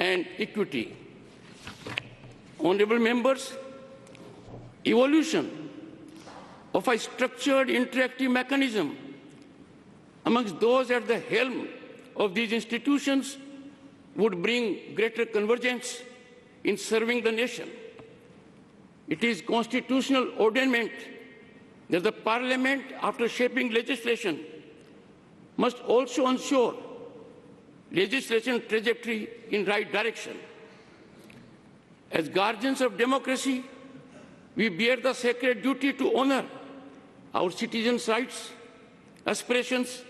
and equity. Honorable members, evolution of a structured interactive mechanism amongst those at the helm of these institutions would bring greater convergence in serving the nation. It is constitutional ordainment that the Parliament, after shaping legislation, must also ensure legislation trajectory in right direction. As guardians of democracy, we bear the sacred duty to honor our citizens' rights, aspirations,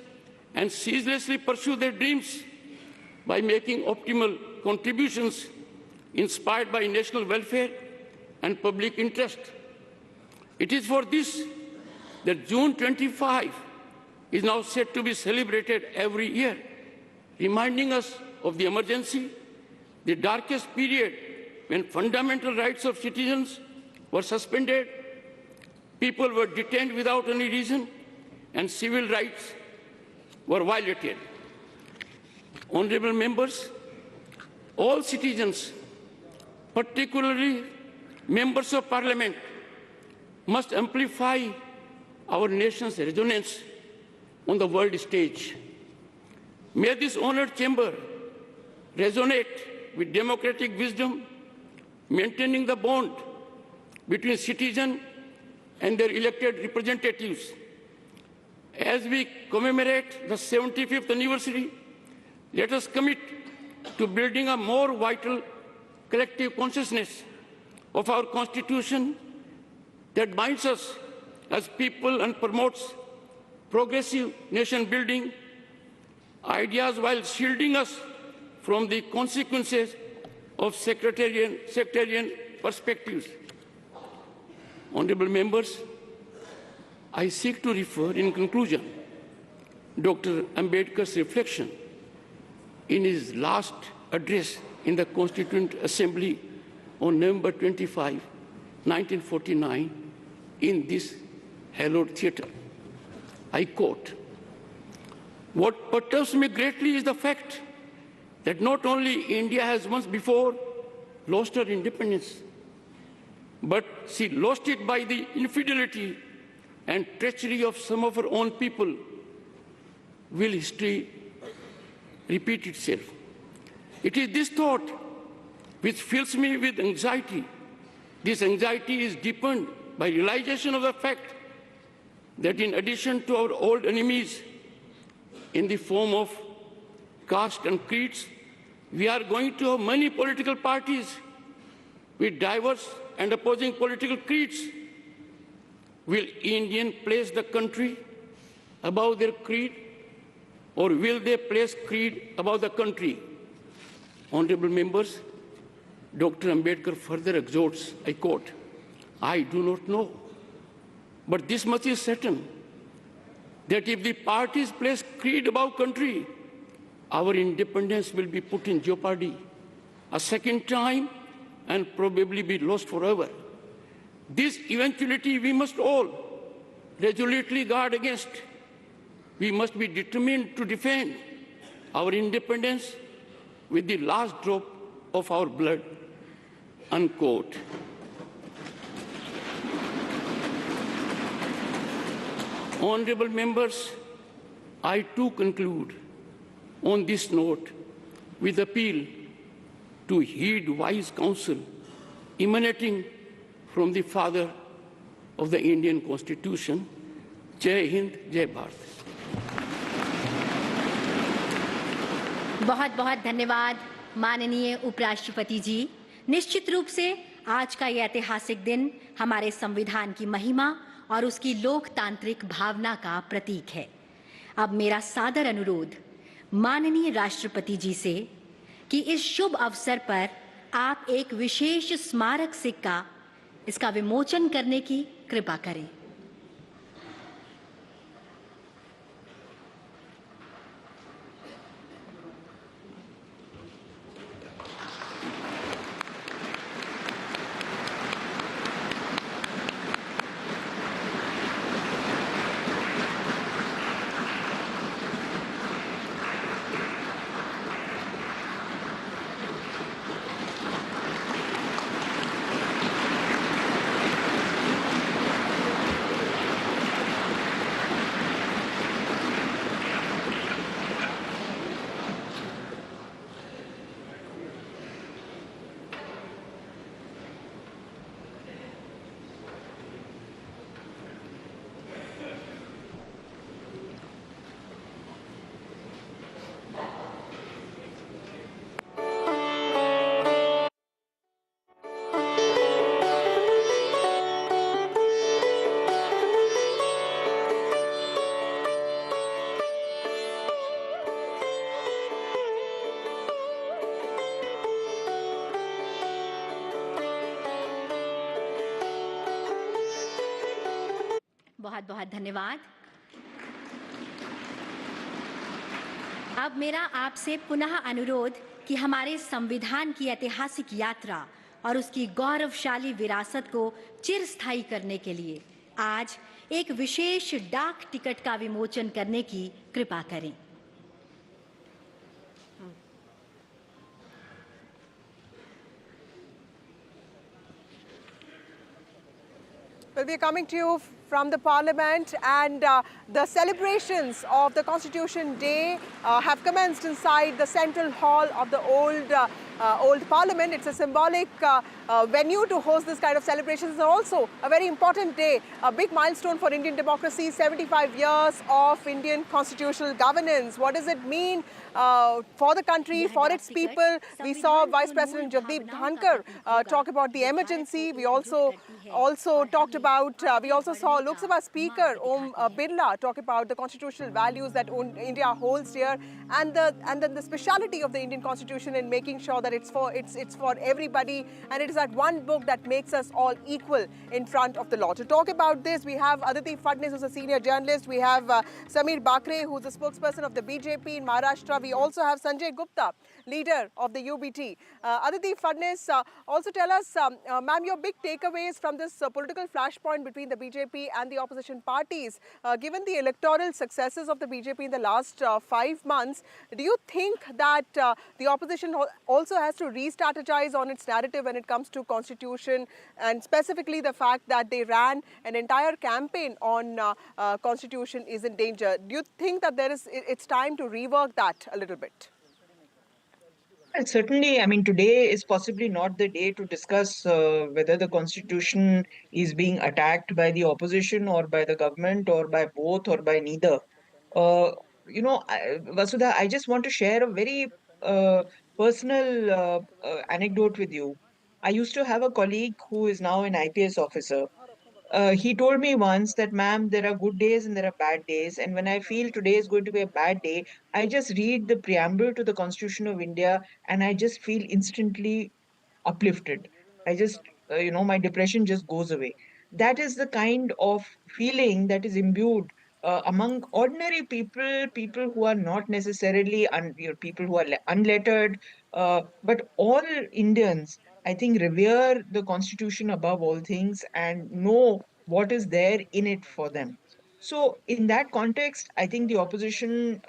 and ceaselessly pursue their dreams by making optimal contributions inspired by national welfare and public interest. It is for this that June 25 is now set to be celebrated every year, reminding us of the emergency, the darkest period when fundamental rights of citizens were suspended, people were detained without any reason, and civil rights were violated. Honorable members, all citizens, particularly members of Parliament, must amplify our nation's resonance on the world stage. May this honored chamber resonate with democratic wisdom, maintaining the bond between citizens and their elected representatives. As we commemorate the 75th anniversary, let us commit to building a more vital collective consciousness of our Constitution that binds us as people and promotes progressive nation-building ideas while shielding us from the consequences of sectarian perspectives. Honorable members, I seek to refer in conclusion Dr. Ambedkar's reflection in his last address in the Constituent Assembly on November 25, 1949, in this hallowed theatre. I quote, "What perturbs me greatly is the fact that not only India has once before lost her independence, but she lost it by the infidelity and treachery of some of her own people. Will history repeat itself?" It is this thought which fills me with anxiety. This anxiety is deepened by realization of the fact that in addition to our old enemies in the form of caste and creeds, we are going to have many political parties with diverse and opposing political creeds. Will Indians place the country above their creed, or will they place creed above the country? Honorable members, Dr. Ambedkar further exhorts, I quote, "I do not know, but this much is certain, that if the parties place creed above country, our independence will be put in jeopardy a second time and probably be lost forever. This eventuality we must all resolutely guard against. We must be determined to defend our independence with the last drop of our blood." Unquote. Honorable members, I too conclude on this note with appeal to heed wise counsel emanating from the father of the Indian Constitution. Jai Hind, Jai Bharat. बहुत बहुत धन्यवाद माननीय उपराष्ट्रपति जी। निश्चित रूप से आज का यह ऐतिहासिक दिन हमारे संविधान की महिमा और उसकी लोकतांत्रिक भावना का प्रतीक है। अब मेरा सादर अनुरोध माननीय राष्ट्रपति जी से कि इस शुभ अवसर पर आप एक विशेष स्मारक सिक्का इसका विमोचन करने की कृपा करें। बहुत बहुत धन्यवाद। अब मेरा आपसे पुनः अनुरोध कि हमारे संविधान की ऐतिहासिक यात्रा और उसकी गौरवशाली विरासत को चिरस्थायी करने के लिए आज एक विशेष डाक टिकट का विमोचन करने की कृपा करें। Well, we are coming to you from the Parliament, and the celebrations of the Constitution Day have commenced inside the central hall of the old Parliament. It's a symbolic venue to host this kind of celebrations. It's also a very important day, a big milestone for Indian democracy, 75 years of Indian constitutional governance. What does it mean for the country, for its people? We saw Vice President Jagdeep Dhankar talk about the emergency. We also talked about, we also saw Lok Sabha Speaker Om Birla talk about the constitutional values that India holds dear, and then the speciality of the Indian Constitution in making sure that it's for everybody, and it is that one book that makes us all equal in front of the law. To talk about this, we have Aditi Phadnis, who's a senior journalist. We have Sameer Bakre, who's the spokesperson of the BJP in Maharashtra. We also have Sanjay Gupta, leader of the UBT. Aditi Phadnis, also tell us, ma'am, your big takeaways from this political flashpoint between the BJP and the opposition parties. Given the electoral successes of the BJP in the last 5 months, do you think that the opposition also has to re-strategize on its narrative when it comes to constitution, and specifically the fact that they ran an entire campaign on constitution is in danger? Do you think that it's time to rework that a little bit? And certainly, I mean, today is possibly not the day to discuss whether the constitution is being attacked by the opposition or by the government or by both or by neither. Vasudha, I just want to share a very personal anecdote with you. I used to have a colleague who is now an IPS officer. He told me once that, ma'am, there are good days and there are bad days. And when I feel today is going to be a bad day, I just read the preamble to the Constitution of India and I just feel instantly uplifted. I just, my depression just goes away. That is the kind of feeling that is imbued among ordinary people, people who are not necessarily, people who are unlettered, but all Indians, I think, revere the Constitution above all things and know what is there in it for them. So, in that context, I think the opposition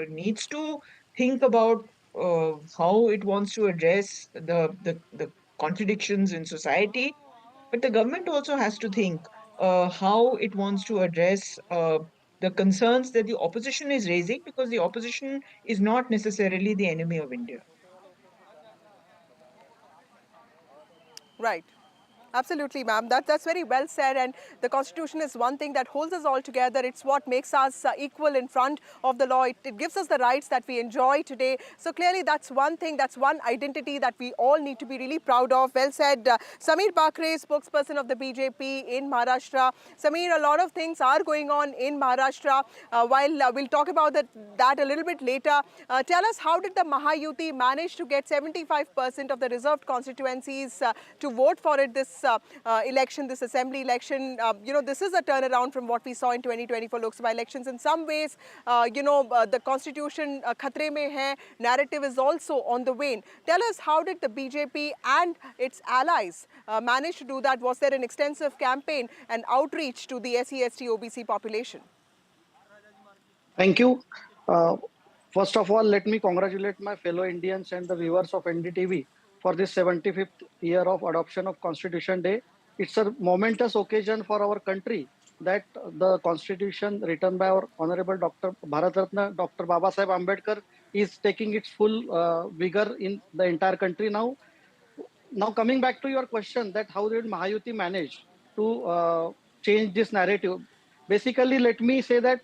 needs to think about how it wants to address the contradictions in society, but the government also has to think how it wants to address the concerns that the opposition is raising, because the opposition is not necessarily the enemy of India. Right. Absolutely, ma'am. That's very well said. And the Constitution is one thing that holds us all together. It's what makes us equal in front of the law. It gives us the rights that we enjoy today. So clearly, that's one thing, that's one identity that we all need to be really proud of. Well said. Sameer Bakre, spokesperson of the BJP in Maharashtra. Sameer, a lot of things are going on in Maharashtra. While we'll talk about that a little bit later, tell us, how did the Mahayuti manage to get 75% of the reserved constituencies to vote for it this election, this assembly election? This is a turnaround from what we saw in 2024 Lok Sabha elections. In some ways, the constitution khatre mein hai, narrative is also on the wane. Tell us, how did the BJP and its allies manage to do that? Was there an extensive campaign and outreach to the SC, ST, OBC population? Thank you. First of all, let me congratulate my fellow Indians and the viewers of NDTV for this 75th year of adoption of Constitution Day. It's a momentous occasion for our country that the Constitution written by our Honorable Dr. Bharat Ratna, Dr. Baba Saheb Ambedkar, is taking its full vigor in the entire country now. Now, coming back to your question, that how did Mahayuti manage to change this narrative? Basically, let me say that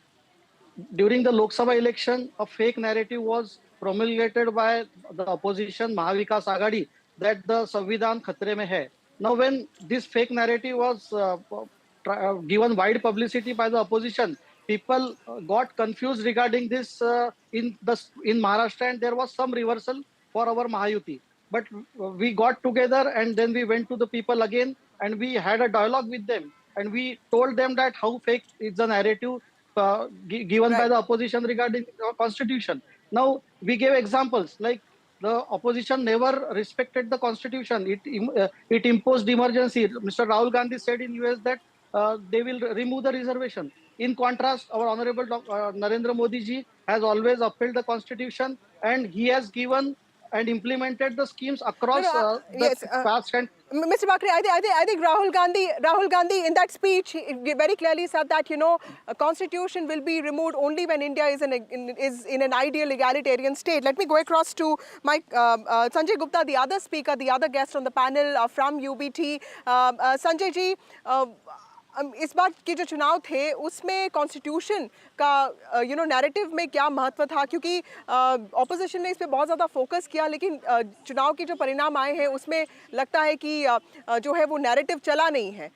during the Lok Sabha election, a fake narrative was promulgated by the opposition, Mahavikas Aghadi, that the Samvidhan khatre mein hai. Now, when this fake narrative was given wide publicity by the opposition, people got confused regarding this in Maharashtra, and there was some reversal for our Mahayuti. But we got together and then we went to the people again and we had a dialogue with them. and we told them that how fake is the narrative given by Right. the opposition regarding constitution. Now we gave examples like the opposition never respected the constitution. It imposed emergency. Mr. Rahul Gandhi said in US that they will remove the reservation. In contrast, our honorable Narendra Modi ji has always upheld the constitution, and he has given and implemented the schemes No, across no, the yes, past. And Mr. Bakri, I think Rahul Gandhi in that speech he very clearly said that a constitution will be removed only when India is in an ideal egalitarian state. Let me go across to my Sanjay Gupta, the other speaker, the other guest on the panel from UBT. Sanjay ji, इस बार के जो चुनाव थे उसमें constitution का narrative में क्या महत्व था, क्योंकि ऑपोजिशन ने इस पे बहुत ज़्यादा फोकस किया, लेकिन चुनाव के जो परिणाम आए हैं उसमें लगता है कि जो है वो नैरेटिव चला नहीं है।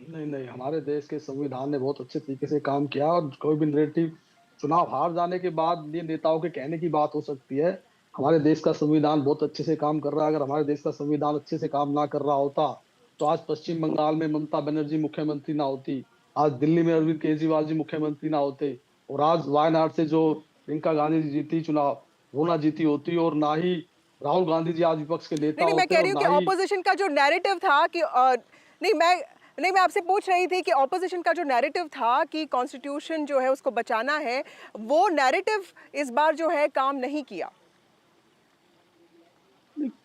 नहीं, हमारे देश के संविधान ने बहुत अच्छे तरीके से काम किया, और कोई भी नैरेटिव चुनाव हार जाने के बाद ये नेताओं के कहने की बात हो सकती है। हमारे देश का संविधान बहुत अच्छे से काम कर रहा है। अगर हमारे देश का संविधान अच्छे से काम ना कर रहा होता तो आज पश्चिम बंगाल में ममता बनर्जी मुख्यमंत्री ना होती, आज दिल्ली में अरविंद केजरीवाल जी मुख्यमंत्री ना होते, और आज वायनाड से जो प्रियंका गांधी जी जीती चुनाव, वो ना जीती होती, और ना ही राहुल गांधी जी आज विपक्ष के नेता नहीं, मैं होते। कह रही हूँ कि ऑपोजिशन का जो नैरेटिव था कि नहीं, मैं आपसे पूछ रही थी कि ऑपोजिशन का जो नैरेटिव था कि कॉन्स्टिट्यूशन जो है उसको बचाना है, वो नैरेटिव इस बार जो है काम नहीं किया।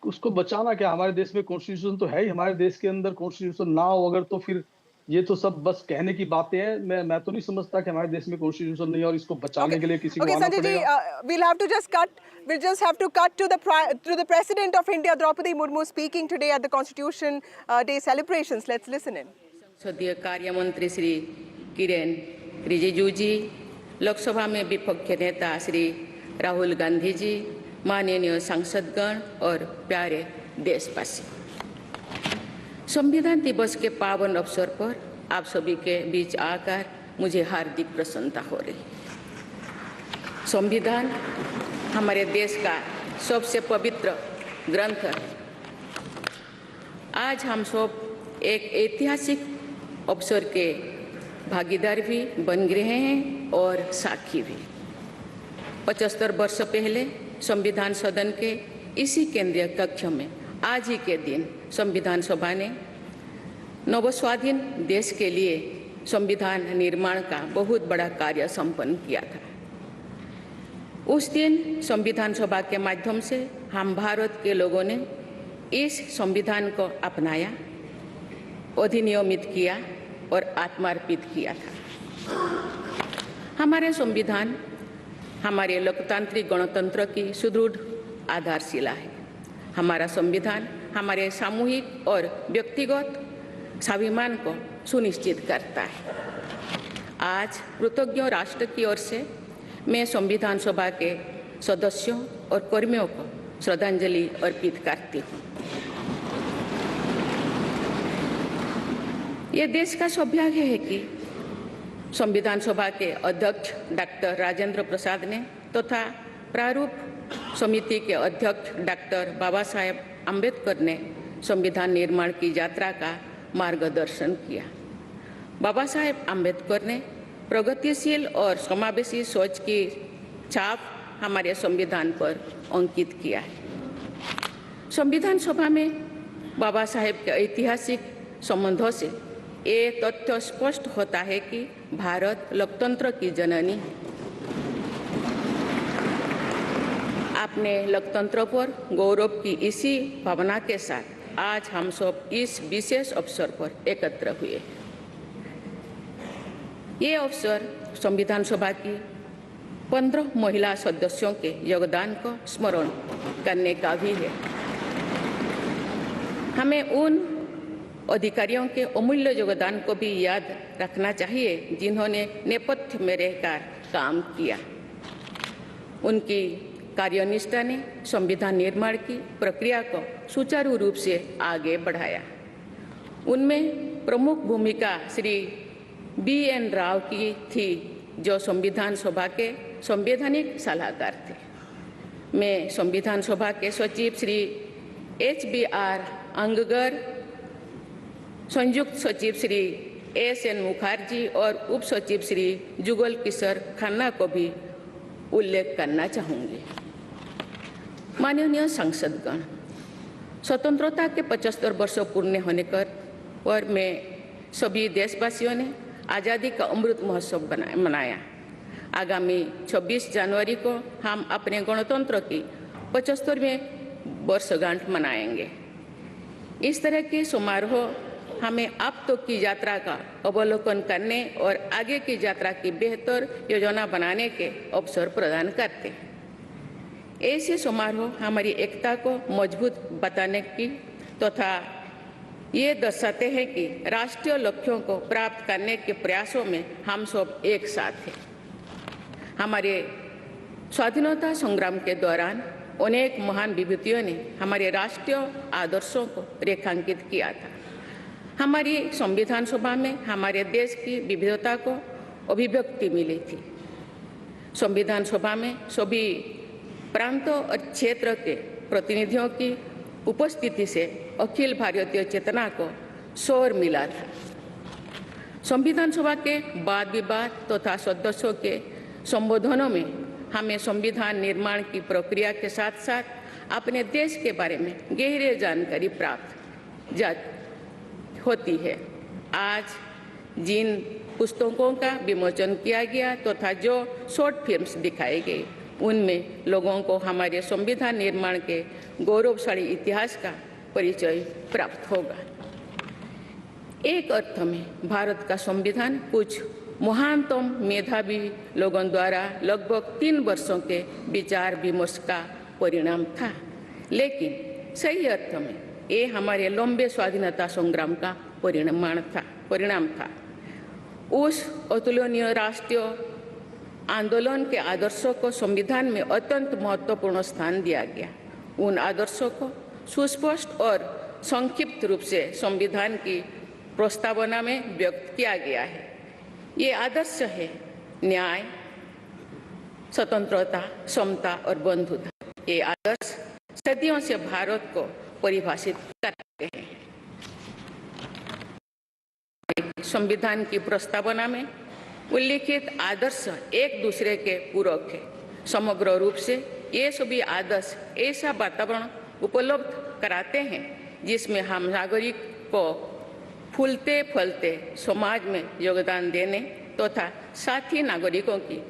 उसको बचाना क्या, हमारे देश में कॉन्स्टिट्यूशन तो है ही। हमारे देश के अंदर कॉन्स्टिट्यूशन ना हो अगर, तो फिर ये तो सब बस कहने की बातें हैं। मैं तो नहीं समझता कि हमारे देश में कॉन्स्टिट्यूशन नहीं है और इसको बचाने के लिए किसी को आना पड़ेगा। We'll just have to cut to the President of India, Draupadi Murmu, speaking today at the Constitution Day celebrations. Let's listen in. संसदीय कार्य मंत्री श्री किरेन रिजिजू जी, लोकसभा में विपक्ष के नेता श्री राहुल गांधी जी, माननीय सांसदगण और प्यारे देशवासी, संविधान दिवस के पावन अवसर पर आप सभी के बीच आकर मुझे हार्दिक प्रसन्नता हो रही। संविधान हमारे देश का सबसे पवित्र ग्रंथ है। आज हम सब एक ऐतिहासिक अवसर के भागीदार भी बन गए हैं और साक्षी भी। 75 वर्ष पहले संविधान सदन के इसी केंद्रीय कक्ष में आज ही के दिन संविधान सभा ने नवस्वाधीन देश के लिए संविधान निर्माण का बहुत बड़ा कार्य संपन्न किया था। उस दिन संविधान सभा के माध्यम से हम भारत के लोगों ने इस संविधान को अपनाया, अधिनियमित किया और आत्मार्पित किया था। हमारे संविधान हमारे लोकतांत्रिक गणतंत्र की सुदृढ़ आधारशिला है। हमारा संविधान हमारे सामूहिक और व्यक्तिगत स्वाभिमान को सुनिश्चित करता है। आज कृतज्ञ राष्ट्र की ओर से मैं संविधान सभा के सदस्यों और कर्मियों को श्रद्धांजलि अर्पित करती हूँ। ये देश का सौभाग्य है कि संविधान सभा के अध्यक्ष डॉक्टर राजेंद्र प्रसाद ने तथा प्रारूप समिति के अध्यक्ष डॉक्टर बाबा साहेब अम्बेडकर ने संविधान निर्माण की यात्रा का मार्गदर्शन किया। बाबा साहेब अम्बेडकर ने प्रगतिशील और समावेशी सोच की छाप हमारे संविधान पर अंकित किया है। संविधान सभा में बाबा साहेब के ऐतिहासिक संबंधों से ये तथ्य स्पष्ट होता है कि भारत लोकतंत्र की जननी है। अपने लोकतंत्र पर गौरव की इसी भावना के साथ आज हम सब इस विशेष अवसर पर एकत्र हुए। ये अवसर संविधान सभा की 15 महिला सदस्यों के योगदान को स्मरण करने का भी है। हमें उन अधिकारियों के अमूल्य योगदान को भी याद रखना चाहिए जिन्होंने नेपथ्य में रहकर काम किया। उनकी कार्यनिष्ठा ने संविधान निर्माण की प्रक्रिया को सुचारू रूप से आगे बढ़ाया। उनमें प्रमुख भूमिका श्री BN राव की थी, जो संविधान सभा के संवैधानिक सलाहकार थे। मैं संविधान सभा के सचिव श्री HBR अंगगर संयुक्त सचिव श्री एस.एन. मुखर्जी और उप सचिव श्री जुगल किशोर खन्ना को भी उल्लेख करना चाहूँगी। माननीय सांसदगण, स्वतंत्रता के 75 वर्ष पूर्ण होने पर में सभी देशवासियों ने आज़ादी का अमृत महोत्सव मनाया। आगामी 26 जनवरी को हम अपने गणतंत्र की 75वें वर्षगांठ मनाएंगे। इस तरह के समारोह हमें अब तक की यात्रा का अवलोकन करने और आगे की यात्रा की बेहतर योजना बनाने के अवसर प्रदान करते हैं। ऐसे समारोह हमारी एकता को मजबूत बताने की तथा ये दर्शाते हैं कि राष्ट्रीय लक्ष्यों को प्राप्त करने के प्रयासों में हम सब एक साथ हैं। हमारे स्वाधीनता संग्राम के दौरान अनेक महान विभूतियों ने हमारे राष्ट्रीय आदर्शों को रेखांकित किया था। हमारी संविधान सभा में हमारे देश की विविधता को अभिव्यक्ति मिली थी। संविधान सभा में सभी प्रांतों और क्षेत्र के प्रतिनिधियों की उपस्थिति से अखिल भारतीय चेतना को शोर मिला था। संविधान सभा के वाद विवाद तथा सदस्यों के संबोधनों में हमें संविधान निर्माण की प्रक्रिया के साथ साथ अपने देश के बारे में गहरी जानकारी प्राप्त होती है। आज जिन पुस्तकों का विमोचन किया गया तथा जो शॉर्ट फिल्म्स दिखाई गई, उनमें लोगों को हमारे संविधान निर्माण के गौरवशाली इतिहास का परिचय प्राप्त होगा। एक अर्थ में भारत का संविधान कुछ महानतम मेधावी लोगों द्वारा लगभग 3 वर्षों के विचार विमर्श का परिणाम था, लेकिन सही अर्थ में ये हमारे लंबे स्वाधीनता संग्राम का परिणाम था। उस अतुलनीय राष्ट्रीय आंदोलन के आदर्शों को संविधान में अत्यंत महत्वपूर्ण स्थान दिया गया। उन आदर्शों को सुस्पष्ट और संक्षिप्त रूप से संविधान की प्रस्तावना में व्यक्त किया गया है। ये आदर्श है न्याय, स्वतंत्रता, समता और बंधुता। ये आदर्श सदियों से भारत को परिभाषित करते हैं। संविधान की प्रस्तावना में उल्लिखित आदर्श एक दूसरे के पूरक है। समग्र रूप से ये सभी आदर्श ऐसा वातावरण उपलब्ध कराते हैं जिसमें हम नागरिक को फूलते फलते समाज में योगदान देने तथा साथी नागरिकों की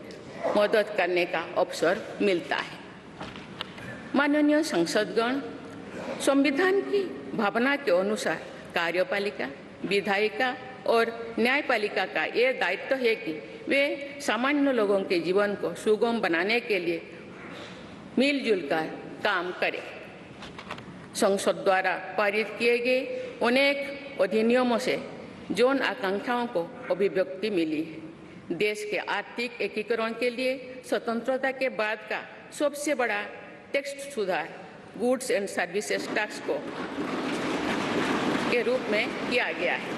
मदद करने का अवसर मिलता है। माननीय संसदगण, संविधान की भावना के अनुसार कार्यपालिका, विधायिका और न्यायपालिका का ये दायित्व है कि वे सामान्य लोगों के जीवन को सुगम बनाने के लिए मिलजुल कर काम करें। संसद द्वारा पारित किए गए अनेक अधिनियमों से जौन आकांक्षाओं को अभिव्यक्ति मिली है। देश के आर्थिक एकीकरण के लिए स्वतंत्रता के बाद का सबसे बड़ा टैक्स सुधार गुड्स एंड सर्विसेज टैक्स को के रूप में किया गया है।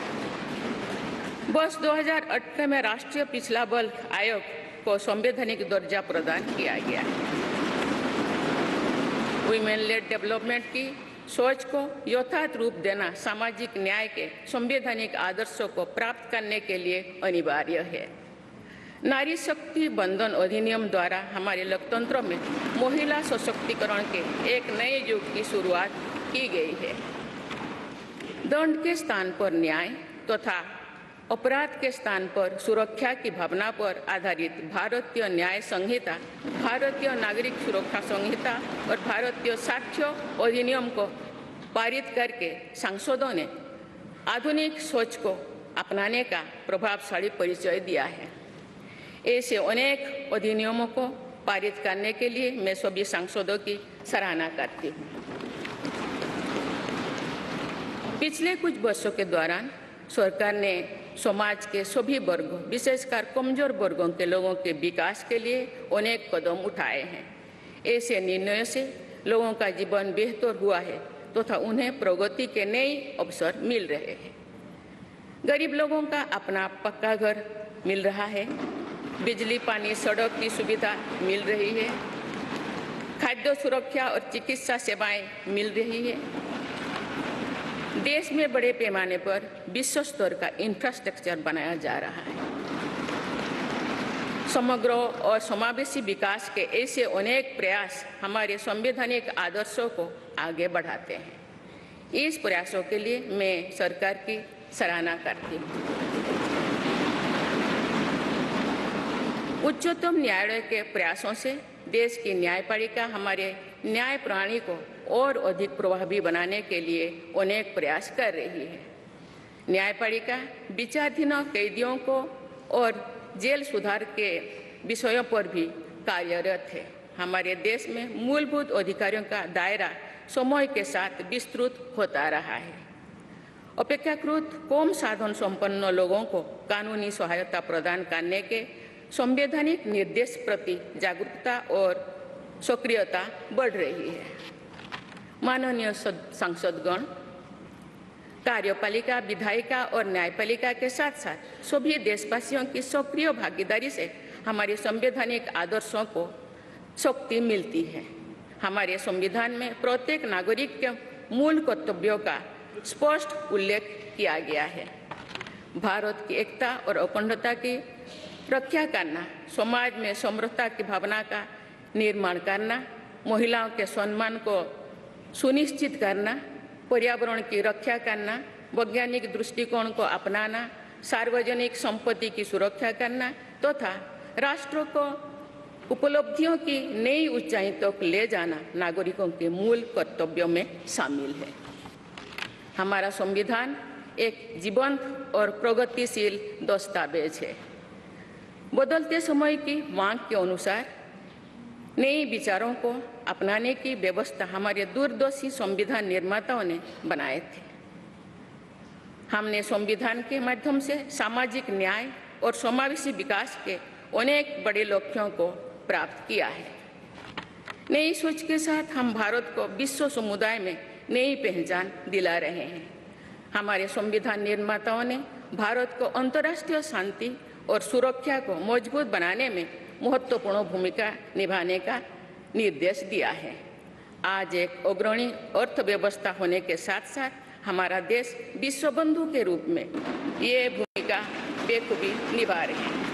वर्ष 2018 में राष्ट्रीय पिछड़ा वर्ग आयोग को संवैधानिक दर्जा प्रदान किया गया है। वुमेन लेड डेवलपमेंट की सोच को यथार्थ रूप देना सामाजिक न्याय के संवैधानिक आदर्शों को प्राप्त करने के लिए अनिवार्य है। नारी शक्ति बंधन अधिनियम द्वारा हमारे लोकतंत्र में महिला सशक्तिकरण के एक नए युग की शुरुआत की गई है। दंड के स्थान पर न्याय तथा अपराध के स्थान पर सुरक्षा की भावना पर आधारित भारतीय न्याय संहिता, भारतीय नागरिक सुरक्षा संहिता और भारतीय साक्ष्य अधिनियम को पारित करके सांसदों ने आधुनिक सोच को अपनाने का प्रभावशाली परिचय दिया है। ऐसे अनेक अधिनियमों को पारित करने के लिए मैं सभी सांसदों की सराहना करती हूँ। पिछले कुछ वर्षों के दौरान सरकार ने समाज के सभी वर्गों, विशेषकर कमजोर वर्गों के लोगों के विकास के लिए अनेक कदम उठाए हैं। ऐसे निर्णयों से लोगों का जीवन बेहतर हुआ है तथा उन्हें प्रगति के नए अवसर मिल रहे हैं। गरीब लोगों का अपना पक्का घर मिल रहा है, बिजली, पानी, सड़क की सुविधा मिल रही है, खाद्य सुरक्षा और चिकित्सा सेवाएं मिल रही है। देश में बड़े पैमाने पर विश्व स्तर का इंफ्रास्ट्रक्चर बनाया जा रहा है। समग्र और समावेशी विकास के ऐसे अनेक प्रयास हमारे संवैधानिक आदर्शों को आगे बढ़ाते हैं। इस प्रयासों के लिए मैं सरकार की सराहना करती हूँ। उच्चतम न्यायालय के प्रयासों से देश की न्यायपालिका हमारे न्याय प्रणाली को और अधिक प्रभावी बनाने के लिए अनेक प्रयास कर रही है। न्यायपालिका विचाराधीन कैदियों को और जेल सुधार के विषयों पर भी कार्यरत है। हमारे देश में मूलभूत अधिकारों का दायरा समय के साथ विस्तृत होता रहा है। अपेक्षाकृत कम साधन संपन्न लोगों को कानूनी सहायता प्रदान करने के संवैधानिक निर्देश प्रति जागरूकता और सक्रियता बढ़ रही है। माननीय सांसदगण, कार्यपालिका, विधायिका और न्यायपालिका के साथ साथ सभी देशवासियों की सक्रिय भागीदारी से हमारे संवैधानिक आदर्शों को शक्ति मिलती है। हमारे संविधान में प्रत्येक नागरिक के मूल कर्तव्यों का स्पष्ट उल्लेख किया गया है। भारत की एकता और अखंडता की रक्षा करना, समाज में समरसता की भावना का निर्माण करना, महिलाओं के सम्मान को सुनिश्चित करना, पर्यावरण की रक्षा करना, वैज्ञानिक दृष्टिकोण को अपनाना, सार्वजनिक संपत्ति की सुरक्षा करना तथा राष्ट्र को उपलब्धियों की नई ऊंचाई तक ले जाना नागरिकों के मूल कर्तव्यों में शामिल है। हमारा संविधान एक जीवंत और प्रगतिशील दस्तावेज है। बदलते समय की मांग के अनुसार नए विचारों को अपनाने की व्यवस्था हमारे दूरदर्शी संविधान निर्माताओं ने बनाए थे। हमने संविधान के माध्यम से सामाजिक न्याय और समावेशी विकास के अनेक बड़े लक्ष्यों को प्राप्त किया है। नई सोच के साथ हम भारत को विश्व समुदाय में नई पहचान दिला रहे हैं। हमारे संविधान निर्माताओं ने भारत को अंतर्राष्ट्रीय शांति और सुरक्षा को मजबूत बनाने में महत्वपूर्ण भूमिका निभाने का निर्देश दिया है। आज एक अग्रणी अर्थव्यवस्था होने के साथ साथ हमारा देश विश्व बंधु के रूप में ये भूमिका बेखूबी निभा रहे हैं।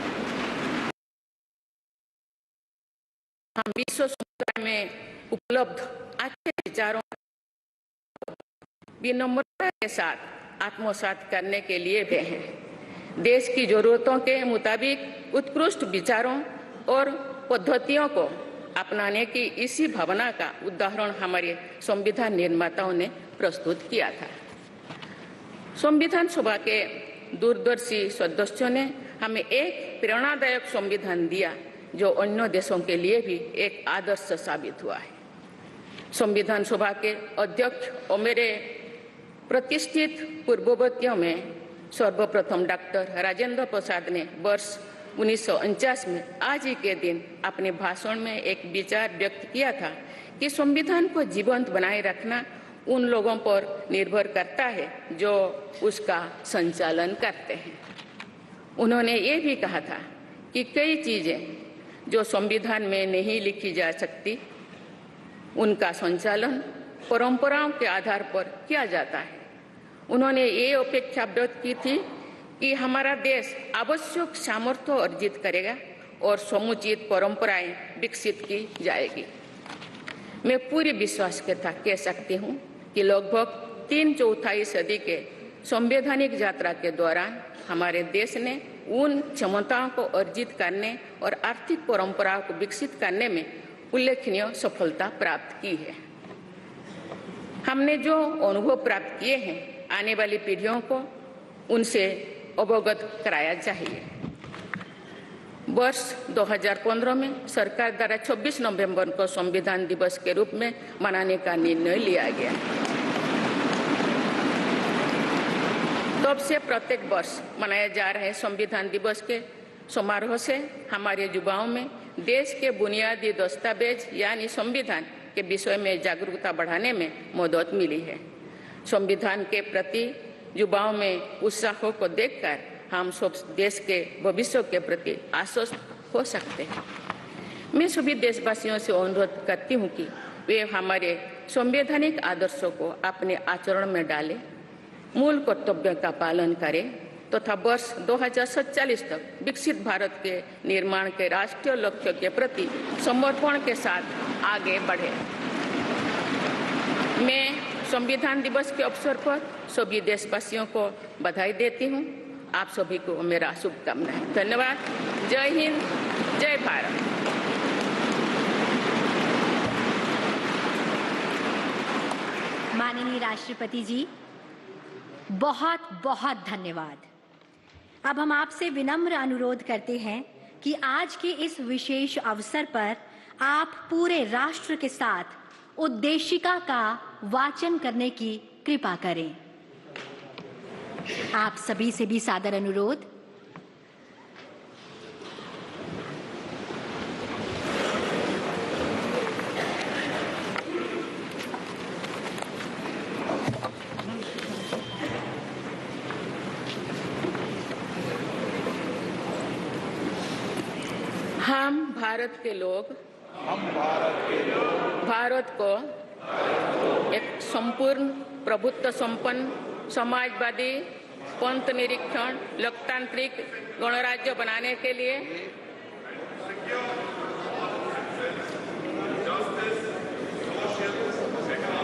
हम विश्व समुदाय में उपलब्ध अच्छे विचारों विनम्रता के साथ आत्मसात करने के लिए भी हैं। देश की जरूरतों के मुताबिक उत्कृष्ट विचारों और पद्धतियों को अपनाने की इसी भावना का उदाहरण हमारे संविधान निर्माताओं ने प्रस्तुत किया था। संविधान सभा के दूरदर्शी सदस्यों ने हमें एक प्रेरणादायक संविधान दिया जो अन्य देशों के लिए भी एक आदर्श साबित हुआ है। संविधान सभा के अध्यक्ष और मेरे प्रतिष्ठित पूर्ववर्तियों में सर्वप्रथम डॉक्टर राजेंद्र प्रसाद ने वर्ष 1949 में आज ही के दिन अपने भाषण में एक विचार व्यक्त किया था कि संविधान को जीवंत बनाए रखना उन लोगों पर निर्भर करता है जो उसका संचालन करते हैं। उन्होंने ये भी कहा था कि कई चीजें जो संविधान में नहीं लिखी जा सकती उनका संचालन परंपराओं के आधार पर किया जाता है। उन्होंने ये अपेक्षा व्यक्त की थी कि हमारा देश आवश्यक सामर्थ्य अर्जित करेगा और समुचित परंपराएं विकसित की जाएगी। मैं पूरे विश्वास के साथ कह सकती हूँ कि लगभग 3/4 सदी के संवैधानिक यात्रा के दौरान हमारे देश ने उन क्षमताओं को अर्जित करने और आर्थिक परंपराओं को विकसित करने में उल्लेखनीय सफलता प्राप्त की है। हमने जो अनुभव प्राप्त किए हैं आने वाली पीढ़ियों को उनसे अवगत कराया चाहिए। वर्ष 2015 में सरकार द्वारा 26 नवंबर को संविधान दिवस के रूप में मनाने का निर्णय लिया गया। तब से प्रत्येक वर्ष मनाए जा रहे संविधान दिवस के समारोह से हमारे युवाओं में देश के बुनियादी दस्तावेज यानी संविधान के विषय में जागरूकता बढ़ाने में मदद मिली है। संविधान के प्रति युवाओं में उत्साह को देखकर हम सब देश के भविष्य के प्रति आश्वस्त हो सकते हैं। मैं सभी देशवासियों से अनुरोध करती हूँ कि वे हमारे संवैधानिक आदर्शों को अपने आचरण में डालें मूल कर्तव्य का पालन करें तथा वर्ष 2047 तक विकसित भारत के निर्माण के राष्ट्रीय लक्ष्य के प्रति समर्पण के साथ आगे बढ़े। मैं संविधान दिवस के अवसर पर सभी देशवासियों को बधाई देती हूँ। आप सभी को मेरा शुभकामनाएं। धन्यवाद। जय हिंद, जय भारत। माननीय राष्ट्रपति जी, बहुत बहुत धन्यवाद। अब हम आपसे विनम्र अनुरोध करते हैं कि आज के इस विशेष अवसर पर आप पूरे राष्ट्र के साथ उद्देशिका का वाचन करने की कृपा करें। आप सभी से भी सादर अनुरोध। हम भारत के लोग भारत को एक संपूर्ण प्रभुत्व संपन्न समाजवादी पंथ निरीक्षण लोकतांत्रिक गणराज्य बनाने के लिए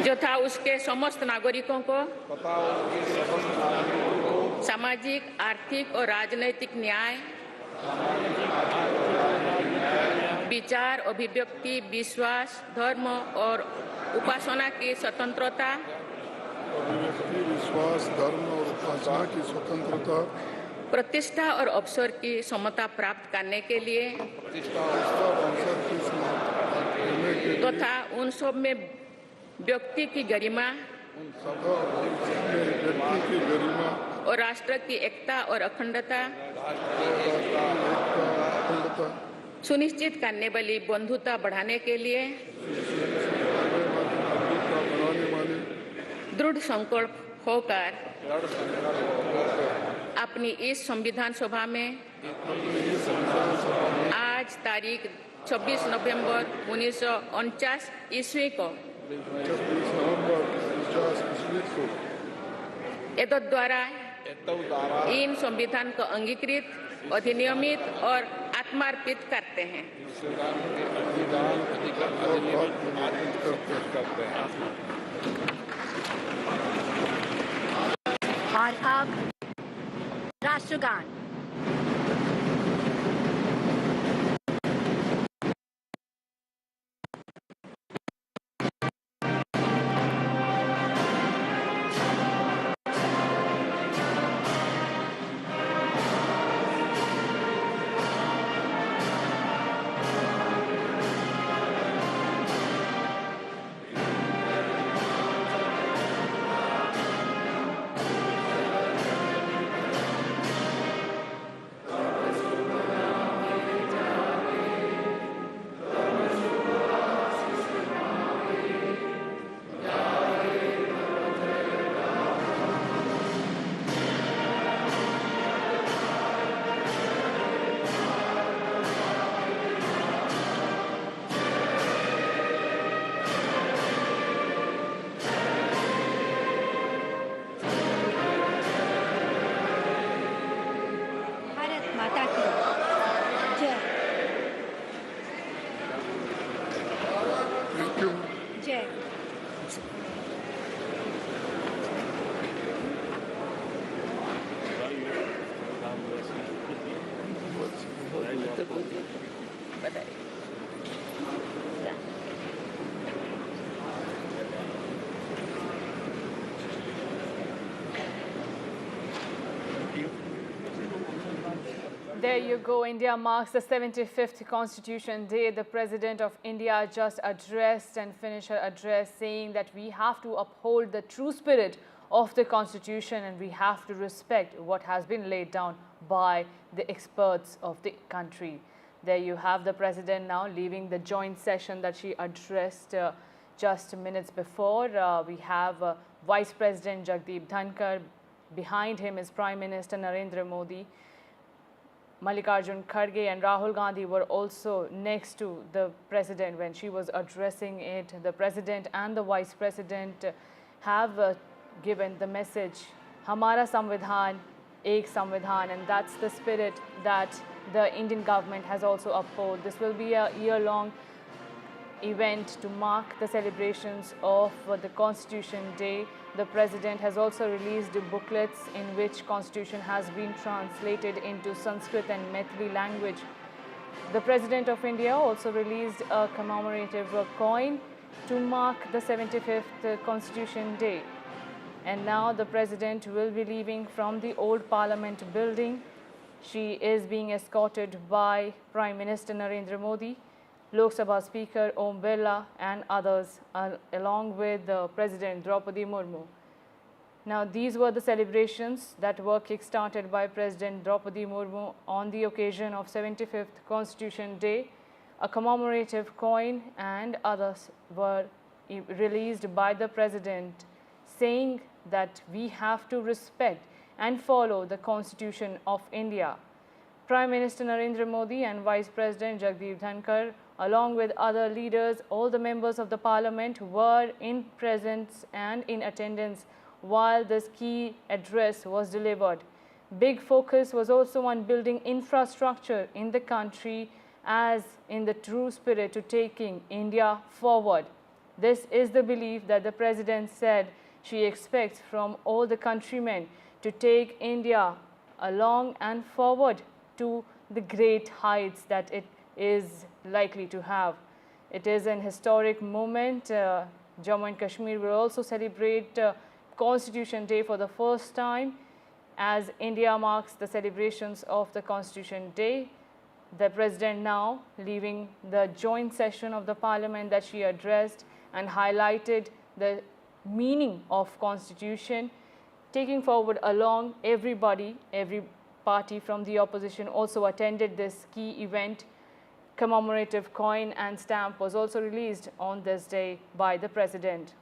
तथा उसके समस्त नागरिकों को सामाजिक, आर्थिक और राजनैतिक न्याय, विचार, अभिव्यक्ति, विश्वास, धर्म और उपासना की स्वतंत्रता, प्रतिष्ठा और अवसर की समता प्राप्त करने के लिए तथा उन सब में व्यक्ति की गरिमा और राष्ट्र की एकता और अखंडता सुनिश्चित करने वाली बंधुता बढ़ाने के लिए दृढ़ संकल्प होकर अपनी इस संविधान सभा में आज तारीख 26 नवंबर 1949 ईस्वी को एतद द्वारा इन संविधान को अंगीकृत, अधिनियमित और आत्मार्पित करते हैं। और अब राष्ट्रगान। There you go. India marks the 75th Constitution Day. The President of India just addressed and finished her address saying that we have to uphold the true spirit of the Constitution and we have to respect what has been laid down by the experts of the country. There you have the President now leaving the joint session that she addressed just minutes before. We have Vice President Jagdeep Dhankar. Behind him is Prime Minister Narendra Modi. Mallikarjun Kharge and Rahul Gandhi were also next to the President when she was addressing it. The President and the Vice President have given the message Hamara Samvidhan, Ek Samvidhan, and that's the spirit that the Indian government has also upheld. This will be a year-long event to mark the celebrations of the Constitution Day. The President has also released booklets in which Constitution has been translated into Sanskrit and Maithili language. The President of India also released a commemorative coin to mark the 75th Constitution Day. And now the President will be leaving from the old Parliament building. She is being escorted by Prime Minister Narendra Modi, Lok Sabha Speaker Om Birla and others, along with President Draupadi Murmu. Now, these were the celebrations that were kick-started by President Draupadi Murmu on the occasion of 75th Constitution Day. A commemorative coin and others were released by the President, saying that we have to respect and follow the Constitution of India. Prime Minister Narendra Modi and Vice President Jagdeep Dhankar, along with other leaders, all the members of the Parliament were in presence and in attendance while this key address was delivered. Big focus was also on building infrastructure in the country as in the true spirit to taking India forward. This is the belief that the President said she expects from all the countrymen to take India along and forward to the great heights that it is likely to have. It is an historic moment. Jammu and Kashmir will also celebrate Constitution Day for the first time as India marks the celebrations of the Constitution Day. The President now leaving the joint session of the Parliament that she addressed and highlighted the meaning of Constitution, taking forward along everybody, every party from the opposition also attended this key event. Commemorative coin and stamp was also released on this day by the President.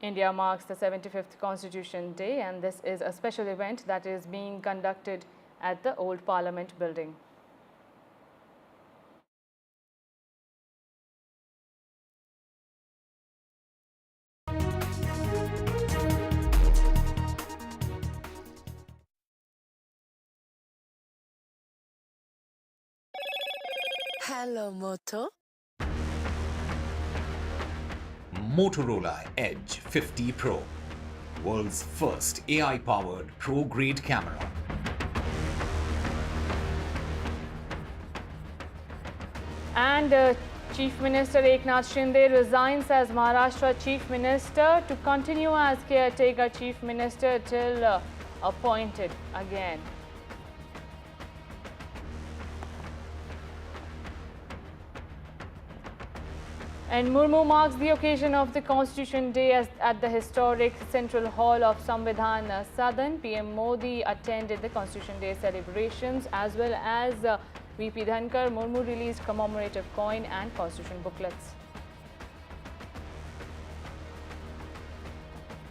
India marks the 75th Constitution Day, and this is a special event that is being conducted at the old Parliament building. Hello, Moto. Motorola Edge 50 Pro, world's first AI-powered pro-grade camera. And Chief Minister Eknath Shinde resigns as Maharashtra Chief Minister to continue as caretaker Chief Minister till appointed again. And Murmu marks the occasion of the Constitution Day at the historic Central Hall of Samvidhan Sadan. PM Modi attended the Constitution Day celebrations as well as VP Dhankar. Murmu released commemorative coin and Constitution booklets.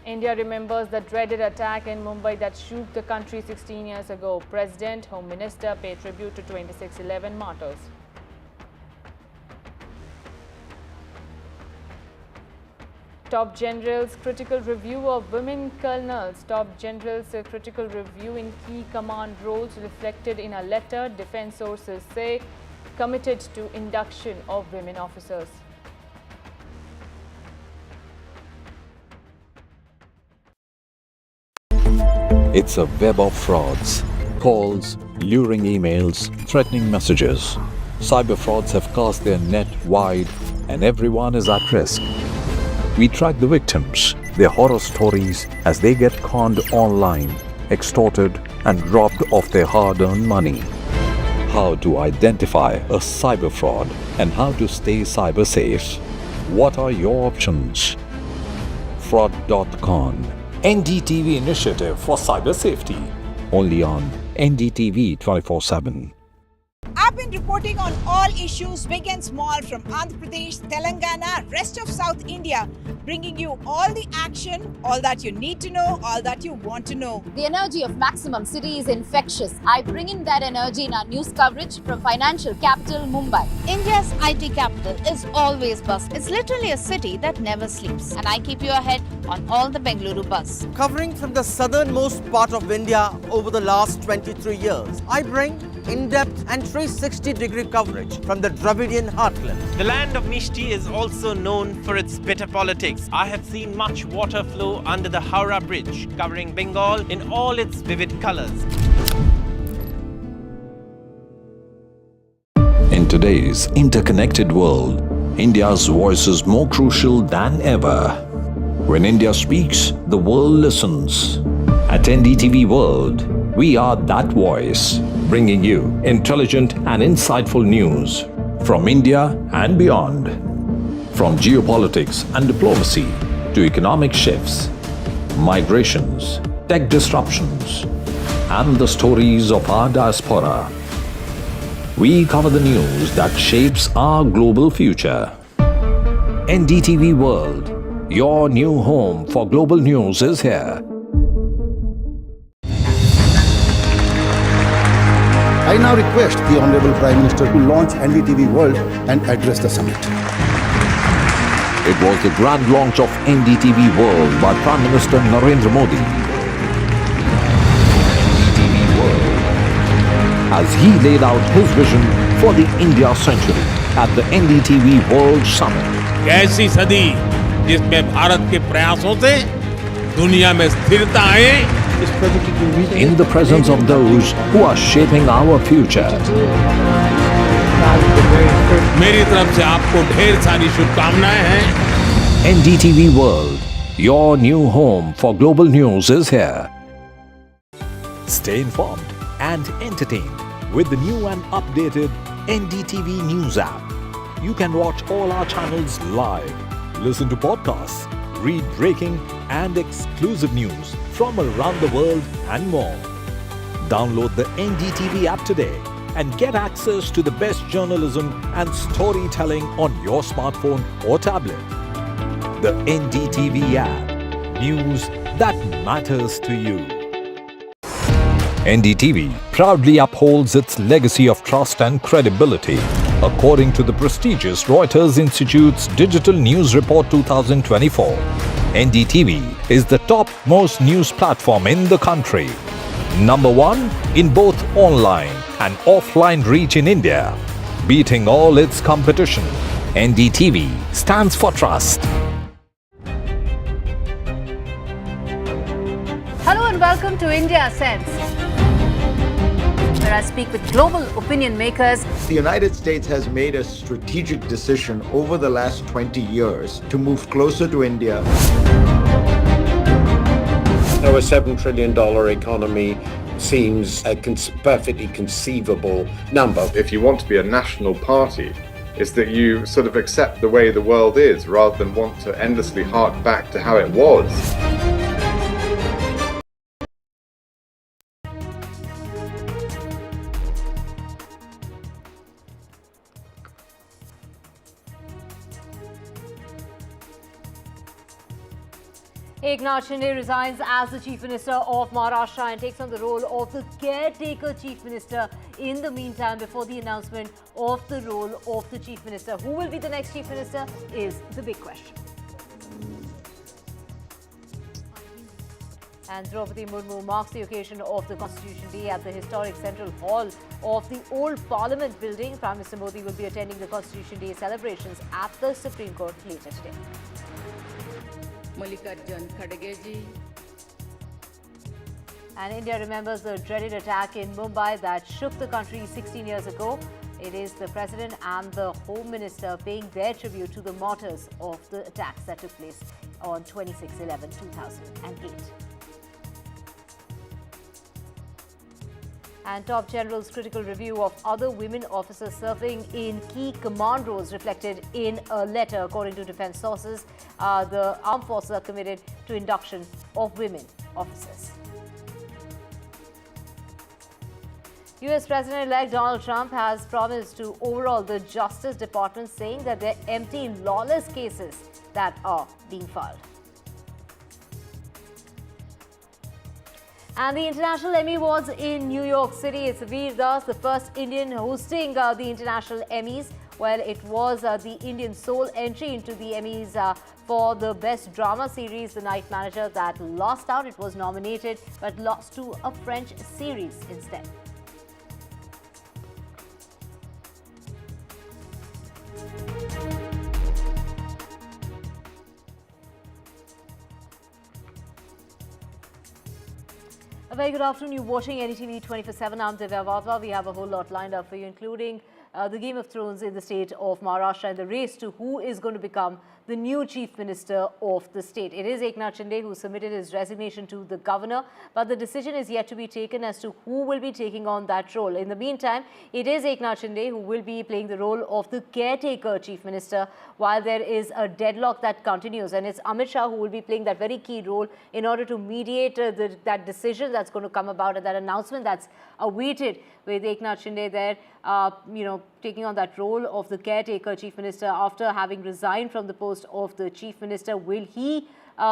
India remembers the dreaded attack in Mumbai that shook the country 16 years ago. President, Home Minister paid tribute to 2611 martyrs. Top General's critical review of women colonels. Top General's critical review in key command roles reflected in a letter, defense sources say, committed to induction of women officers. It's a web of frauds, calls, luring emails, threatening messages. Cyber frauds have cast their net wide and everyone is at risk. We track the victims, their horror stories as they get conned online, extorted and robbed of their hard-earned money. How to identify a cyber fraud and how to stay cyber safe. What are your options? Fraud.con, NDTV initiative for cyber safety. Only on NDTV 24/7. I've been reporting on all issues, big and small, from Andhra Pradesh, Telangana, rest of South India, bringing you all the action, all that you need to know, all that you want to know. The energy of Maximum City is infectious. I bring in that energy in our news coverage from financial capital Mumbai. India's IT capital is always buzz. It's literally a city that never sleeps. And I keep you ahead on all the Bengaluru buzz. Covering from the southernmost part of India over the last 23 years, I bring in-depth and 360-degree coverage from the Dravidian heartland. The land of Mishti is also known for its bitter politics. I have seen much water flow under the Howrah Bridge, covering Bengal in all its vivid colors. In today's interconnected world, India's voice is more crucial than ever. When India speaks, the world listens. At NDTV World, we are that voice, bringing you intelligent and insightful news from India and beyond. From geopolitics and diplomacy to economic shifts, migrations, tech disruptions, and the stories of our diaspora. We cover the news that shapes our global future. NDTV World, your new home for global news, is here. I now request the Honorable Prime Minister to launch NDTV World and address the summit. It was the grand launch of NDTV World by Prime Minister Narendra Modi. NDTV World, as he laid out his vision for the India century at the NDTV World Summit. ऐसी सदी जिसमें भारत के प्रयासों से दुनिया में स्थिरता आए. In the presence of those who are shaping our future. मेरी तरफ से आपको ढेर सारी शुभकामनाएं हैं. NDTV World, your new home for global news, is here. Stay informed and entertained with the new and updated NDTV News app. You can watch all our channels live, listen to podcasts, read breaking and exclusive news from around the world and more. Download the NDTV app today and get access to the best journalism and storytelling on your smartphone or tablet. The NDTV app. News that matters to you. NDTV proudly upholds its legacy of trust and credibility. According to the prestigious Reuters Institute's Digital News Report 2024, NDTV is the topmost news platform in the country. Number one in both online and offline reach in India. Beating all its competition, NDTV stands for trust. Hello and welcome to India Sense, where I speak with global opinion makers. The United States has made a strategic decision over the last 20 years to move closer to India. Now, a $7 trillion economy seems a perfectly conceivable number. If you want to be a national party, it's that you sort of accept the way the world is rather than want to endlessly hark back to how it was. Eknath Shinde resigns as the Chief Minister of Maharashtra and takes on the role of the caretaker Chief Minister in the meantime before the announcement of the role of the Chief Minister. Who will be the next Chief Minister is the big question. And Draupadi Murmu marks the occasion of the Constitution Day at the historic Central Hall of the old Parliament building. Prime Minister Modi will be attending the Constitution Day celebrations at the Supreme Court later today. And India remembers the dreaded attack in Mumbai that shook the country 16 years ago. It is the President and the Home Minister paying their tribute to the martyrs of the attacks that took place on 26/11/2008. And top general's critical review of other women officers serving in key command roles reflected in a letter. According to defense sources, the armed forces are committed to induction of women officers. US President-elect Donald Trump has promised to overhaul the Justice Department, saying that they're empty, lawless cases that are being filed. And the International Emmy Awards in New York City. It's Veer Das, the first Indian hosting the International Emmys. Well, it was the Indian sole entry into the Emmys for the Best Drama Series, The Night Manager, that lost out. It was nominated but lost to a French series instead. A very good afternoon. You're watching NDTV 24/7. I'm Divya Vadva. We have a whole lot lined up for you, including the Game of Thrones in the state of Maharashtra and the race to who is going to become the new Chief Minister of the state. It is Eknath Shinde who submitted his resignation to the governor, but the decision is yet to be taken as to who will be taking on that role. In the meantime, it is Eknath Shinde who will be playing the role of the caretaker Chief Minister while there is a deadlock that continues. And it's Amit Shah who will be playing that very key role in order to mediate that decision that's going to come about and that announcement that's awaited, with Eknath Shinde there, taking on that role of the caretaker Chief Minister after having resigned from the post of the Chief Minister. Will he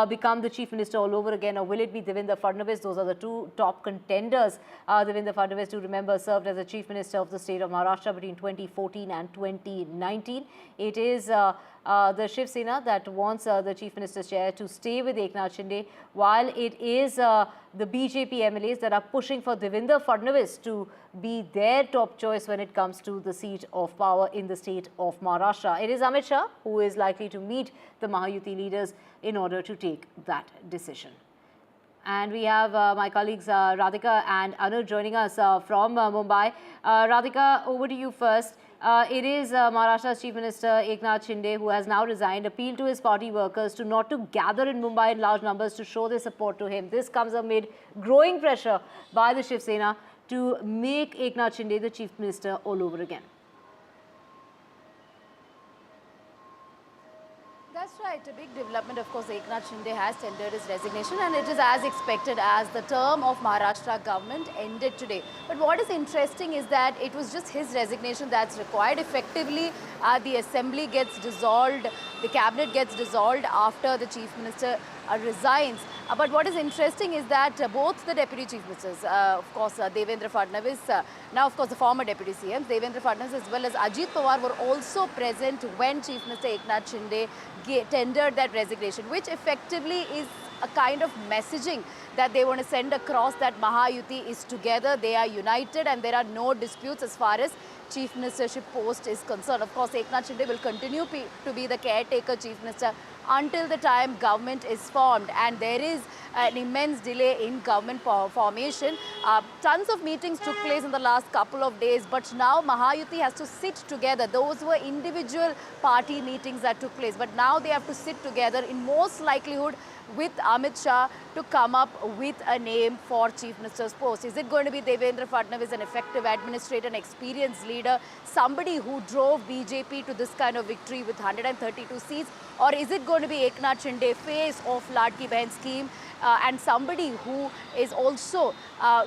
become the Chief Minister all over again, or will it be Devendra Fadnavis? Those are the two top contenders. Devendra Fadnavis, to remember, served as the Chief Minister of the state of Maharashtra between 2014 and 2019. It is the Shiv Sena that wants the Chief Minister's chair to stay with Eknath Shinde, while it is the BJP MLAs that are pushing for Devendra Fadnavis to be their top choice when it comes to the seat of power in the state of Maharashtra. It is Amit Shah who is likely to meet the Mahayuti leaders in order to take that decision. And we have my colleagues Radhika and Anu joining us from Mumbai. Radhika, over to you first. It is Maharashtra's Chief Minister Eknath Shinde who has now resigned, appealed to his party workers to not to gather in Mumbai in large numbers to show their support to him. This comes amid growing pressure by the Shiv Sena to make Eknath Shinde the Chief Minister all over again. That's right. A big development. Of course, Eknath Shinde has tendered his resignation, and it is as expected as the term of Maharashtra government ended today. But what is interesting is that it was just his resignation that's required. Effectively, the assembly gets dissolved, the cabinet gets dissolved after the chief minister resigns. But what is interesting is that both the deputy chief ministers, of course, Devendra Fadnavis, now of course the former deputy CM, Devendra Fadnavis as well as Ajit Pawar were also present when Chief Minister Eknath Shinde tendered that resignation, which effectively is a kind of messaging that they want to send across that Mahayuti is together, they are united, and there are no disputes as far as Chief Ministership post is concerned. Of course, Eknath Shinde will continue to be the caretaker Chief Minister until the time government is formed, and there is an immense delay in government formation. Tons of meetings took place in the last couple of days, but now Mahayuti has to sit together. Those were individual party meetings that took place, but now they have to sit together in most likelihood with Amit Shah to come up with a name for Chief Minister's post. Is it going to be Devendra Fadnavis, an effective administrator, an experienced leader, somebody who drove BJP to this kind of victory with 132 seats? Or is it going to be Eknath Shinde, face of Ladki Bahan scheme, and somebody who is also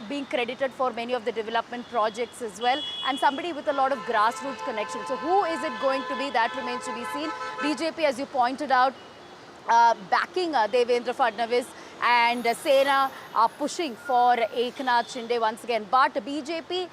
being credited for many of the development projects as well, and somebody with a lot of grassroots connections? So who is it going to be? That remains to be seen. BJP, as you pointed out, backing Devendra Fadnavis, and Sena are pushing for Eknath Shinde once again. But BJP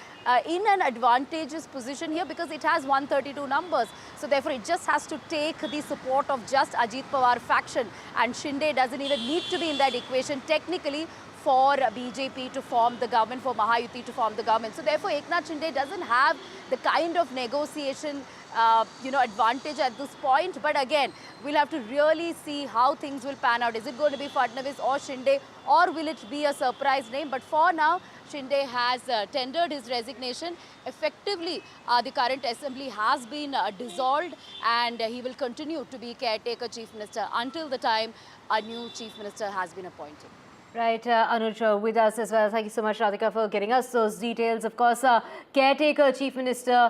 in an advantageous position here because it has 132 numbers. So therefore it just has to take the support of just Ajit Pawar faction, and Shinde doesn't even need to be in that equation technically for BJP to form the government, for Mahayuti to form the government. So therefore Eknath Shinde doesn't have the kind of negotiation advantage at this point. But again, we'll have to really see how things will pan out. Is it going to be Fadnavis or Shinde, or will it be a surprise name? But for now, Shinde has tendered his resignation. Effectively, the current assembly has been dissolved, and he will continue to be caretaker chief minister until the time a new chief minister has been appointed. Right, Anuj with us as well. Thank you so much, Radhika, for getting us those details. Of course, caretaker chief minister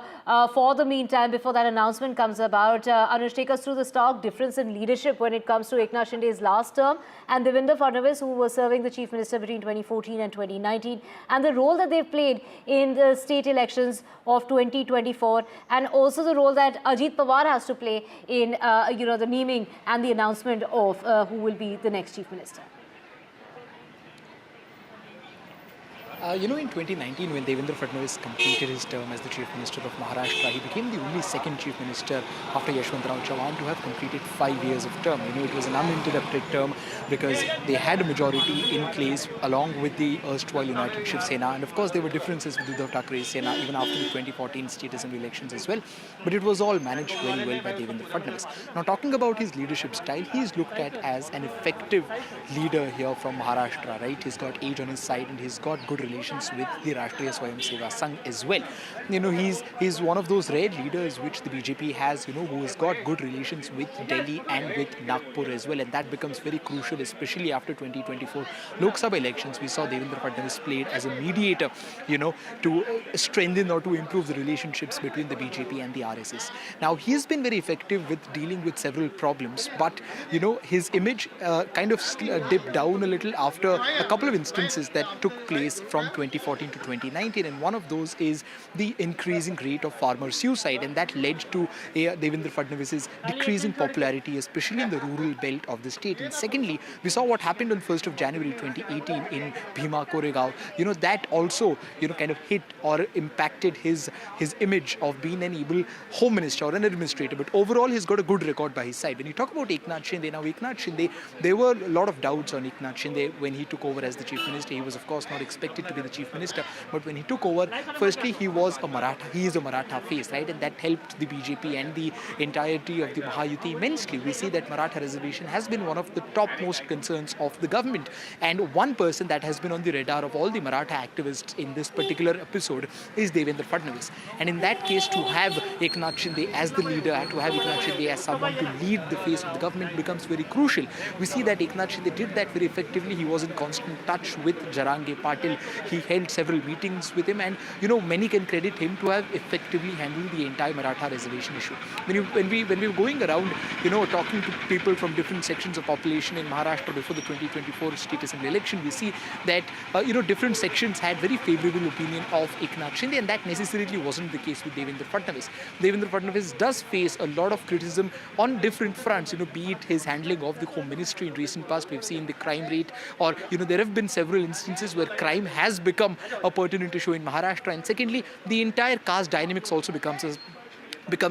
for the meantime, before that announcement comes about. Anuj, take us through the stark difference in leadership when it comes to Eknath Shinde's last term and Devendra Fadnavis, who was serving the chief minister between 2014 and 2019, and the role that they've played in the state elections of 2024, and also the role that Ajit Pawar has to play in, the naming and the announcement of who will be the next chief minister. In 2019, when Devendra Fadnavis completed his term as the Chief Minister of Maharashtra, he became the only second Chief Minister after Yashwantrao Chavan to have completed 5 years of term. It was an uninterrupted term because they had a majority in place along with the erstwhile United Shiv Sena. And of course, there were differences with Uddhav Thackeray's Sena even after the 2014 state assembly elections as well. But it was all managed very well by Devendra Fadnavis. Now, talking about his leadership style, he is looked at as an effective leader here from Maharashtra, right? He's got age on his side and he's got good relations with the Rashtriya Swayam Seva Sangh as well. He's one of those rare leaders which the BJP has, who has got good relations with Delhi and with Nagpur as well, and that becomes very crucial, especially after 2024 Lok Sabha elections. We saw Devendra Fadnavis played as a mediator, to strengthen or to improve the relationships between the BJP and the RSS. Now, he has been very effective with dealing with several problems, but, his image kind of dipped down a little after a couple of instances that took place from 2014 to 2019, and one of those is the increasing rate of farmer suicide, and that led to Devendra Fadnavis's decreasing popularity, especially in the rural belt of the state. And secondly, we saw what happened on 1st of January 2018 in Bhima Koregaon. That also, kind of hit or impacted his image of being an able home minister or an administrator. But overall, he's got a good record by his side. When you talk about Eknath Shinde, now Eknath Shinde, there were a lot of doubts on Eknath Shinde when he took over as the chief minister. He was, of course, not expected to be the chief minister, but when he took over, firstly, he is a Maratha face, right? And that helped the BJP and the entirety of the Mahayuti immensely. We see that Maratha reservation has been one of the topmost concerns of the government, and one person that has been on the radar of all the Maratha activists in this particular episode is Devendra Fadnavis. And in that case, to have Eknath Shinde as the leader and to have Eknath Shinde as someone to lead the face of the government becomes very crucial. We see that Eknath Shinde did that very effectively. He was in constant touch with Jarange Patil. He held several meetings with him, and many can credit him to have effectively handled the entire Maratha reservation issue. When we were going around, talking to people from different sections of population in Maharashtra before the 2024 state assembly election, we see that different sections had very favourable opinion of Eknath Shinde, and that necessarily wasn't the case with Devendra Fadnavis. Devendra Fadnavis does face a lot of criticism on different fronts, be it his handling of the home ministry in recent past. We've seen the crime rate, or there have been several instances where crime has become a pertinent issue in Maharashtra. And secondly, the entire caste dynamics also becomes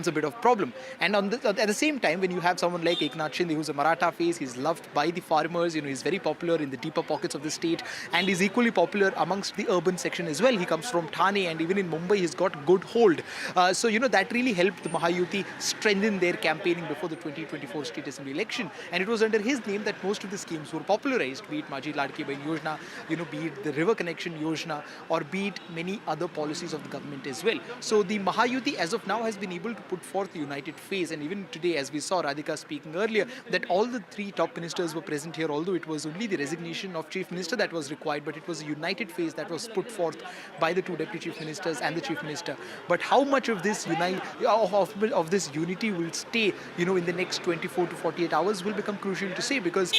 a bit of problem. And at the same time, when you have someone like Eknath Shinde, who's a Maratha face, he's loved by the farmers, he's very popular in the deeper pockets of the state, and he's equally popular amongst the urban section as well. He comes from Thane, and even in Mumbai, he's got good hold. So that really helped the Mahayuti strengthen their campaigning before the 2024 state assembly election. And it was under his name that most of the schemes were popularized, be it Maji Ladki Bahin Yojana, be it the River Connection Yojana, or be it many other policies of the government as well. So the Mahayuti, as of now, has been able to put forth a united face, and even today, as we saw Radhika speaking earlier, that all the three top ministers were present here, although it was only the resignation of chief minister that was required, but it was a united face that was put forth by the two deputy chief ministers and the chief minister. But how much of this unity will stay, in the next 24 to 48 hours will become crucial to say, because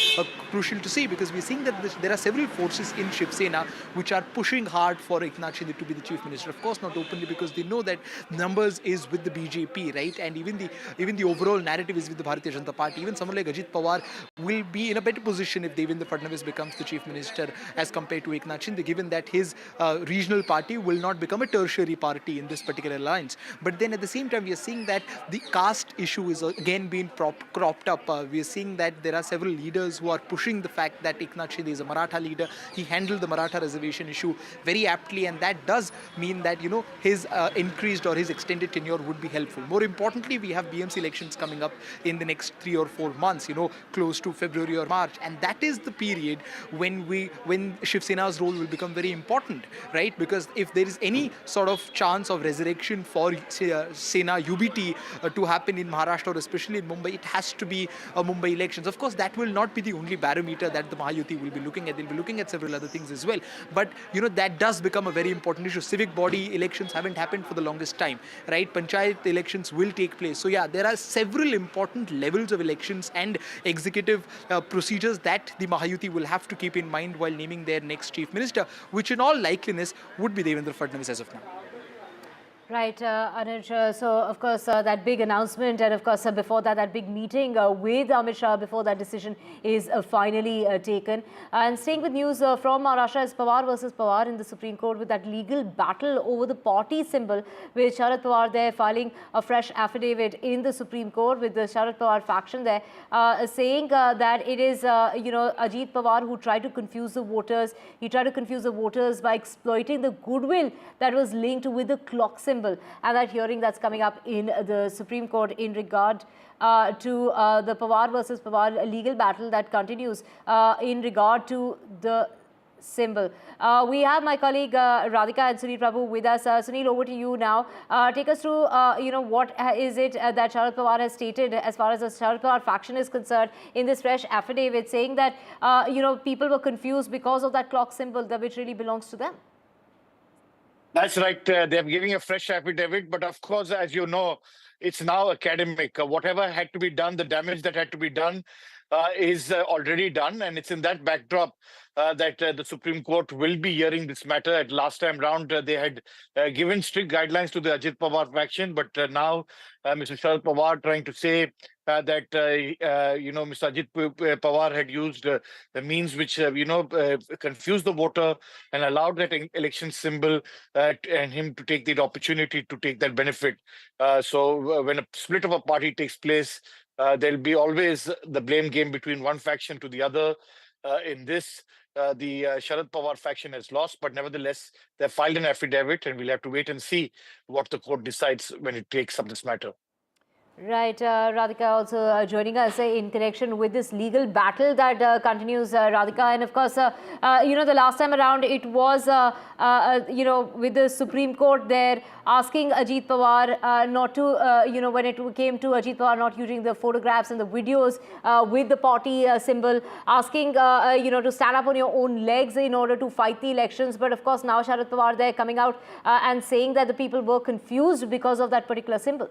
we're seeing that there are several forces in Shiv Sena which are pushing hard for Eknath Shinde to be the chief minister. Of course, not openly, because they know that numbers is with the BJP, right? And even the overall narrative is with the Bharatiya Janata Party. Even someone like Ajit Pawar will be in a better position if Devendra Fadnavis becomes the chief minister as compared to Eknath Shinde, given that his regional party will not become a tertiary party in this particular alliance. But then at the same time, we are seeing that the caste issue is again being cropped up. We are seeing that there are several leaders who are pushing the fact that Eknath Shinde is a Maratha leader. He handled the Maratha reservation issue very aptly, and that does mean that his increased or his extended tenure would be helpful helpful. More importantly, we have BMC elections coming up in the next 3 or 4 months, close to February or March, and that is the period when Shiv Sena's role will become very important, right? Because if there is any sort of chance of resurrection for Sena UBT to happen in Maharashtra, or especially in Mumbai, it has to be Mumbai elections. Of course, that will not be the only barometer that the Mahayuti will be looking at. They'll be looking at several other things as well. But, that does become a very important issue. Civic body elections haven't happened for the longest time, right? Panchayat elections will take place. So, yeah, there are several important levels of elections and executive procedures that the Mahayuti will have to keep in mind while naming their next chief minister, which in all likeliness would be Devendra Fadnavis as of now. Right, Anuj. So, of course, that big announcement, and of course, before that, that big meeting with Amit Shah before that decision is finally taken. And staying with news from Maharashtra is Pawar versus Pawar in the Supreme Court, with that legal battle over the party symbol, with Sharad Pawar there filing a fresh affidavit in the Supreme Court with the Sharad Pawar faction there, saying that it is, Ajit Pawar who tried to confuse the voters. He tried to confuse the voters by exploiting the goodwill that was linked with the clock symbol. And that hearing that's coming up in the Supreme Court in regard to the Pawar versus Pawar legal battle that continues in regard to the symbol. We have my colleague Radhika and Sunil Prabhu with us. Sunil, over to you now. Take us through, what is it that Sharad Pawar has stated as far as the Sharad Pawar faction is concerned in this fresh affidavit, saying that, people were confused because of that clock symbol that which really belongs to them. That's right. They're giving a fresh affidavit. But of course, as you know, it's now academic. Whatever had to be done, the damage that had to be done is already done. And it's in that backdrop that the Supreme Court will be hearing this matter. At last time round, they had given strict guidelines to the Ajit Pawar faction. But now Mr. Sharad Pawar trying to say that, Mr. Ajit Pawar had used the means which, confused the voter and allowed that election symbol and him to take the opportunity to take that benefit. So when a split of a party takes place, there'll be always the blame game between one faction to the other. In this, the Sharad Pawar faction has lost, but nevertheless, they filed an affidavit, and we'll have to wait and see what the court decides when it takes up this matter. Right, Radhika also joining us in connection with this legal battle that continues, Radhika. And of course, the last time around it was, with the Supreme Court there asking Ajit Pawar not to, when it came to Ajit Pawar not using the photographs and the videos with the party symbol, asking, to stand up on your own legs in order to fight the elections. But of course, now Sharad Pawar there coming out and saying that the people were confused because of that particular symbol.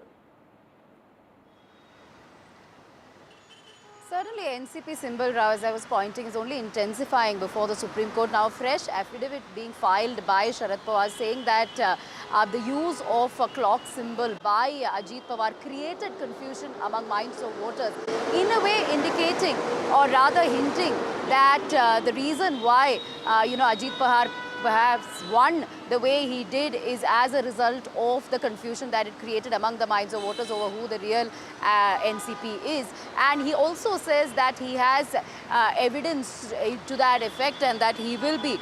Certainly, NCP symbol, as I was pointing, is only intensifying before the Supreme Court. Now, fresh affidavit being filed by Sharad Pawar saying that the use of a clock symbol by Ajit Pawar created confusion among minds of voters, in a way indicating or rather hinting that the reason why, Ajit Pawar perhaps won the way he did is as a result of the confusion that it created among the minds of voters over who the real NCP is. And he also says that he has evidence to that effect and that he will be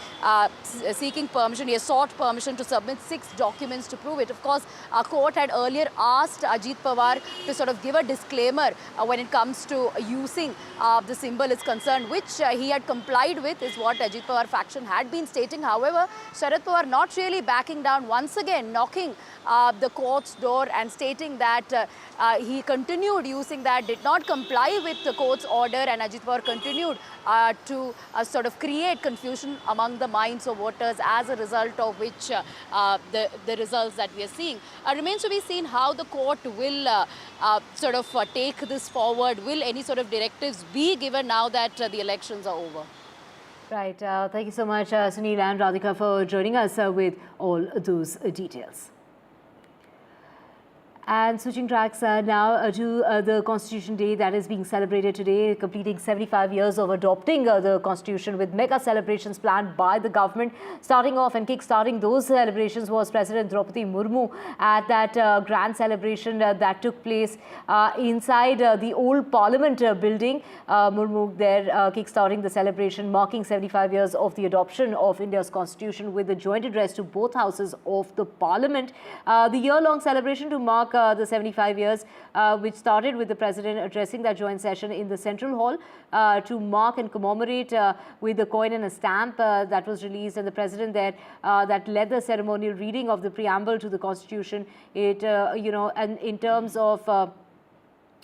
seeking permission. He has sought permission to submit 6 documents to prove it. Of course, a court had earlier asked Ajit Pawar to sort of give a disclaimer when it comes to using the symbol is concerned, which he had complied with, is what Ajit Pawar faction had been stating. However, Sharad Pawar not really backing down, once again knocking the court's door and stating that he continued using that, did not comply with the court's order, and Ajit Pawar continued to sort of create confusion among the minds of voters, as a result of which the results that we are seeing. Remains to be seen how the court will take this forward. Will any sort of directives be given now that the elections are over? Right. Thank you so much, Sunil and Radhika, for joining us with all those details. And switching tracks now to the Constitution Day that is being celebrated today, completing 75 years of adopting the Constitution, with mega celebrations planned by the government. Starting off and kick-starting those celebrations was President Draupadi Murmu at that grand celebration that took place inside the old Parliament building. Murmu there kick-starting the celebration, marking 75 years of the adoption of India's Constitution with the joint address to both houses of the Parliament. The year-long celebration to mark the 75 years, which started with the President addressing that joint session in the Central Hall to mark and commemorate with a coin and a stamp that was released, and the President there that led the ceremonial reading of the preamble to the Constitution. It, and in terms of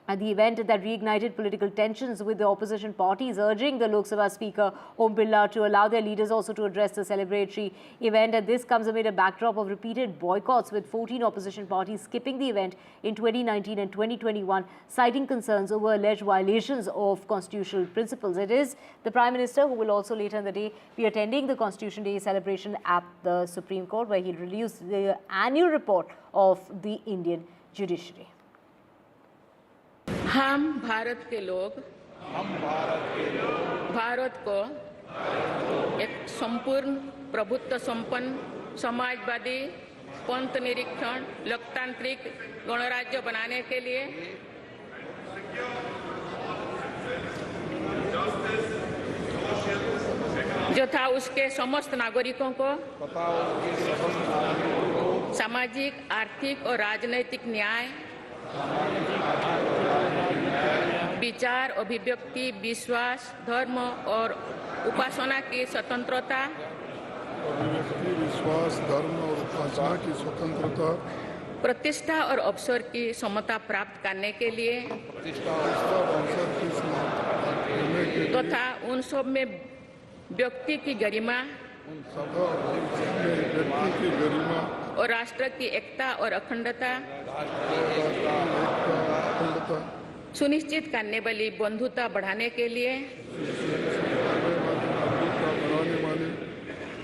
the event that reignited political tensions with the opposition parties, urging the Lok Sabha Speaker Om Birla to allow their leaders also to address the celebratory event. And this comes amid a backdrop of repeated boycotts, with 14 opposition parties skipping the event in 2019 and 2021, citing concerns over alleged violations of constitutional principles. It is the Prime Minister who will also later in the day be attending the Constitution Day celebration at the Supreme Court, where he'll release the annual report of the Indian judiciary. हम भारत के लोग भारत को एक संपूर्ण प्रभुत्व संपन्न समाजवादी पंथ निरीक्षण लोकतांत्रिक गणराज्य बनाने के लिए तथा उसके समस्त नागरिकों को सामाजिक, आर्थिक और राजनैतिक न्याय, विचार, अभिव्यक्ति, विश्वास, धर्म और उपासना की स्वतंत्रता, प्रतिष्ठा और अवसर की समता प्राप्त करने के लिए तथा उन सब में व्यक्ति की गरिमा और राष्ट्र की एकता और अखंडता सुनिश्चित करने वाली बंधुता बढ़ाने के लिए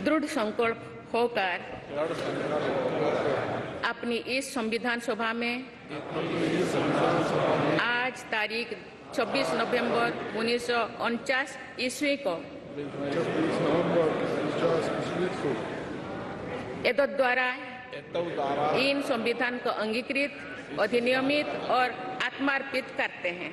दृढ़ संकल्प होकर अपनी इस संविधान सभा में आज तारीख 26 नवंबर 1949 ईस्वी को एतद द्वारा इन संविधान को अंगीकृत, अधिनियमित और आत्मार्पित करते हैं।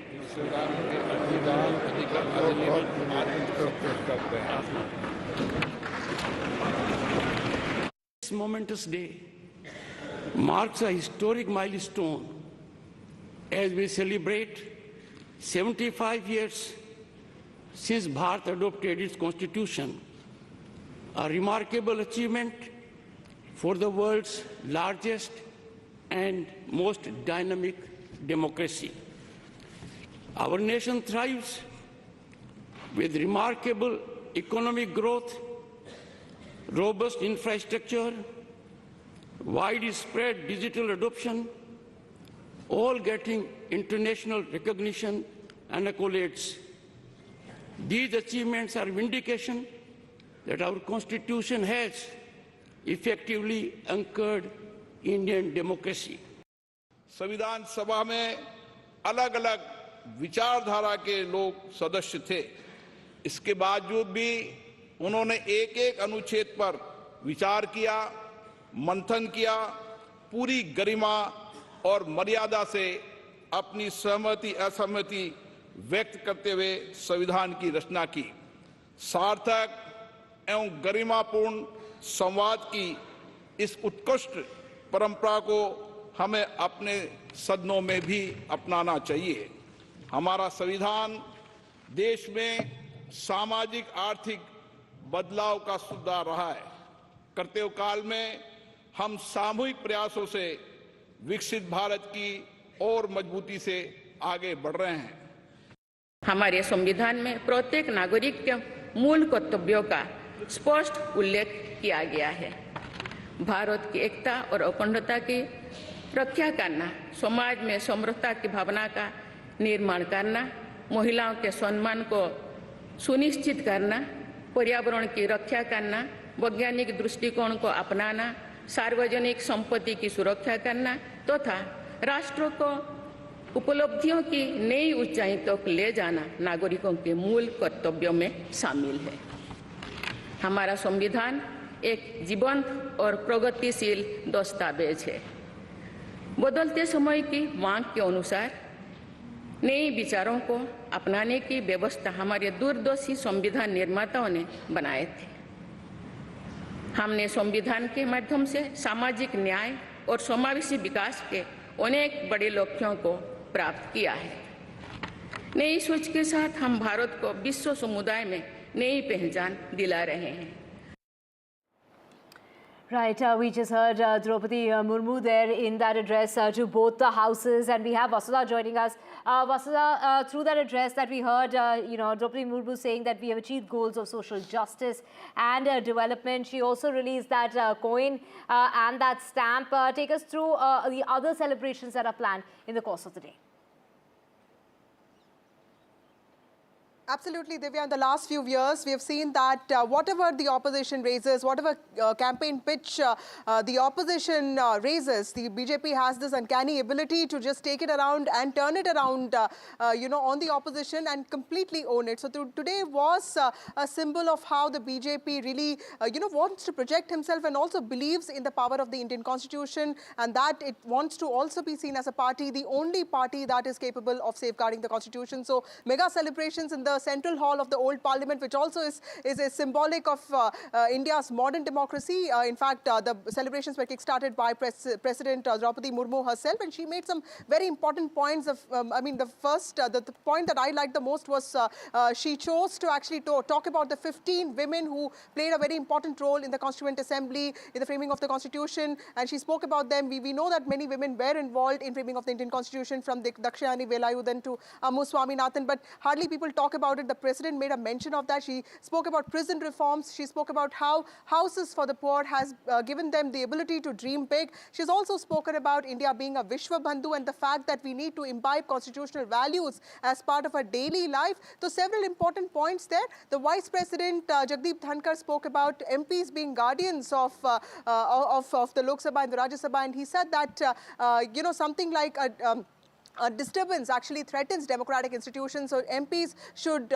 This momentous day marks a historic milestone as we celebrate 75 years since Bharat adopted its constitution, a remarkable achievement for the world's largest and most dynamic democracy. Our nation thrives with remarkable economic growth, robust infrastructure, widespread digital adoption, all getting international recognition and accolades. These achievements are vindication that our Constitution has effectively anchored Indian democracy. संविधान सभा में अलग अलग विचारधारा के लोग सदस्य थे। इसके बावजूद भी उन्होंने एक एक अनुच्छेद पर विचार किया, मंथन किया, पूरी गरिमा और मर्यादा से अपनी सहमति असहमति व्यक्त करते हुए संविधान की रचना की। सार्थक एवं गरिमापूर्ण संवाद की इस उत्कृष्ट परंपरा को हमें अपने सदनों में भी अपनाना चाहिए। हमारा संविधान देश में सामाजिक आर्थिक बदलाव का सुधार रहा है। करते काल में हम सामूहिक प्रयासों से विकसित भारत की और मजबूती से आगे बढ़ रहे हैं। हमारे संविधान में प्रत्येक नागरिक के मूल कर्तव्यों का स्पष्ट उल्लेख किया गया है। भारत की एकता और अखंडता की रक्षा करना, समाज में समरसता की भावना का निर्माण करना, महिलाओं के सम्मान को सुनिश्चित करना, पर्यावरण की रक्षा करना, वैज्ञानिक दृष्टिकोण को अपनाना, सार्वजनिक संपत्ति की सुरक्षा करना तथा राष्ट्र को उपलब्धियों की नई ऊंचाई तक ले जाना नागरिकों के मूल कर्तव्यों में शामिल है। हमारा संविधान एक जीवंत और प्रगतिशील दस्तावेज है। बदलते समय की मांग के अनुसार नए विचारों को अपनाने की व्यवस्था हमारे दूरदर्शी संविधान निर्माताओं ने बनाए थे। हमने संविधान के माध्यम से सामाजिक न्याय और समावेशी विकास के अनेक बड़े लक्ष्यों को प्राप्त किया है। नई सोच के साथ हम भारत को विश्व समुदाय में नई पहचान दिला रहे हैं। Right, we just heard Draupadi Murmu there in that address to both the houses, and we have Vasudha joining us. Vasudha, through that address that we heard, Draupadi Murmu saying that we have achieved goals of social justice and development. She also released that coin and that stamp. Take us through the other celebrations that are planned in the course of the day. Absolutely, Divya. In the last few years, we have seen that whatever the opposition raises, whatever campaign pitch the opposition raises, the BJP has this uncanny ability to just take it around and turn it around, on the opposition and completely own it. So today was a symbol of how the BJP really, wants to project himself and also believes in the power of the Indian Constitution, and that it wants to also be seen as a party, the only party that is capable of safeguarding the Constitution. So mega celebrations in the central hall of the old parliament, which also is a symbolic of India's modern democracy. In fact, the celebrations were kick-started by President Draupadi Murmu herself, and she made some very important points. Of, the point that I liked the most was she chose to actually talk about the 15 women who played a very important role in the Constituent Assembly, in the framing of the Constitution, and she spoke about them. We know that many women were involved in framing of the Indian Constitution, from Dakshayani Velayudan to Ammu Swaminathan, but hardly people talk about it. The president made a mention of that. She spoke about prison reforms. She spoke about how Houses for the Poor has given them the ability to dream big. She's also spoken about India being a Vishwa Bandhu and the fact that we need to imbibe constitutional values as part of our daily life. So several important points there. The Vice President Jagdeep Dhankar spoke about MPs being guardians of the Lok Sabha and the Rajya Sabha, and he said that something like a disturbance actually threatens democratic institutions, so MPs should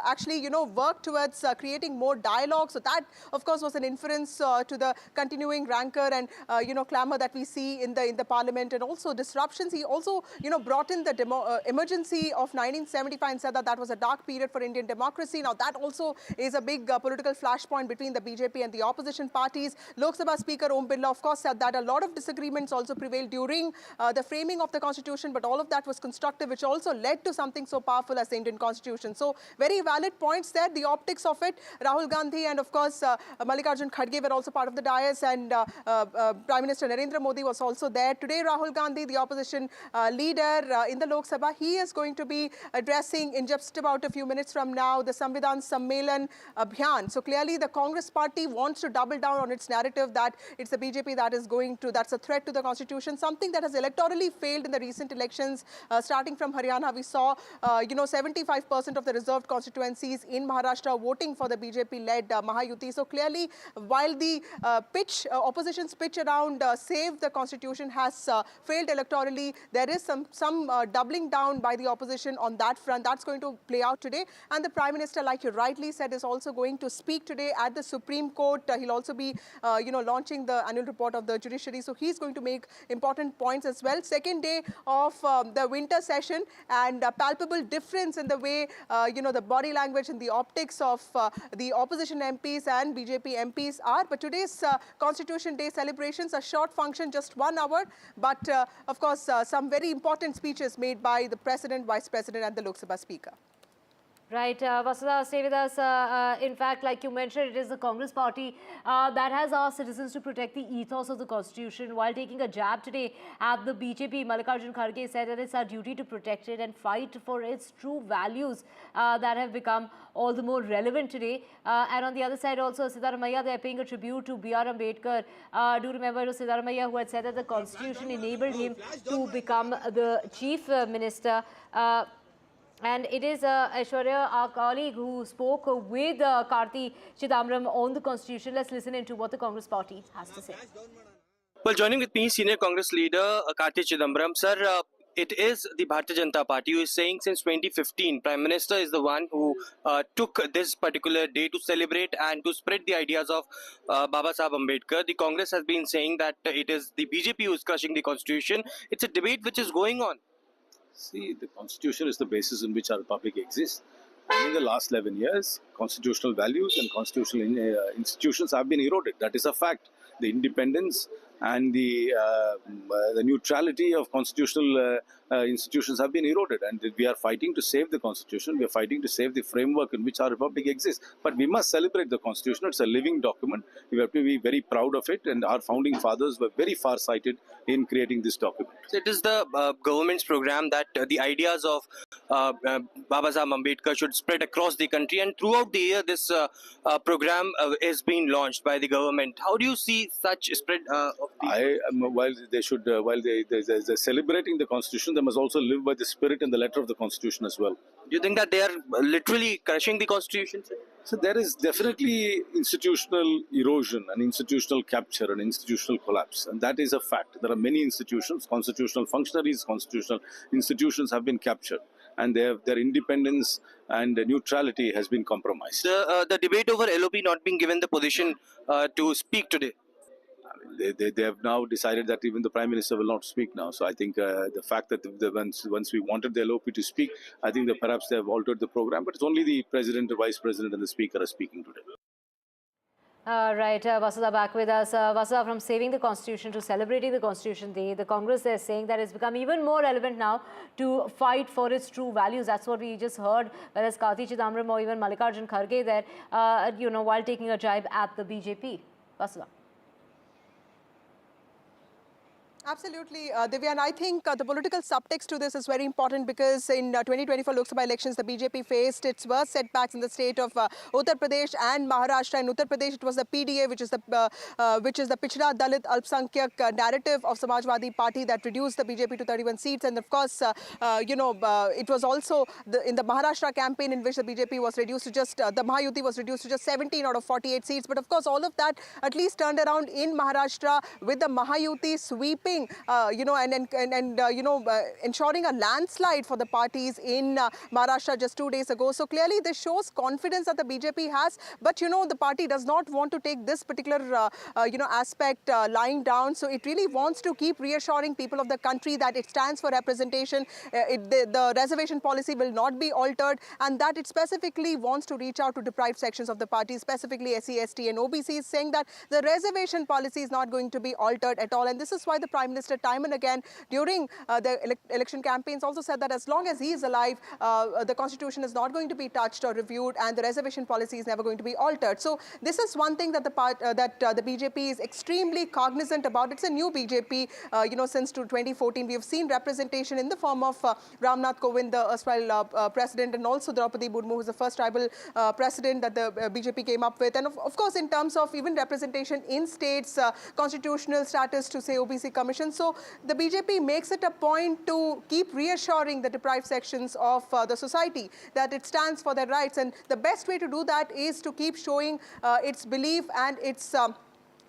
actually work towards creating more dialogue. So that, of course, was an inference to the continuing rancor and clamor that we see in the parliament, and also disruptions. He also brought in the emergency of 1975 and said that that was a dark period for Indian democracy. Now that also is a big political flashpoint between the BJP and the opposition parties. Lok Sabha Speaker Om Birla, of course, said that a lot of disagreements also prevailed during the framing of the Constitution, but all of that was constructive, which also led to something so powerful as the Indian Constitution. So very valid points there. The optics of it, Rahul Gandhi and of course Mallikarjun Kharge were also part of the dais, and Prime Minister Narendra Modi was also there. Today Rahul Gandhi, the opposition leader in the Lok Sabha, he is going to be addressing in just about a few minutes from now the Samvidhan Sammelan Abhiyan. So clearly the Congress party wants to double down on its narrative that it's the BJP that's a threat to the Constitution, something that has electorally failed in the recent elections. Starting from Haryana, we saw 75% of the reserved constituencies in Maharashtra voting for the BJP-led Mahayuti. So clearly, while the opposition's pitch around save the Constitution has failed electorally, there is some doubling down by the opposition on that front. That's going to play out today. And the Prime Minister, like you rightly said, is also going to speak today at the Supreme Court. He'll also be, launching the annual report of the judiciary. So he's going to make important points as well. Second day of the winter session, and a palpable difference in the way, the body language and the optics of the opposition MPs and BJP MPs are. But today's Constitution Day celebrations, a short function, just 1 hour, but of course, some very important speeches made by the President, Vice President and the Lok Sabha Speaker. Right, Vasudha, stay with us. In fact, like you mentioned, it is the Congress party that has asked citizens to protect the ethos of the Constitution. While taking a jab today at the BJP, Mallikarjun Kharge said that it's our duty to protect it and fight for its true values that have become all the more relevant today. And on the other side also, Siddaramaiah, they're paying a tribute to B.R. Ambedkar. Do remember Siddaramaiah, who had said that the Constitution enabled him to become the Chief Minister. And it is Aishwarya, our colleague, who spoke with Karti Chidambaram on the Constitution. Let's listen into what the Congress party has to say. Well, joining with me, senior Congress leader Karti Chidambaram. Sir, it is the Bharatiya Janata Party who is saying since 2015, Prime Minister is the one who took this particular day to celebrate and to spread the ideas of Baba Saheb Ambedkar. The Congress has been saying that it is the BJP who is crushing the Constitution. It's a debate which is going on. See, the Constitution is the basis on which our republic exists. And in the last 11 years, constitutional values and constitutional institutions have been eroded. That is a fact. The independence and the neutrality of constitutional institutions have been eroded. And we are fighting to save the constitution. We are fighting to save the framework in which our republic exists. But we must celebrate the constitution. It's a living document. We have to be very proud of it. And our founding fathers were very far-sighted in creating this document. So it is the government's program that the ideas of Babasaheb Ambedkar should spread across the country, and throughout the year this program is being launched by the government. How do you see such spread of the... While they're celebrating the constitution, they must also live by the spirit and the letter of the constitution as well. Do you think that they are literally crushing the constitution? So there is definitely institutional erosion and institutional capture and institutional collapse, and that is a fact. There are many institutions, constitutional functionaries, constitutional institutions have been captured, and their independence and neutrality has been compromised. The debate over LOP not being given the position to speak today. They have now decided that even the Prime Minister will not speak now. So I think the fact that once we wanted the LOP to speak, I think that perhaps they have altered the program. But it's only the President, the Vice President and the Speaker are speaking today. Right, Vasudha back with us. Vasudha, from saving the Constitution to celebrating the Constitution Day, the Congress is saying that it's become even more relevant now to fight for its true values. That's what we just heard, whereas Karti Chidambaram or even Mallikarjun Kharge there, while taking a jibe at the BJP. Vasudha. Absolutely, Divya, and I think the political subtext to this is very important because in 2024 Lok Sabha elections, the BJP faced its worst setbacks in the state of Uttar Pradesh and Maharashtra. In Uttar Pradesh, it was the PDA, which is the Pichda Dalit Alpsankyak narrative of Samajwadi Party that reduced the BJP to 31 seats. And of course, it was also in the Maharashtra campaign in which the BJP was reduced to just, the Mahayuti was reduced to just 17 out of 48 seats. But of course, all of that at least turned around in Maharashtra with the Mahayuti sweeping ensuring a landslide for the parties in Maharashtra just 2 days ago. So clearly this shows confidence that the BJP has, but the party does not want to take this particular aspect lying down. So it really wants to keep reassuring people of the country that it stands for representation, the reservation policy will not be altered, and that it specifically wants to reach out to deprived sections of the party, specifically SC, ST and OBCs, saying that the reservation policy is not going to be altered at all. And this is why the Prime Minister time and again during the election campaigns also said that as long as he is alive, the Constitution is not going to be touched or reviewed, and the reservation policy is never going to be altered. So this is one thing that the BJP is extremely cognizant about. It's a new BJP, since 2014. We have seen representation in the form of Ramnath Kovind, the erstwhile president, and also Draupadi Murmu, who is the first tribal president that the BJP came up with. And of course, in terms of even representation in states, constitutional status to say OBC commission. So the BJP makes it a point to keep reassuring the deprived sections of the society that it stands for their rights. And the best way to do that is to keep showing its belief and its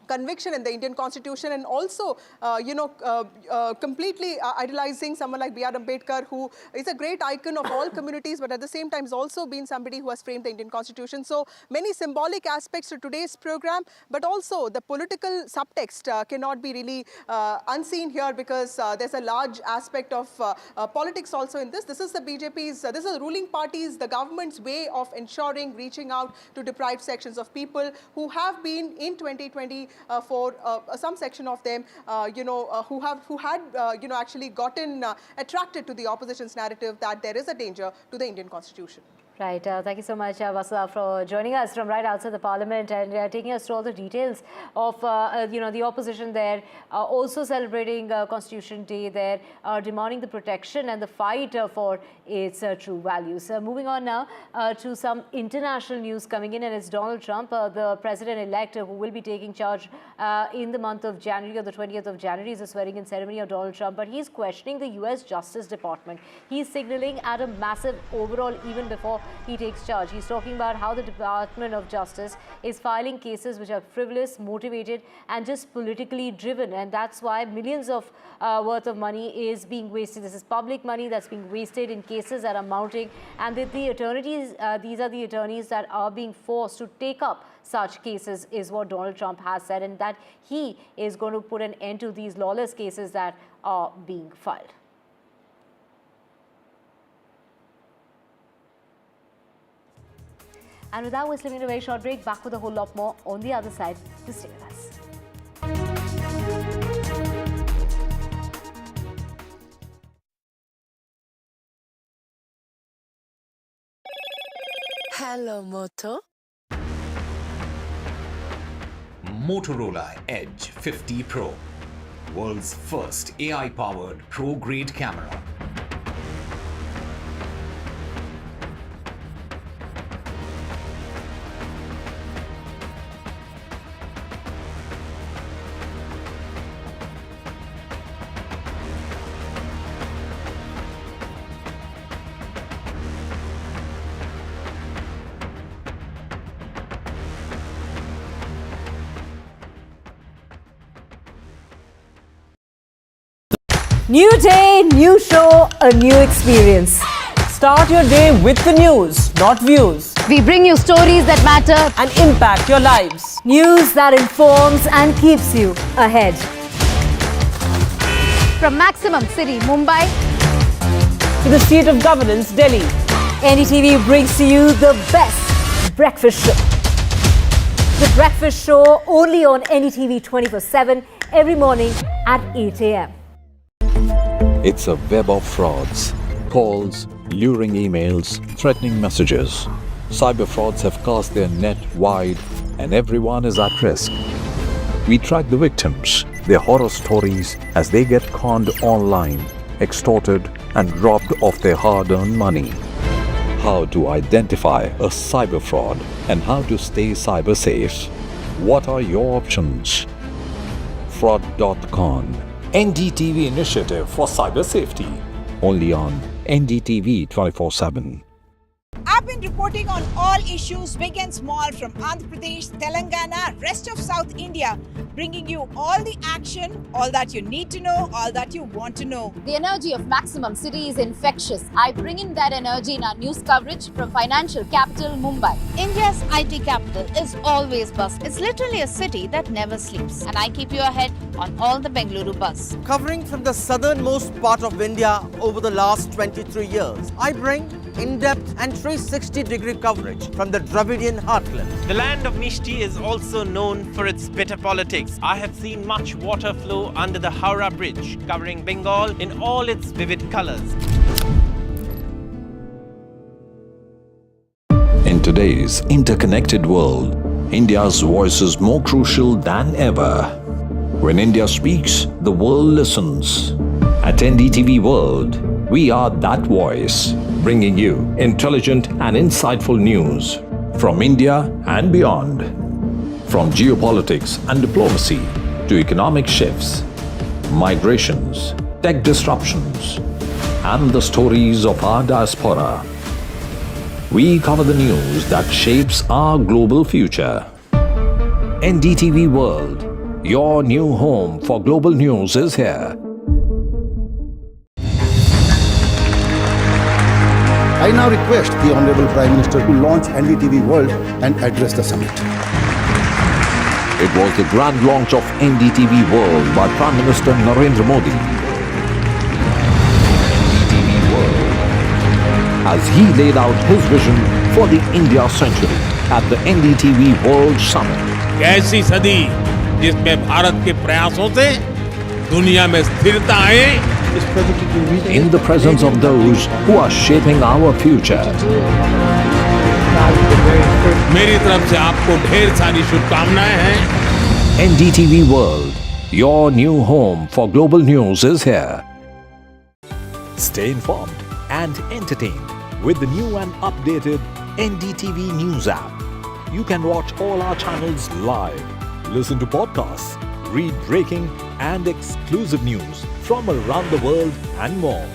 conviction in the Indian Constitution, and also, completely idolizing someone like B.R. Ambedkar, who is a great icon of all communities, but at the same time has also been somebody who has framed the Indian Constitution. So many symbolic aspects to today's program, but also the political subtext cannot be really unseen here, because there's a large aspect of politics also in this. This is the BJP's, this is the ruling party's, the government's way of ensuring reaching out to deprived sections of people who have been in 2020 for some section of them, who had actually gotten attracted to the opposition's narrative that there is a danger to the Indian Constitution. Right. Thank you so much, Vasudha, for joining us from right outside the Parliament and taking us through all the details of, the opposition there, also celebrating Constitution Day there, demanding the protection and the fight for its true values. Moving on now to some international news coming in, and it's Donald Trump, the president-elect, who will be taking charge in the month of January, or the 20th of January is the swearing-in ceremony of Donald Trump, but he's questioning the U.S. Justice Department. He's signaling at a massive overhaul even before he takes charge. He's talking about how the Department of Justice is filing cases which are frivolous, motivated, and just politically driven, and that's why millions of worth of money is being wasted. This is public money that's being wasted in cases that are mounting, and that the attorneys, these are the attorneys that are being forced to take up such cases, is what Donald Trump has said, and that he is going to put an end to these lawless cases that are being filed. And with that, we're slipping a very short break. Back with a whole lot more on the other side. To stay with us. Hello, Moto. Motorola Edge 50 Pro, world's first AI-powered pro-grade camera. New day, new show, a new experience. Start your day with the news, not views. We bring you stories that matter and impact your lives. News that informs and keeps you ahead. from Maximum City, Mumbai, to the seat of governance, Delhi. NDTV brings to you the best breakfast show. The breakfast show only on NDTV 24/7 every morning at 8 a.m. It's a web of frauds, calls, luring emails, threatening messages. Cyber frauds have cast their net wide and everyone is at risk. We track the victims, their horror stories as they get conned online, extorted and robbed of their hard-earned money. How to identify a cyber fraud and how to stay cyber safe. What are your options? Fraud.con, NDTV initiative for cyber safety. Only on NDTV 24/7. I've been reporting on all issues, big and small, from Andhra Pradesh, Telangana, rest of South India, bringing you all the action, all that you need to know, all that you want to know. The energy of Maximum City is infectious. I bring in that energy in our news coverage from financial capital Mumbai. India's IT capital is always buzz. It's literally a city that never sleeps. And I keep you ahead on all the Bengaluru buzz. Covering from the southernmost part of India over the last 23 years, I bring in-depth and 360-degree coverage from the Dravidian heartland. The land of Mishti is also known for its bitter politics. I have seen much water flow under the Howrah Bridge, covering Bengal in all its vivid colors. In today's interconnected world, India's voice is more crucial than ever. When India speaks, the world listens. At NDTV World, we are that voice, bringing you intelligent and insightful news from India and beyond. From geopolitics and diplomacy to economic shifts, migrations, tech disruptions, and the stories of our diaspora. We cover the news that shapes our global future. NDTV World, your new home for global news, is here. I now request the Honorable Prime Minister to launch NDTV World and address the summit. It was the grand launch of NDTV World by Prime Minister Narendra Modi. NDTV World, as he laid out his vision for the India century at the NDTV World Summit. कैसी सदी जिसमें भारत के प्रयासों से दुनिया में स्थिरता आए, in the presence of those who are shaping our future. मेरी तरफ से आपको ढेर सारी शुभकामनाएं हैं। NDTV World, your new home for global news, is here. Stay informed and entertained with the new and updated NDTV News app. You can watch all our channels live, listen to podcasts, read breaking and exclusive news from around the world and more.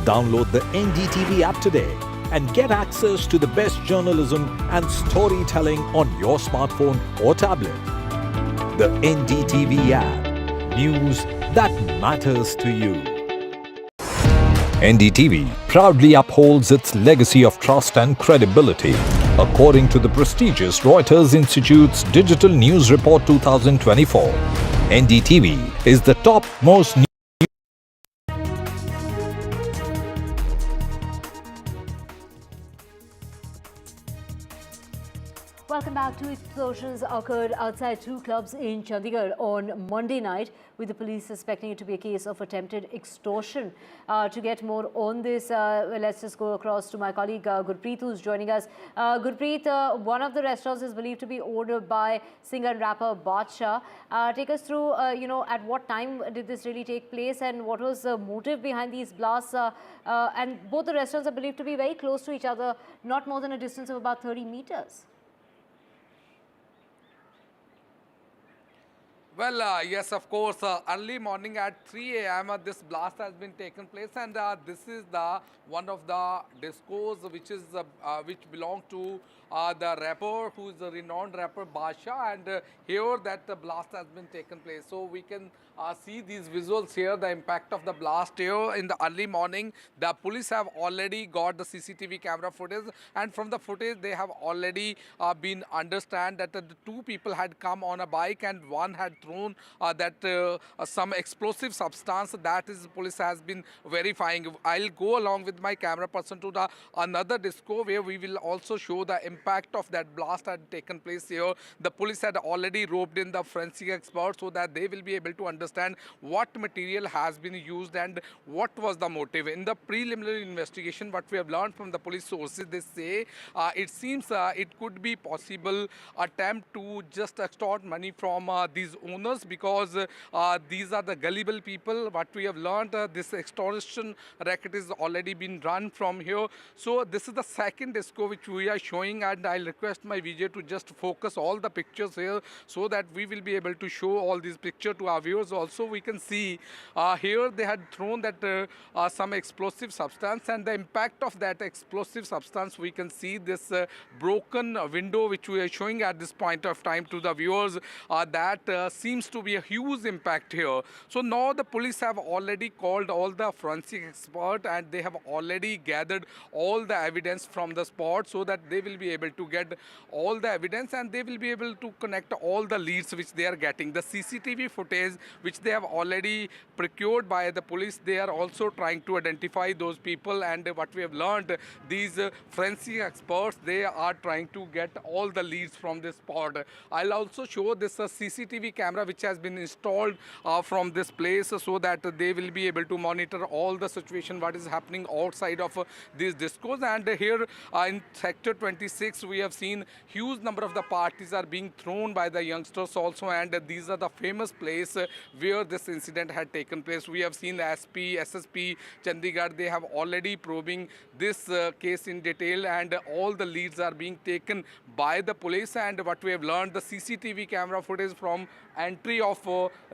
Download the NDTV app today and get access to the best journalism and storytelling on your smartphone or tablet. The NDTV app. News that matters to you. NDTV proudly upholds its legacy of trust and credibility. According to the prestigious Reuters Institute's Digital News Report 2024, NDTV is the topmost news. Welcome back. Two explosions occurred outside two clubs in Chandigarh on Monday night, with the police suspecting it to be a case of attempted extortion. To get more on this, let's just go across to my colleague Gurpreet, who's joining us. Gurpreet, one of the restaurants is believed to be owned by singer and rapper Badshah. Take us through, at what time did this really take place and what was the motive behind these blasts? And both the restaurants are believed to be very close to each other, not more than a distance of about 30 meters. Well, yes, of course, early morning at 3 a.m. This blast has been taken place, and this is the one of the discourse which belong to the rapper, who is a renowned rapper Badshah, and here that the blast has been taken place. So we can see these visuals here, the impact of the blast here in the early morning. The police have already got the CCTV camera footage, and from the footage they have already been understand that the two people had come on a bike and one had thrown some explosive substance. That is, police has been verifying. I'll go along with my camera person to the another disco where we will also show the impact of that blast had taken place here. The police had already roped in the forensic experts so that they will be able to understand what material has been used and what was the motive. In the preliminary investigation, what we have learned from the police sources, they say it seems it could be possible attempt to just extort money from these owners, because these are the gullible people. What we have learned, this extortion racket is already been run from here. So this is the second disco which we are showing, and I'll request my VJ to just focus all the pictures here so that we will be able to show all these pictures to our viewers. Also, we can see here they had thrown that some explosive substance, and the impact of that explosive substance, we can see this broken window which we are showing at this point of time to the viewers. That seems to be a huge impact here. So now the police have already called all the forensic experts, and they have already gathered all the evidence from the spot so that they will be able to get all the evidence, and they will be able to connect all the leads which they are getting. The CCTV footage which they have already procured by the police, they are also trying to identify those people, and what we have learned, these forensic experts, they are trying to get all the leads from this spot. I'll also show this CCTV camera which has been installed from this place so that they will be able to monitor all the situation what is happening outside of these discos. And here in sector 26 we have seen huge number of the parties are being thrown by the youngsters also, and these are the famous place where this incident had taken place. We have seen SP, SSP Chandigarh, they have already probing this case in detail, and all the leads are being taken by the police. And what we have learned, the CCTV camera footage from entry of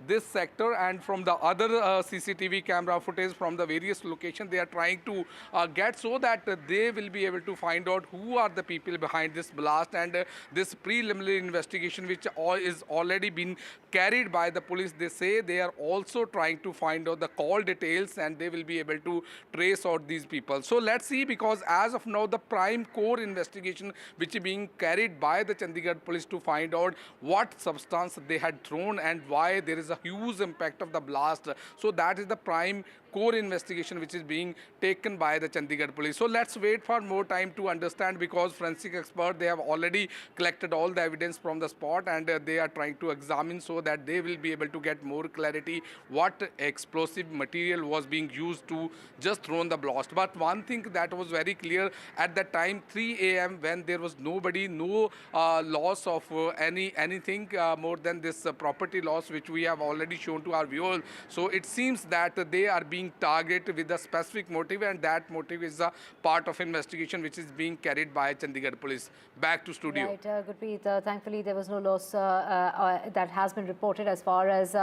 this sector and from the other CCTV camera footage from the various locations, they are trying to get so that they will be able to find out who are the people behind this blast. And this preliminary investigation which is already been carried by the police, they say they are also trying to find out the call details, and they will be able to trace out these people. So let's see, because as of now the prime core investigation which is being carried by the Chandigarh police to find out what substance they had thrown and why there is a huge impact of the blast. So that is the prime core investigation which is being taken by the Chandigarh police. So let's wait for more time to understand, because forensic experts, they have already collected all the evidence from the spot, and they are trying to examine so that they will be able to get more clarity what explosive material was being used to just throw the blast. But one thing that was very clear at that time, 3 a.m. when there was nobody, no loss of anything more than this property loss which we have already shown to our viewers. So it seems that they are being targeted with a specific motive, and that motive is a part of investigation which is being carried by Chandigarh police. Back to studio. Right, Gurpreet, thankfully there was no loss that has been reported as far as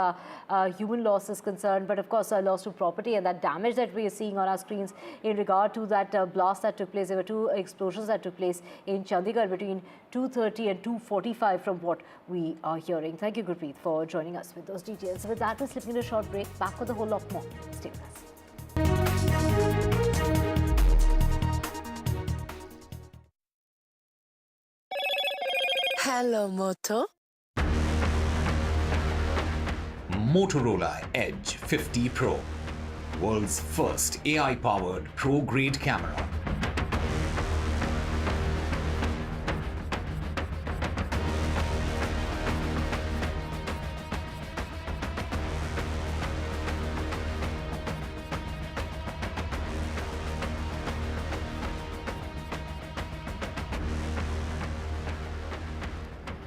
human loss is concerned, but of course loss to property and that damage that we are seeing on our screens in regard to that blast that took place. There were two explosions that took place in Chandigarh between 2:30 and 2:45 from what we are hearing. Thank you, Gurpreet, for joining us with those details. With that, we're slipping in a short break. Back with a whole lot more. Stay with us. Hello, Moto. Motorola Edge 50 Pro, world's first AI-powered pro-grade camera.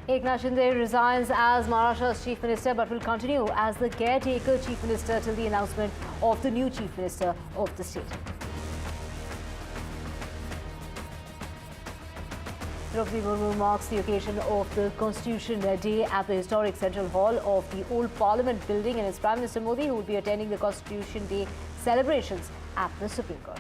Eknath Shinde resigns as Maharashtra's Chief Minister but will continue as the caretaker Chief Minister till the announcement of the new Chief Minister of the state. Draupadi Murmu marks the occasion of the Constitution Day at the historic Central Hall of the old Parliament building, and it's Prime Minister Modi who will be attending the Constitution Day celebrations at the Supreme Court.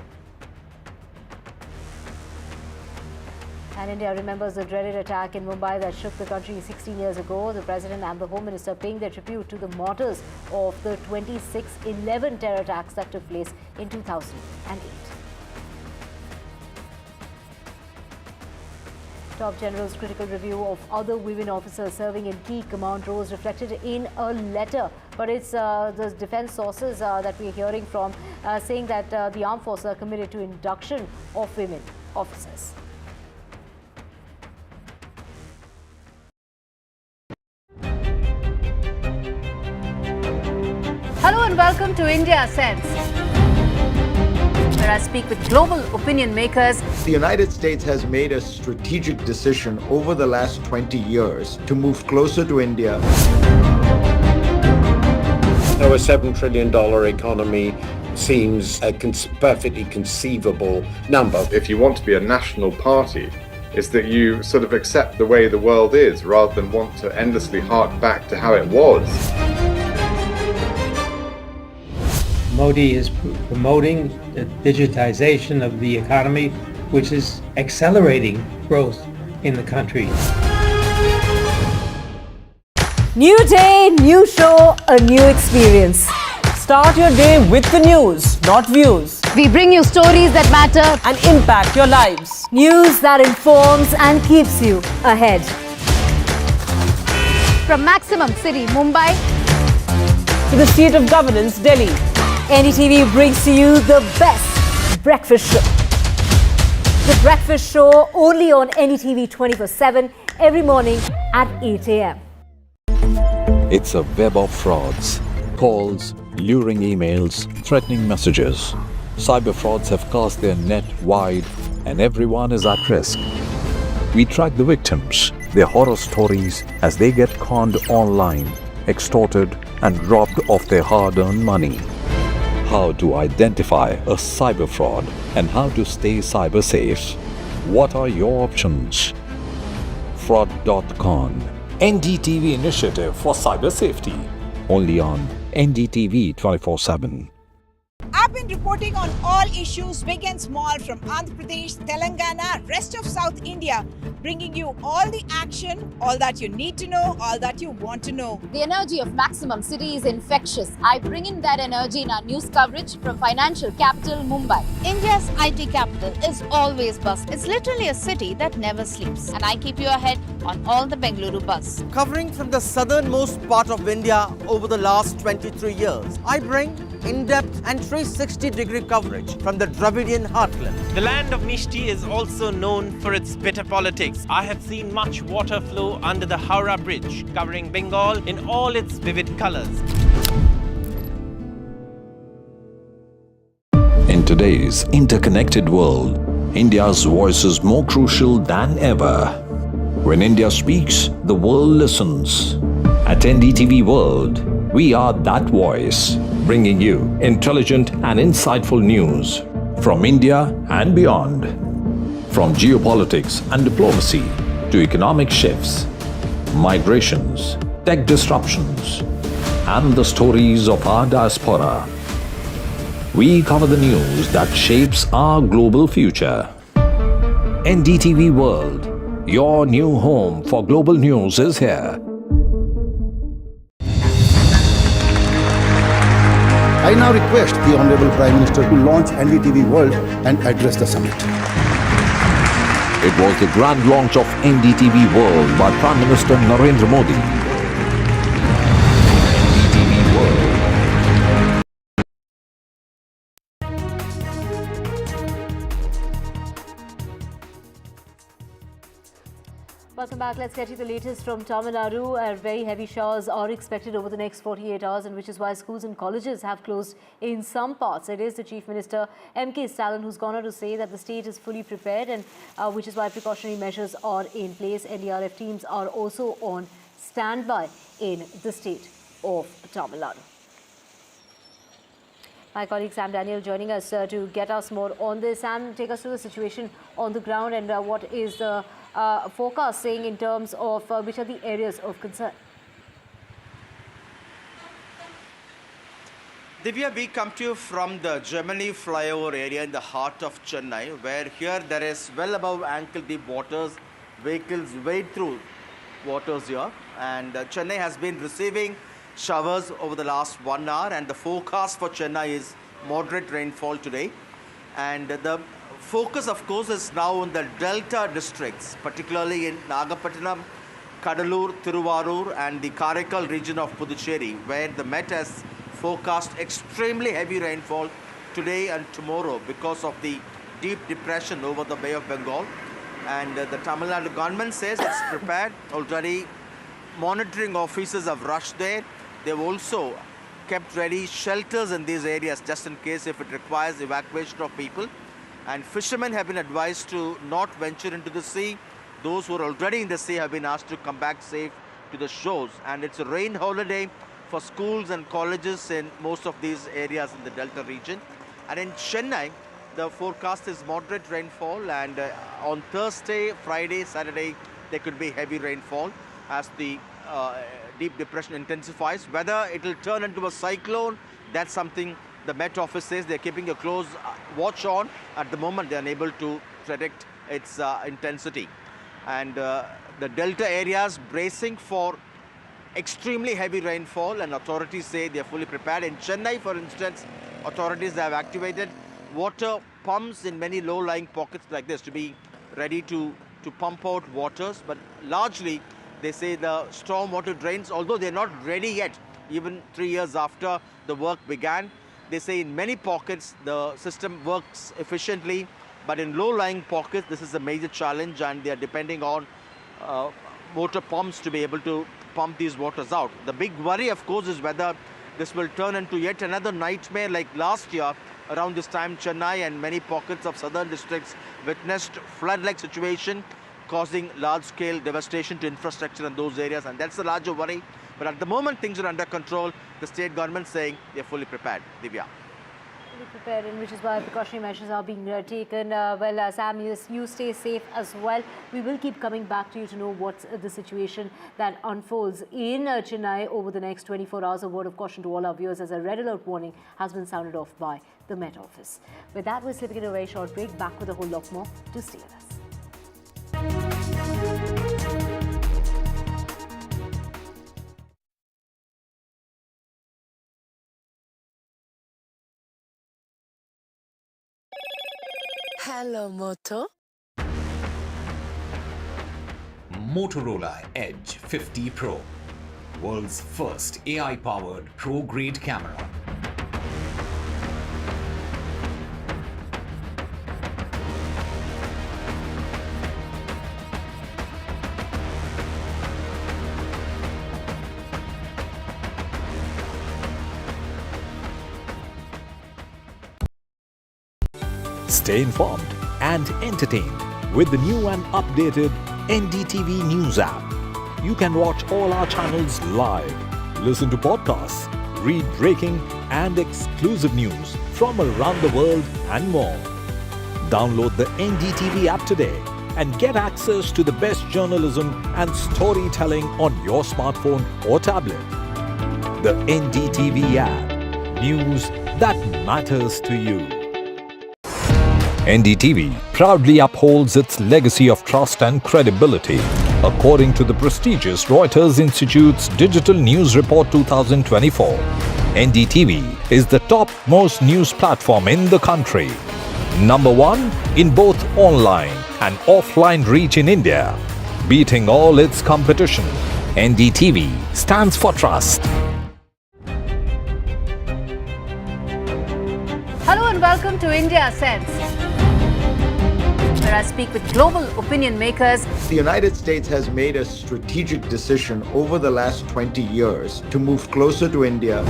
And India remembers the dreaded attack in Mumbai that shook the country 16 years ago. The President and the Home Minister paying their tribute to the martyrs of the 26/11 terror attacks that took place in 2008. Top General's critical review of other women officers serving in key command roles reflected in a letter. But it's the defense sources that we're hearing from saying that the armed forces are committed to induction of women officers. Hello and welcome to India Sense, where I speak with global opinion makers. The United States has made a strategic decision over the last 20 years to move closer to India. A $7 trillion economy seems a perfectly conceivable number. If you want to be a national party, it's that you sort of accept the way the world is rather than want to endlessly hark back to how it was. Modi is promoting the digitization of the economy, which is accelerating growth in the country. New day, new show, a new experience. Start your day with the news, not views. We bring you stories that matter and impact your lives. News that informs and keeps you ahead. From Maximum City, Mumbai, to the seat of governance, Delhi, NDTV brings to you the best breakfast show. The breakfast show only on NDTV 24/7 every morning at 8 a.m. It's a web of frauds, calls, luring emails, threatening messages. Cyber frauds have cast their net wide and everyone is at risk. We track the victims, their horror stories as they get conned online, extorted and robbed of their hard-earned money. How to identify a cyber fraud and how to stay cyber safe. What are your options? Fraud.con, NDTV initiative for cyber safety. Only on NDTV 24/7. I've been reporting on all issues big and small from Andhra Pradesh, Telangana, rest of South India, bringing you all the action, all that you need to know, all that you want to know. the energy of Maximum City is infectious. I bring in that energy in our news coverage from financial capital Mumbai. India's IT capital is always buzz. It's literally a city that never sleeps. And I keep you ahead on all the Bengaluru buzz. Covering from the southernmost part of India over the last 23 years, I bring in-depth and 360-degree coverage from the Dravidian heartland. The land of Mishti is also known for its bitter politics. I have seen much water flow under the Howrah Bridge, covering Bengal in all its vivid colors. In today's interconnected world, India's voice is more crucial than ever. When India speaks, the world listens. At NDTV World, we are that voice, bringing you intelligent and insightful news from India and beyond. From geopolitics and diplomacy to economic shifts, migrations, tech disruptions, and the stories of our diaspora. We cover the news that shapes our global future. NDTV World, your new home for global news, is here. I now request the Honorable Prime Minister to launch NDTV World and address the summit. It was the grand launch of NDTV World by Prime Minister Narendra Modi. NDTV World. Welcome back. Let's get you the latest from Tamil Nadu. Very heavy showers are expected over the next 48 hours, and which is why schools and colleges have closed in some parts. It is the Chief Minister, M.K. Stalin, who's gone on to say that the state is fully prepared, and which is why precautionary measures are in place. NDRF teams are also on standby in the state of Tamil Nadu. My colleague Sam Daniel joining us to get us more on this. Sam, take us through the situation on the ground and what is the forecast saying in terms of which are the areas of concern. Divya, we come to you from the Germany flyover area in the heart of Chennai, where here there is well above ankle deep waters. Vehicles wade through waters here, and Chennai has been receiving showers over the last 1 hour, and the forecast for Chennai is moderate rainfall today. And the focus, of course, is now on the delta districts, particularly in Nagapattinam, Kadalur, Thiruvarur and the Karaikal region of Puducherry, where the Met has forecast extremely heavy rainfall today and tomorrow because of the deep depression over the Bay of Bengal. And the Tamil Nadu government says it's prepared already. Monitoring officers have rushed there. They've also kept ready shelters in these areas just in case if it requires evacuation of people. And fishermen have been advised to not venture into the sea. Those who are already in the sea have been asked to come back safe to the shores. And it's a rain holiday for schools and colleges in most of these areas in the Delta region. And in Chennai, the forecast is moderate rainfall, and on Thursday, Friday, Saturday, there could be heavy rainfall as the deep depression intensifies. Whether it will turn into a cyclone, that's something the Met Office says they're keeping a close watch on. At the moment, they're unable to predict its intensity. And the Delta areas bracing for extremely heavy rainfall, and authorities say they're fully prepared. In Chennai, for instance, authorities have activated water pumps in many low-lying pockets like this to be ready to pump out waters. But largely, they say the storm water drains, although they're not ready yet, even 3 years after the work began. They say in many pockets the system works efficiently, but in low-lying pockets this is a major challenge, and they are depending on motor pumps to be able to pump these waters out. The big worry, of course, is whether this will turn into yet another nightmare like last year. Around this time, Chennai and many pockets of southern districts witnessed flood-like situation, causing large-scale devastation to infrastructure in those areas, and that's the larger worry. But at the moment, things are under control. The state government saying they're fully prepared. Divya. Fully prepared, and which is why precautionary measures are being taken. Sam, you stay safe as well. We will keep coming back to you to know what's the situation that unfolds in Chennai over the next 24 hours. A word of caution to all our viewers as a red alert warning has been sounded off by the Met Office. With that, we're slipping into a very short break. Back with a whole lot more. To stay with us. Hello, Moto. Motorola Edge 50 Pro, world's first AI-powered pro-grade camera. Stay informed and entertained with the new and updated NDTV News app. You can watch all our channels live, listen to podcasts, read breaking and exclusive news from around the world and more. Download the NDTV app today and get access to the best journalism and storytelling on your smartphone or tablet. The NDTV app. News that matters to you. NDTV proudly upholds its legacy of trust and credibility. According to the prestigious Reuters Institute's Digital News Report 2024, NDTV is the top-most news platform in the country. Number 1 in both online and offline reach in India, beating all its competition. NDTV stands for trust. Hello and welcome to India Sense. where I speak with global opinion makers. The United States has made a strategic decision over the last 20 years to move closer to India.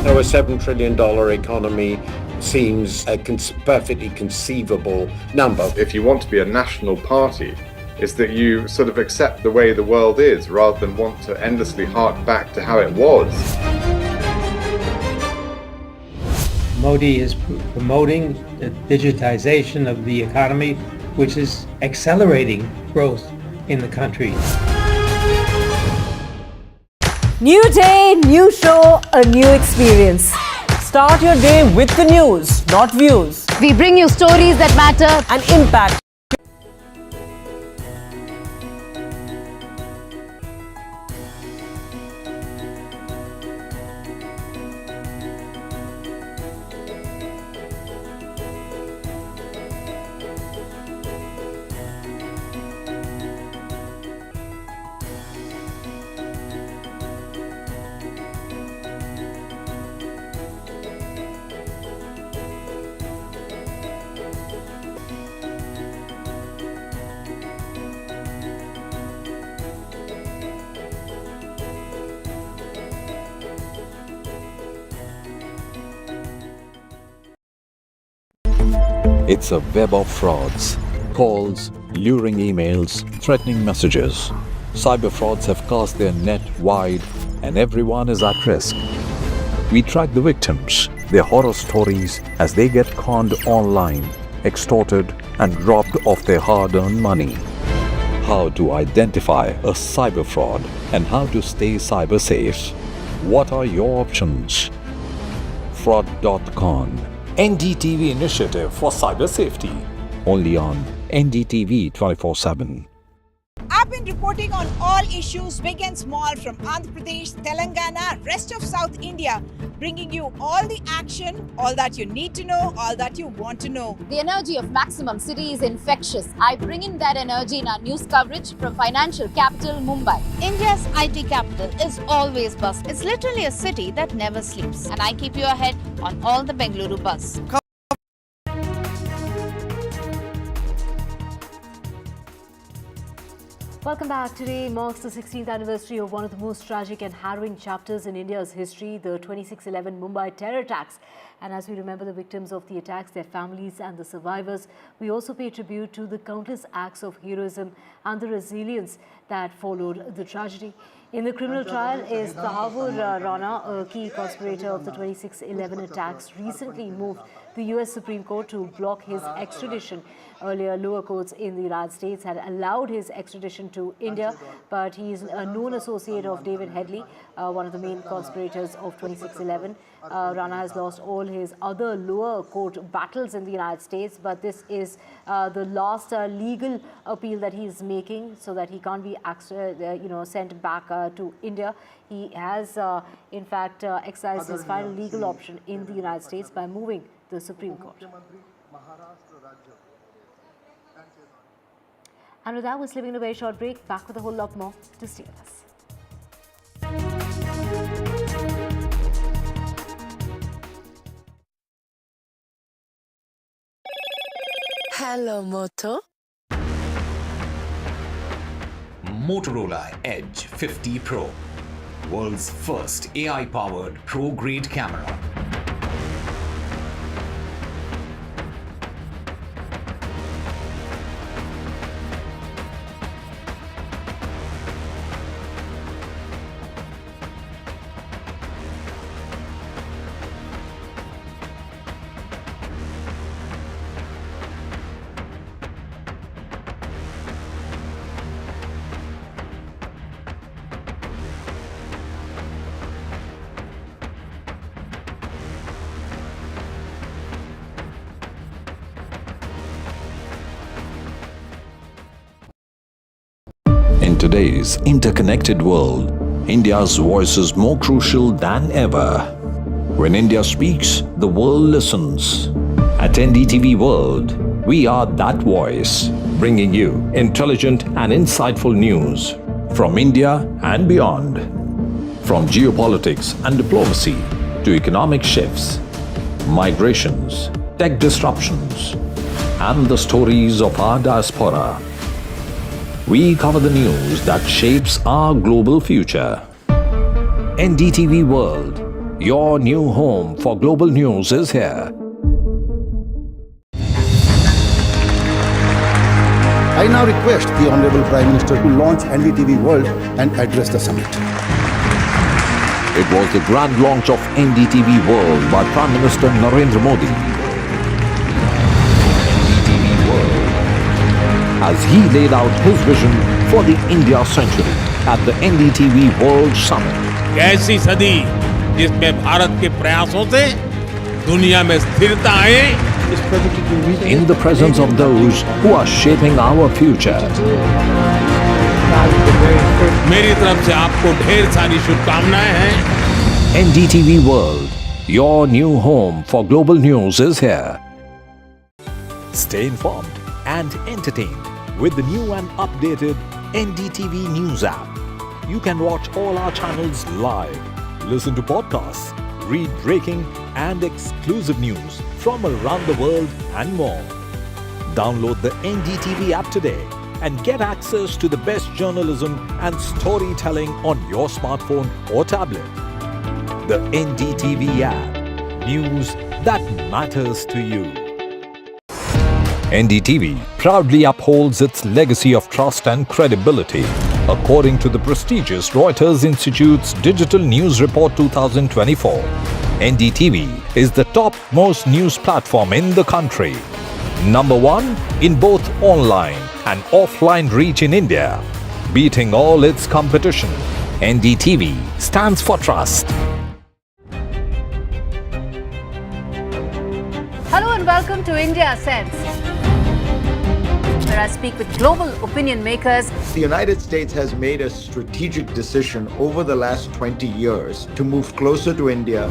Now, a $7 trillion economy seems a perfectly conceivable number. If you want to be a national party, it's that you sort of accept the way the world is rather than want to endlessly hark back to how it was. Modi is promoting the digitization of the economy, which is accelerating growth in the country. New day, new show, a new experience. Start your day with the news, not views. We bring you stories that matter and impact. It's a web of frauds, calls, luring emails, threatening messages. Cyber frauds have cast their net wide and everyone is at risk. We track the victims, their horror stories as they get conned online, extorted and robbed of their hard-earned money. How to identify a cyber fraud and how to stay cyber safe. What are your options? Fraud.con, NDTV initiative for cyber safety. Only on NDTV 24/7. I've been reporting on all issues big and small from Andhra Pradesh, Telangana, rest of South India, bringing you all the action, all that you need to know, all that you want to know. The energy of Maximum City is infectious. I bring in that energy in our news coverage from financial capital Mumbai. India's IT capital is always buzz. It's literally a city that never sleeps. And I keep you ahead on all the Bengaluru buzz. Welcome back. Today marks the 16th anniversary of one of the most tragic and harrowing chapters in India's history, the 26/11 Mumbai terror attacks. And as we remember the victims of the attacks, their families and the survivors, we also pay tribute to the countless acts of heroism and the resilience that followed the tragedy. In the criminal trial is Tahavur Rana, a key conspirator of the 26/11 attacks, recently moved the US Supreme Court to block his extradition. Earlier, lower courts in the United States had allowed his extradition to India, but he is a known associate of David Headley, one of the main conspirators of 26/11. Rana has lost all his other lower court battles in the United States, but this is the last legal appeal that he is making so that he can't be sent back to India. He has, in fact, exercised his final legal option in the United States by moving the Supreme Court. And with that, we're slipping a very short break. Back with a whole lot more to stay with us. Hello, Moto. Motorola Edge 50 Pro, world's first AI-powered pro-grade camera. In today's interconnected world, India's voice is more crucial than ever. When India speaks, the world listens. At NDTV World, we are that voice, bringing you intelligent and insightful news from India and beyond. From geopolitics and diplomacy to economic shifts, migrations, tech disruptions, and the stories of our diaspora. We cover the news that shapes our global future. NDTV World, your new home for global news, is here. I now request the Honorable Prime Minister to launch NDTV World and address the summit. It was the grand launch of NDTV World by Prime Minister Narendra Modi. NDTV World, as he laid out his vision for the India century at the NDTV World Summit. ऐसी सदी जिसमें भारत के प्रयासों से दुनिया में स्थिरता आए, in the presence of those who are shaping our future. मेरी तरफ से आपको ढेर सारी शुभकामनाएं हैं। NDTV World, your new home for global news, is here. Stay informed and entertained with the new and updated NDTV News app. You can watch all our channels live, listen to podcasts, read breaking and exclusive news from around the world and more. Download the NDTV app today and get access to the best journalism and storytelling on your smartphone or tablet. The NDTV app, news that matters to you. NDTV proudly upholds its legacy of trust and credibility. According to the prestigious Reuters Institute's Digital News Report 2024, NDTV is the topmost news platform in the country. Number 1 in both online and offline reach in India. Beating all its competition, NDTV stands for trust. Hello and welcome to India Sense, where I speak with global opinion makers. The United States has made a strategic decision over the last 20 years to move closer to India.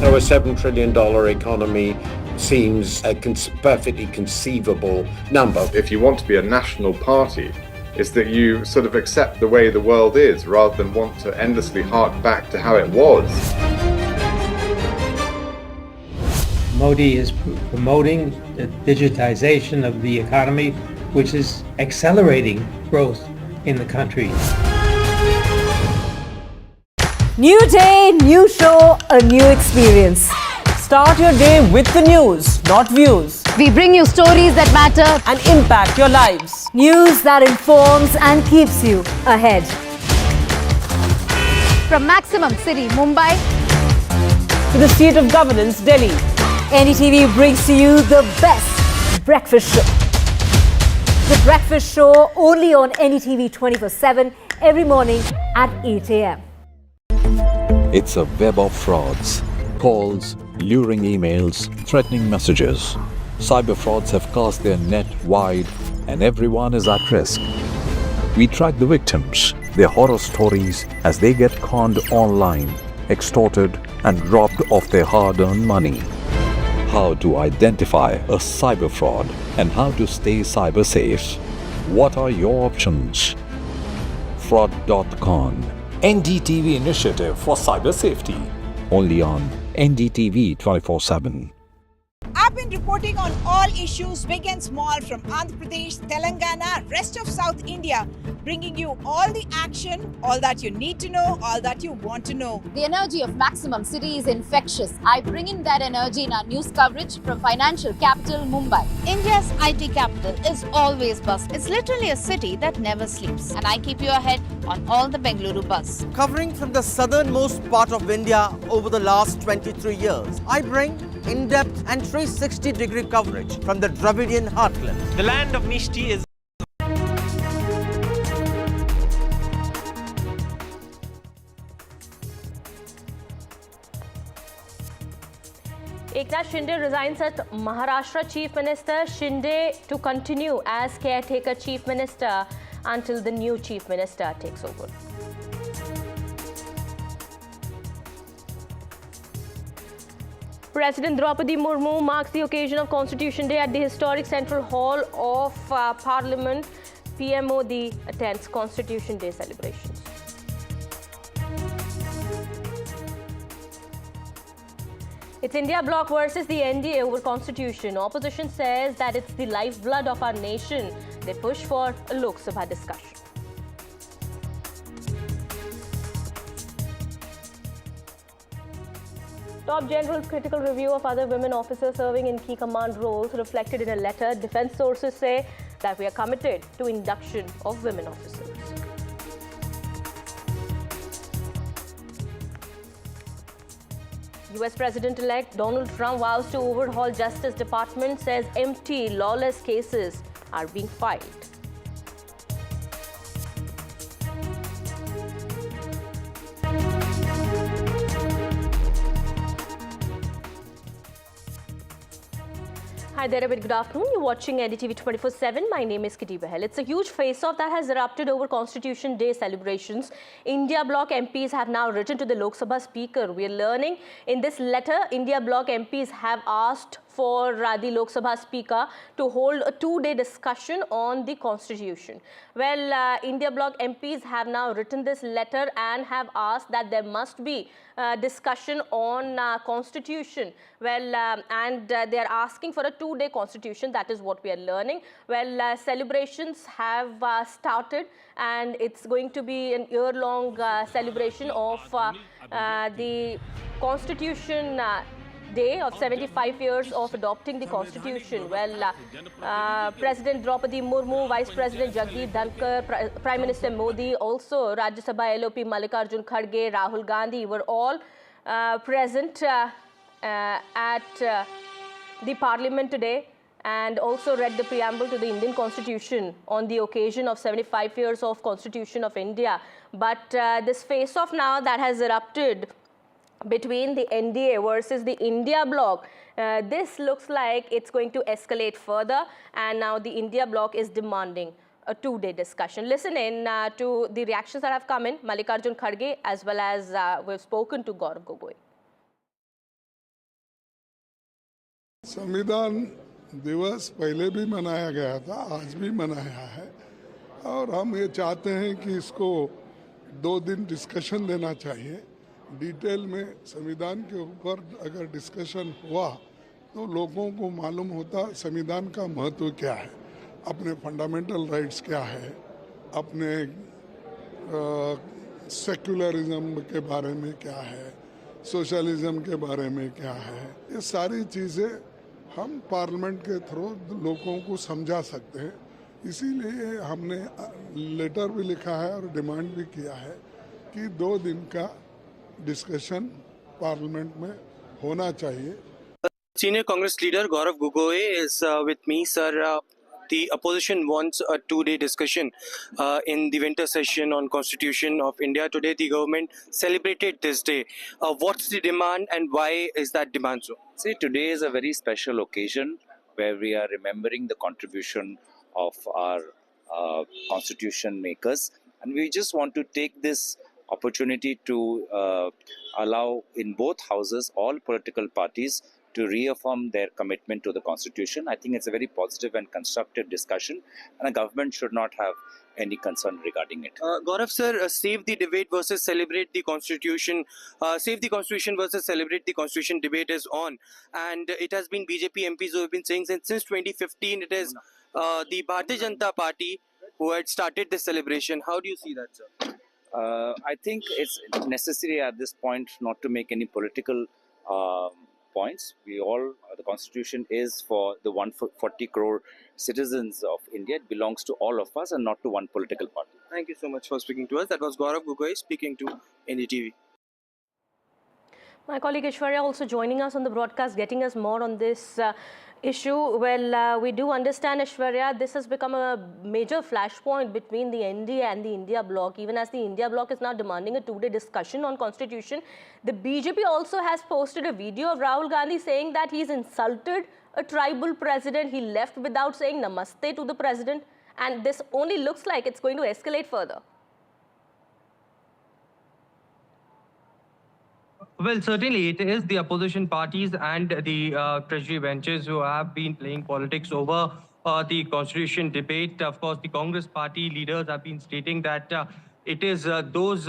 Our $7 trillion economy seems a perfectly conceivable number. If you want to be a national party, it's that you sort of accept the way the world is rather than want to endlessly hark back to how it was. Modi is promoting the digitization of the economy, which is accelerating growth in the country. New day, new show, a new experience. Start your day with the news, not views. We bring you stories that matter and impact your lives. News that informs and keeps you ahead. from maximum city, Mumbai, to the seat of governance, Delhi. NDTV brings to you the best breakfast show. The breakfast show only on NDTV 24/7 every morning at 8 a.m. It's a web of frauds, calls, luring emails, threatening messages. Cyber frauds have cast their net wide and everyone is at risk. We track the victims, their horror stories as they get conned online, extorted and robbed of their hard-earned money. How to identify a cyber fraud and how to stay cyber safe. What are your options? Fraud.con, NDTV initiative for cyber safety. Only on NDTV 24/7. I've been reporting on all issues big and small from Andhra Pradesh, Telangana, rest of South India, bringing you all the action, all that you need to know, all that you want to know. The energy of maximum city is infectious. I bring in that energy in our news coverage from financial capital Mumbai. India's IT capital is always buzz. It's literally a city that never sleeps. And I keep you ahead on all the Bengaluru buzz. Covering from the southernmost part of India over the last 23 years, I bring in-depth and 360-degree coverage from the Dravidian heartland. The land of Mishti is Eknath Shinde resigns as Maharashtra Chief Minister. Shinde to continue as caretaker Chief Minister until the new Chief Minister takes over. President Draupadi Murmu marks the occasion of Constitution Day at the historic Central Hall of Parliament. PM Modi attends Constitution Day celebrations. It's India bloc versus the NDA over constitution. Opposition says that it's the lifeblood of our nation. They push for a Lok Sabha discussion. Top General's critical review of other women officers serving in key command roles reflected in a letter. Defense sources say that we are committed to induction of women officers. US President-elect Donald Trump vows to overhaul Justice Department, says empty, lawless cases are being filed. Hi there, a very good afternoon. You're watching NDTV 24/7. My name is Kitty Bahel. It's a huge face-off that has erupted over Constitution Day celebrations. India bloc MPs have now written to the Lok Sabha Speaker. We are learning in this letter, India bloc MPs have asked for the Lok Sabha Speaker to hold a two-day discussion on the Constitution. Well, India bloc MPs have now written this letter and have asked that there must be discussion on Constitution. Well, they are asking for a two-day Constitution. That is what we are learning. Well, celebrations have started, and it's going to be an year-long celebration of the Constitution Day of 75 years of adopting the Constitution. Well, President Draupadi Murmu, Vice President Jagdeep Dhankar, Prime Minister Modi, also Rajya Sabha LOP Mallikarjun Kharge, Rahul Gandhi were all present at the Parliament today, and also read the preamble to the Indian Constitution on the occasion of 75 years of Constitution of India. But this face-off now that has erupted between the NDA versus the India bloc, this looks like it's going to escalate further, and now the India bloc is demanding a two-day discussion. Listen in to the reactions that have come in, Mallikarjun Kharge, as well as we've spoken to Gaurav Gogoi. संविधान दिवस पहले भी मनाया गया था, आज भी मनाया है, और हम ये चाहते हैं कि इसको 2 दिन डिस्कशन देना चाहिए. डिटेल में संविधान के ऊपर अगर डिस्कशन हुआ तो लोगों को मालूम होता संविधान का महत्व क्या है, अपने फंडामेंटल राइट्स क्या है, अपने सेक्युलरिज्म के बारे में क्या है, सोशलिज्म के बारे में क्या है. ये सारी चीज़ें हम पार्लियामेंट के थ्रू लोगों को समझा सकते हैं. इसीलिए हमने लेटर भी लिखा है और डिमांड भी किया है कि 2 दिन का डिस्कशन पार्लियामेंट में होना चाहिए. Senior Congress leader Gaurav Gogoi is with me, sir. The opposition wants a 2-day discussion in the winter session on Constitution of India. Today the government celebrated this day. What's the demand and why is that demand so? See, today is a very special occasion where we are remembering the contribution of our constitution makers, and we just want to take this opportunity to allow in both houses all political parties to reaffirm their commitment to the Constitution. I think it's a very positive and constructive discussion, and the government should not have any concern regarding it. Gaurav sir, save the debate versus celebrate the Constitution. Save the Constitution versus celebrate the Constitution debate is on, and it has been BJP MPs who have been saying since 2015 it is the Bharatiya Janata Party who had started this celebration. How do you see that, sir? I think it's necessary at this point not to make any political points. The Constitution is for the 140 crore citizens of India. It belongs to all of us and not to one political party. Thank you so much for speaking to us. That was Gaurav Gogoi speaking to NDTV. My colleague Aishwarya also joining us on the broadcast, getting us more on this issue. Well, we do understand, Aishwarya, this has become a major flashpoint between the NDA and the India bloc. Even as the India bloc is now demanding a 2-day discussion on Constitution, the BJP also has posted a video of Rahul Gandhi saying that he's insulted a tribal president. He left without saying namaste to the president, and this only looks like it's going to escalate further. Well, certainly it is the opposition parties and the treasury benches who have been playing politics over the constitution debate. Of course, the Congress party leaders have been stating that it is those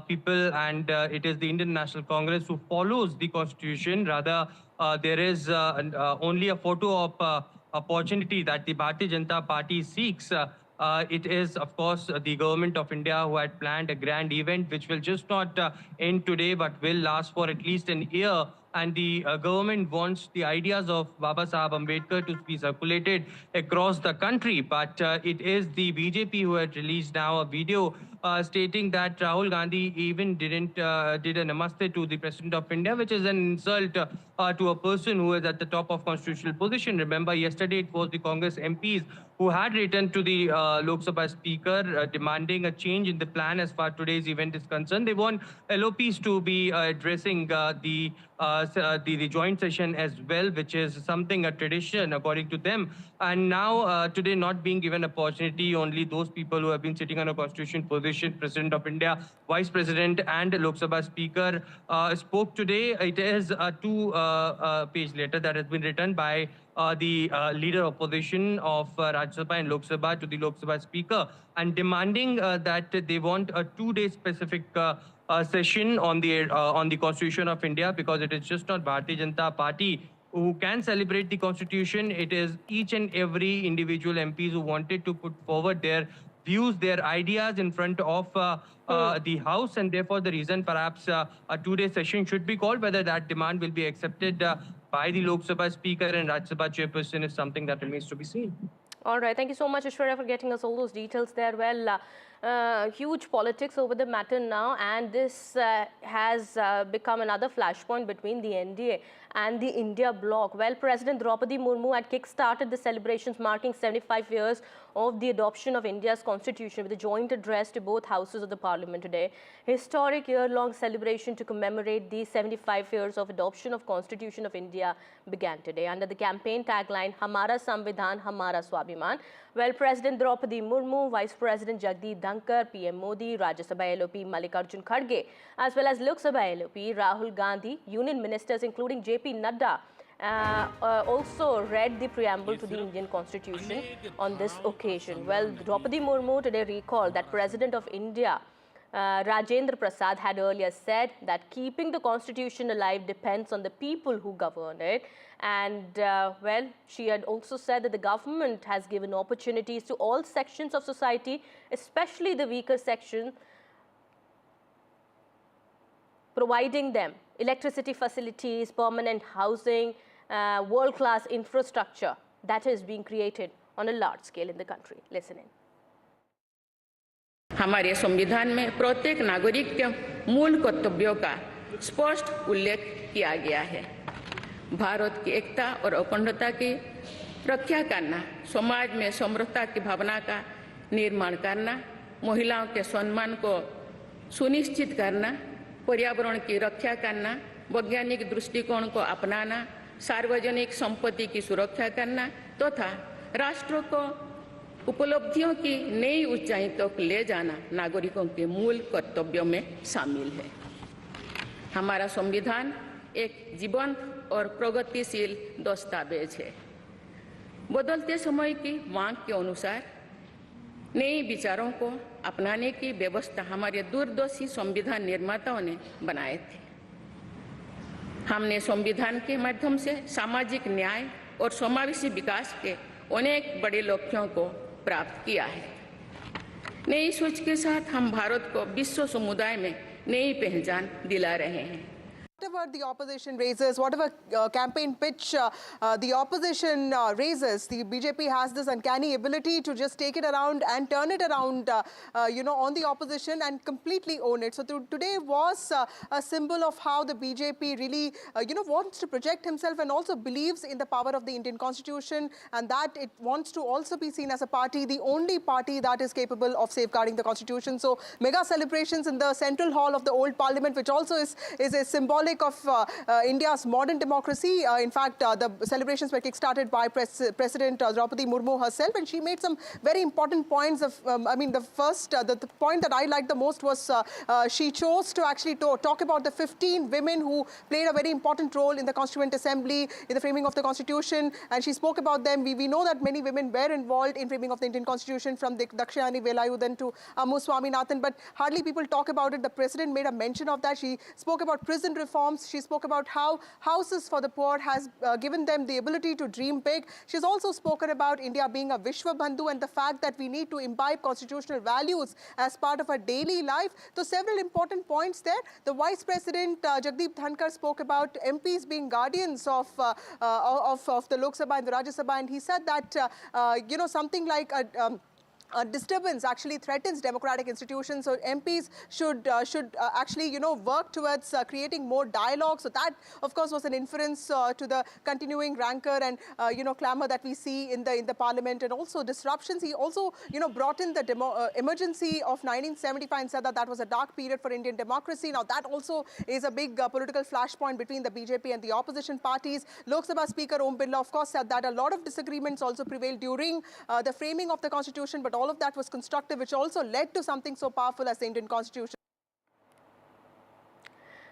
people, and it is the Indian National Congress who follows the constitution. Rather, there is only a photo of opportunity that the Bharatiya Janata Party seeks. It is, of course, the government of India who had planned a grand event which will just not end today but will last for at least an year. And the government wants the ideas of Baba Sahib Ambedkar to be circulated across the country. But it is the BJP who had released now a video stating that Rahul Gandhi even did a namaste to the President of India, which is an insult to a person who is at the top of constitutional position. Remember, yesterday it was the Congress MPs who had written to the Lok Sabha Speaker demanding a change in the plan as far as today's event is concerned. They want LOPs to be addressing the joint session as well, which is something, a tradition according to them. And now today not being given opportunity, only those people who have been sitting on a constitution position, President of India, Vice President and Lok Sabha Speaker spoke today. It is a two-page letter that has been written by the leader opposition of Rajya Sabha and Lok Sabha to the Lok Sabha Speaker, and demanding that they want a two-day specific session on the Constitution of India, because it is just not Bharatiya Janata Party who can celebrate the Constitution. It is each and every individual MPs who wanted to put forward their views, their ideas in front of the House, and therefore the reason perhaps a two-day session should be called. Whether that demand will be accepted by the Lok Sabha Speaker and Rajya Sabha Chairperson is something that remains to be seen. All right, thank you so much, Ishwarya, for getting us all those details there. Well, huge politics over the matter now, and this has become another flashpoint between the NDA and the India bloc. Well, President Draupadi Murmu had kick-started the celebrations marking 75 years of the adoption of India's constitution with a joint address to both houses of the parliament today. Historic year-long celebration to commemorate the 75 years of adoption of Constitution of India began today under the campaign tagline, Hamara Samvidhan, Hamara Swabhiman. Well, President Draupadi Murmu, Vice President Jagdeep Dhankar, PM Modi, Rajya Sabha LOP Mallikarjun Kharge, as well as Lok Sabha LOP Rahul Gandhi, Union Ministers including JP Nada, also read the preamble to the Indian Constitution on this occasion. Well, Draupadi Murmu today recalled that President of India, Rajendra Prasad, had earlier said that keeping the Constitution alive depends on the people who govern it. And, well, she had also said that the government has given opportunities to all sections of society, especially the weaker section, providing them electricity facilities, permanent housing, world-class infrastructure that is being created on a large scale in the country. Listen in. हमारे संविधान में प्रत्येक नागरिक के मूल कर्तव्यों का स्पष्ट उल्लेख किया गया है। भारत की एकता और अखंडता की रक्षा करना, समाज में समरसता की भावना का निर्माण करना, महिलाओं के सम्मान को सुनिश्चित करना, पर्यावरण की रक्षा करना, वैज्ञानिक दृष्टिकोण को अपनाना, सार्वजनिक संपत्ति की सुरक्षा करना तथा राष्ट्र को उपलब्धियों की नई ऊंचाई तक ले जाना नागरिकों के मूल कर्तव्यों में शामिल है। हमारा संविधान एक जीवंत और प्रगतिशील दस्तावेज है। बदलते समय की मांग के अनुसार नए विचारों को अपनाने की व्यवस्था हमारे दूरदर्शी संविधान निर्माताओं ने बनाए थे। हमने संविधान के माध्यम से सामाजिक न्याय और समावेशी विकास के अनेक बड़े लक्ष्यों को प्राप्त किया है। नई सोच के साथ हम भारत को विश्व समुदाय में नई पहचान दिला रहे हैं। Whatever the opposition raises, whatever campaign pitch the opposition raises, the BJP has this uncanny ability to just take it around and turn it around, on the opposition and completely own it. So today was a symbol of how the BJP really, wants to project himself and also believes in the power of the Indian Constitution, and that it wants to also be seen as a party, the only party that is capable of safeguarding the Constitution. So mega celebrations in the central hall of the old Parliament, which also is a symbolic of India's modern democracy. In fact, the celebrations were kick-started by President Draupadi Murmu herself, and she made some very important points. The point that I liked the most was she chose to actually talk about the 15 women who played a very important role in the Constituent Assembly, in the framing of the Constitution, and she spoke about them. We know that many women were involved in framing of the Indian Constitution, from Dakshayani Velayudan to Ammu Swaminathan, but hardly people talk about it. The President made a mention of that. She spoke about prison reforms. She spoke about how houses for the poor has given them the ability to dream big. She's also spoken about India being a Vishwa Bandhu and the fact that we need to imbibe constitutional values as part of our daily life. So several important points there. The Vice President Jagdeep Dhankar spoke about MPs being guardians of the Lok Sabha and the Rajya Sabha, and he said that something like a disturbance actually threatens democratic institutions, so MPs should actually work towards creating more dialogue. So that, of course, was an inference to the continuing rancor and clamor that we see in the Parliament, and also disruptions. He also brought in the emergency of 1975 and said that that was a dark period for Indian democracy. Now that also is a big political flashpoint between the BJP and the opposition parties. Lok Sabha Speaker Om Birla, of course, said that a lot of disagreements also prevailed during the framing of the Constitution, but all of that was constructive, which also led to something so powerful as the Indian Constitution.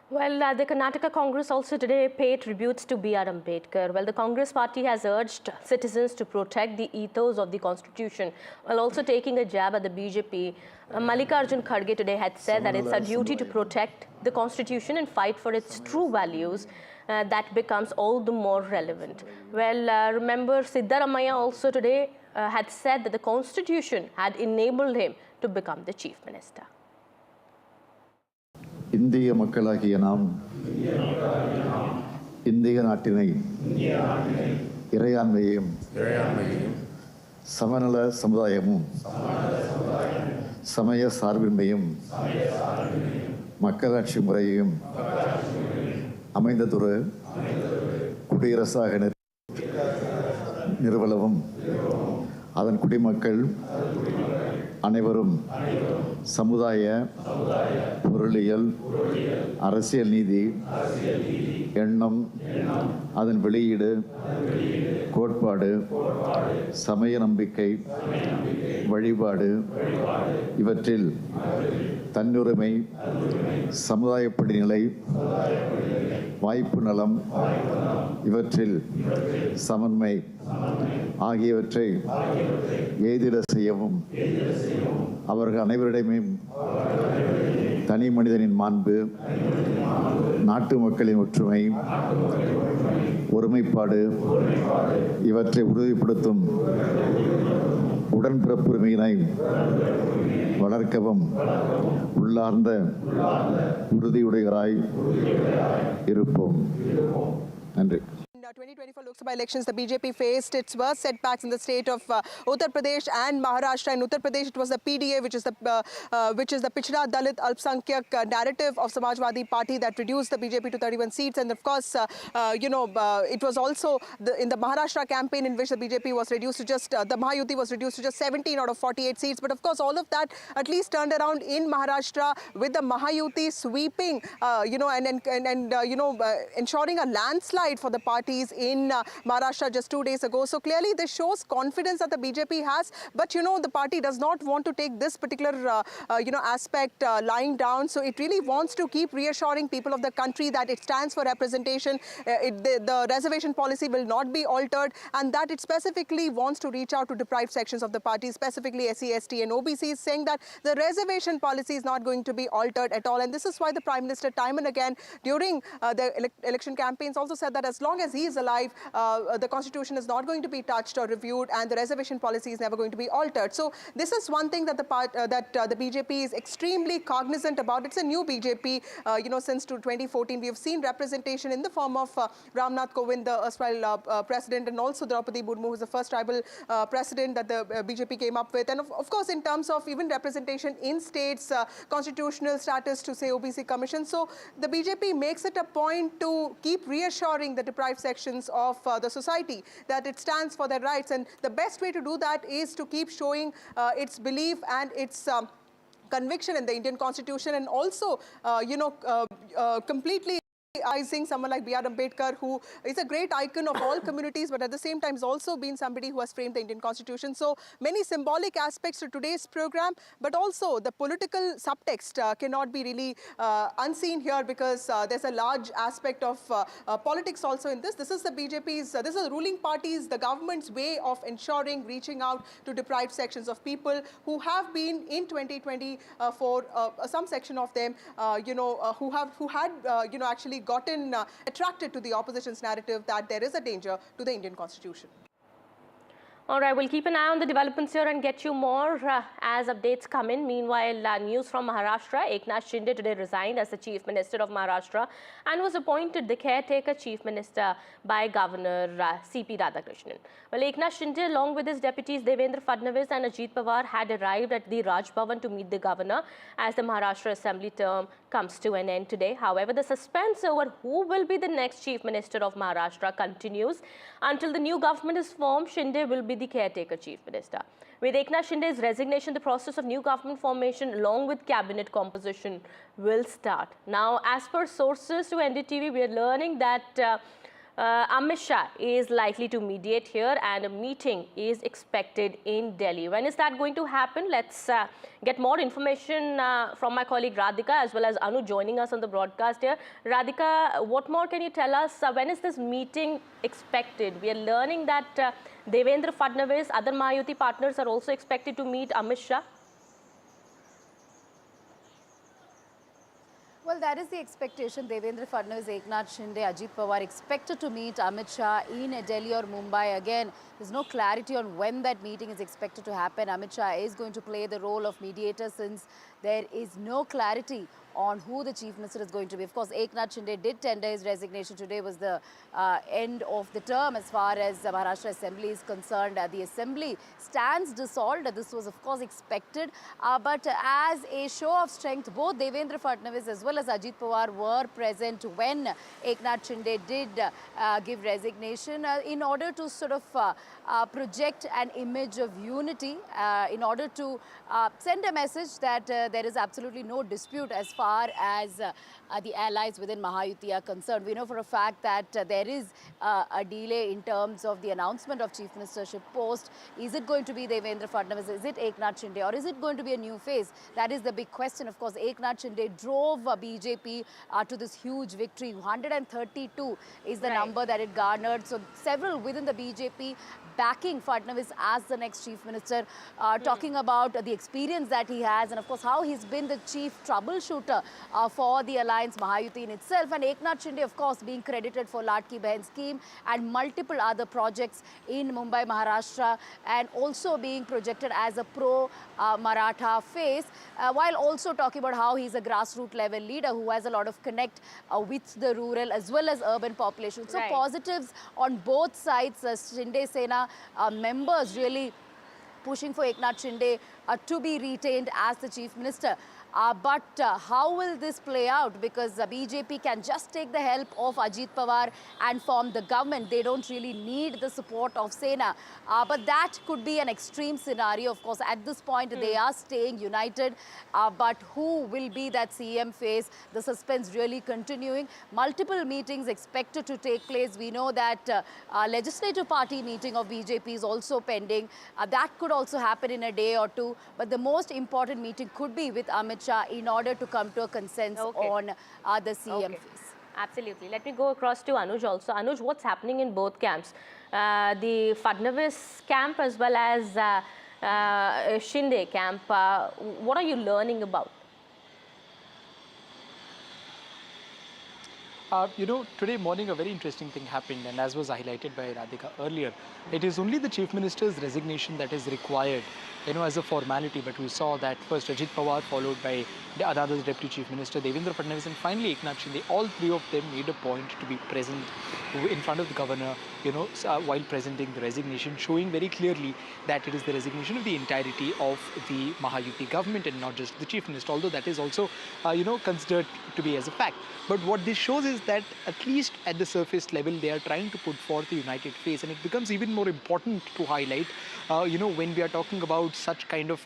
Well, the Karnataka Congress also today paid tributes to B.R. Ambedkar. Well, the Congress party has urged citizens to protect the ethos of the Constitution while also taking a jab at the BJP. Mallikarjun Kharge today had said that it's our duty to protect the Constitution and fight for its true values. That becomes all the more relevant. Well, remember, Siddaramaiah also today had said that the Constitution had enabled him to become the Chief Minister. இந்திய மக்களாகிய நாம் இந்திய நாட்டினை இறையாண்மையையும் சமநல சமுதாயமும் சமய சார்பின்மையும் மக்களாட்சி முறையையும் அமைந்ததொரு குடியரசாக நிறுவனவும் அதன் குடிமக்கள் அனைவரும் சமுதாய, பொருளியல், அரசியல் நீதி, எண்ணம், அதன் வெளியீடு, கோட்பாடு, சமய நம்பிக்கை, வழிபாடு இவற்றில் தன்னுரிமை, சமுதாய படிநிலை, வாய்ப்பு நலம் இவற்றில் சமன்மை ஆகியவற்றை எய்திட செய்யவும் அவர்கள் அனைவரிடமே தனி மனிதனின் மாண்பு, நாட்டு மக்களின் ஒற்றுமை, ஒருமைப்பாடு இவற்றை உறுதிப்படுத்தும் உடன்பிறப்புரிமையினை வளர்க்கவும் உள்ளார்ந்த உறுதியுடையவராய் இருப்போம். நன்றி. 2024 Lok Sabha elections, the BJP faced its worst setbacks in the state of Uttar Pradesh and Maharashtra. In Uttar Pradesh, it was the PDA, which is the Pichda Dalit Alpsankyak narrative of Samajwadi Party that reduced the BJP to 31 seats. And of course, it was also in the Maharashtra campaign in which the BJP was reduced to just, the Mahayuti was reduced to just 17 out of 48 seats. But of course, all of that at least turned around in Maharashtra with the Mahayuti sweeping, ensuring a landslide for the parties in Maharashtra just 2 days ago. So clearly this shows confidence that the BJP has, but the party does not want to take this particular aspect lying down. So it really wants to keep reassuring people of the country that it stands for representation, the reservation policy will not be altered, and that it specifically wants to reach out to deprived sections of the party, specifically SC, ST and OBCs, saying that the reservation policy is not going to be altered at all. And this is why the Prime Minister time and again during the election campaigns also said that as long as he is alive, the Constitution is not going to be touched or reviewed, and the reservation policy is never going to be altered. So this is one thing that the BJP is extremely cognizant about. It's a new BJP, since 2014. We have seen representation in the form of Ramnath Kovind, the erstwhile president, and also Draupadi Murmu, who is the first tribal president that the BJP came up with. And of course, in terms of even representation in states, constitutional status to say OBC commission. So the BJP makes it a point to keep reassuring the deprived sections of the society that it stands for their rights, and the best way to do that is to keep showing its belief and its conviction in the Indian Constitution, and also completely someone like B.R. Ambedkar, who is a great icon of all communities, but at the same time has also been somebody who has framed the Indian Constitution. So many symbolic aspects to today's program, but also the political subtext cannot be really unseen here, because there's a large aspect of politics also in this. This is the BJP's, this is the ruling party's, the government's way of ensuring reaching out to deprived sections of people who have been in 2020 for some section of them, who had actually gotten attracted to the opposition's narrative that there is a danger to the Indian Constitution. All right, we'll keep an eye on the developments here and get you more as updates come in. Meanwhile, news from Maharashtra. Eknath Shinde today resigned as the Chief Minister of Maharashtra and was appointed the caretaker Chief Minister by Governor C.P. Radhakrishnan. Well, Eknath Shinde, along with his deputies Devendra Fadnavis and Ajit Pawar, had arrived at the Raj Bhavan to meet the governor as the Maharashtra Assembly term comes to an end today. However, the suspense over who will be the next Chief Minister of Maharashtra continues. Until the new government is formed, Shinde will be the caretaker Chief Minister. With Eknath Shinde's resignation, the process of new government formation along with cabinet composition will start. Now, as per sources to NDTV, we are learning that Amit Shah is likely to mediate here and a meeting is expected in Delhi. When is that going to happen? Let's get more information from my colleague Radhika as well as Anu joining us on the broadcast here. Radhika, what more can you tell us? When is this meeting expected? We are learning that Devendra Fadnavis, other Mahayuti partners are also expected to meet Amit Shah. Well, that is the expectation. Devendra Fadnavis, Eknath Shinde, Ajit Pawar expected to meet Amit Shah in Delhi or Mumbai. Again, there's no clarity on when that meeting is expected to happen. Amit Shah is going to play the role of mediator since there is no clarity on who the Chief Minister is going to be. Of course, Eknath Shinde did tender his resignation. Today was the end of the term as far as the Maharashtra Assembly is concerned. The Assembly stands dissolved. This was, of course, expected. But as a show of strength, both Devendra Fadnavis as well as Ajit Pawar were present when Eknath Shinde did give resignation in order to sort of project an image of unity, in order to send a message that there is absolutely no dispute as far as the allies within Mahayuti are concerned. We know for a fact that there is a delay in terms of the announcement of Chief Ministership post. Is it going to be Devendra Fadnavis? Is it Eknath Shinde? Or is it going to be a new face? That is the big question. Of course, Eknath Shinde drove BJP to this huge victory. 132 is the number that it garnered. So several within the BJP backing Fadnavis as the next Chief Minister, talking about the experience that he has and of course how he's been the chief troubleshooter for the alliance Mahayuti in itself, and Eknath Shinde of course being credited for Ladki Bahin scheme and multiple other projects in Mumbai, Maharashtra, and also being projected as a pro-Maratha face, while also talking about how he's a grassroots level leader who has a lot of connect with the rural as well as urban population. So positives on both sides. Shinde Sena members really pushing for Eknath Shinde to be retained as the Chief Minister. But how will this play out? Because BJP can just take the help of Ajit Pawar and form the government. They don't really need the support of Sena. But that could be an extreme scenario. Of course, at this point, they are staying united. But who will be that CM face? The suspense really continuing. Multiple meetings expected to take place. We know that legislative party meeting of BJP is also pending. That could also happen in a day or two. But the most important meeting could be with Amit Shah in order to come to a consensus on the CM face. Absolutely. Let me go across to Anuj also. Anuj, what's happening in both camps? The Fadnavis camp as well as Shinde camp. What are you learning about? Today morning a very interesting thing happened, and as was highlighted by Radhika earlier, it is only the Chief Minister's resignation that is required, as a formality. But we saw that first Ajit Pawar, followed by the other Deputy Chief Minister, Devendra Fadnavis, and finally Eknath Shinde. All three of them made a point to be present in front of the governor, while presenting the resignation, showing very clearly that it is the resignation of the entirety of the Mahayuti government and not just the Chief Minister, although that is also, considered to be as a fact. But what this shows is that at least at the surface level, they are trying to put forth a united face. And it becomes even more important to highlight, when we are talking about such kind of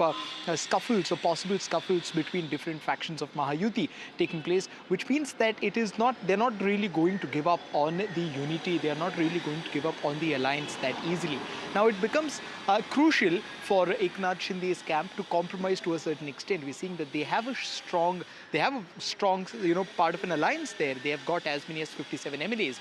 scuffles or possible scuffles between different factions of Mahayuti taking place, which means that they're not really going to give up on the unity. They are not really going to give up on the alliance that easily. Now it becomes crucial for Eknath Shinde's camp to compromise to a certain extent. We're seeing that they have a strong, part of an alliance there. They have got as many as 57 MLAs,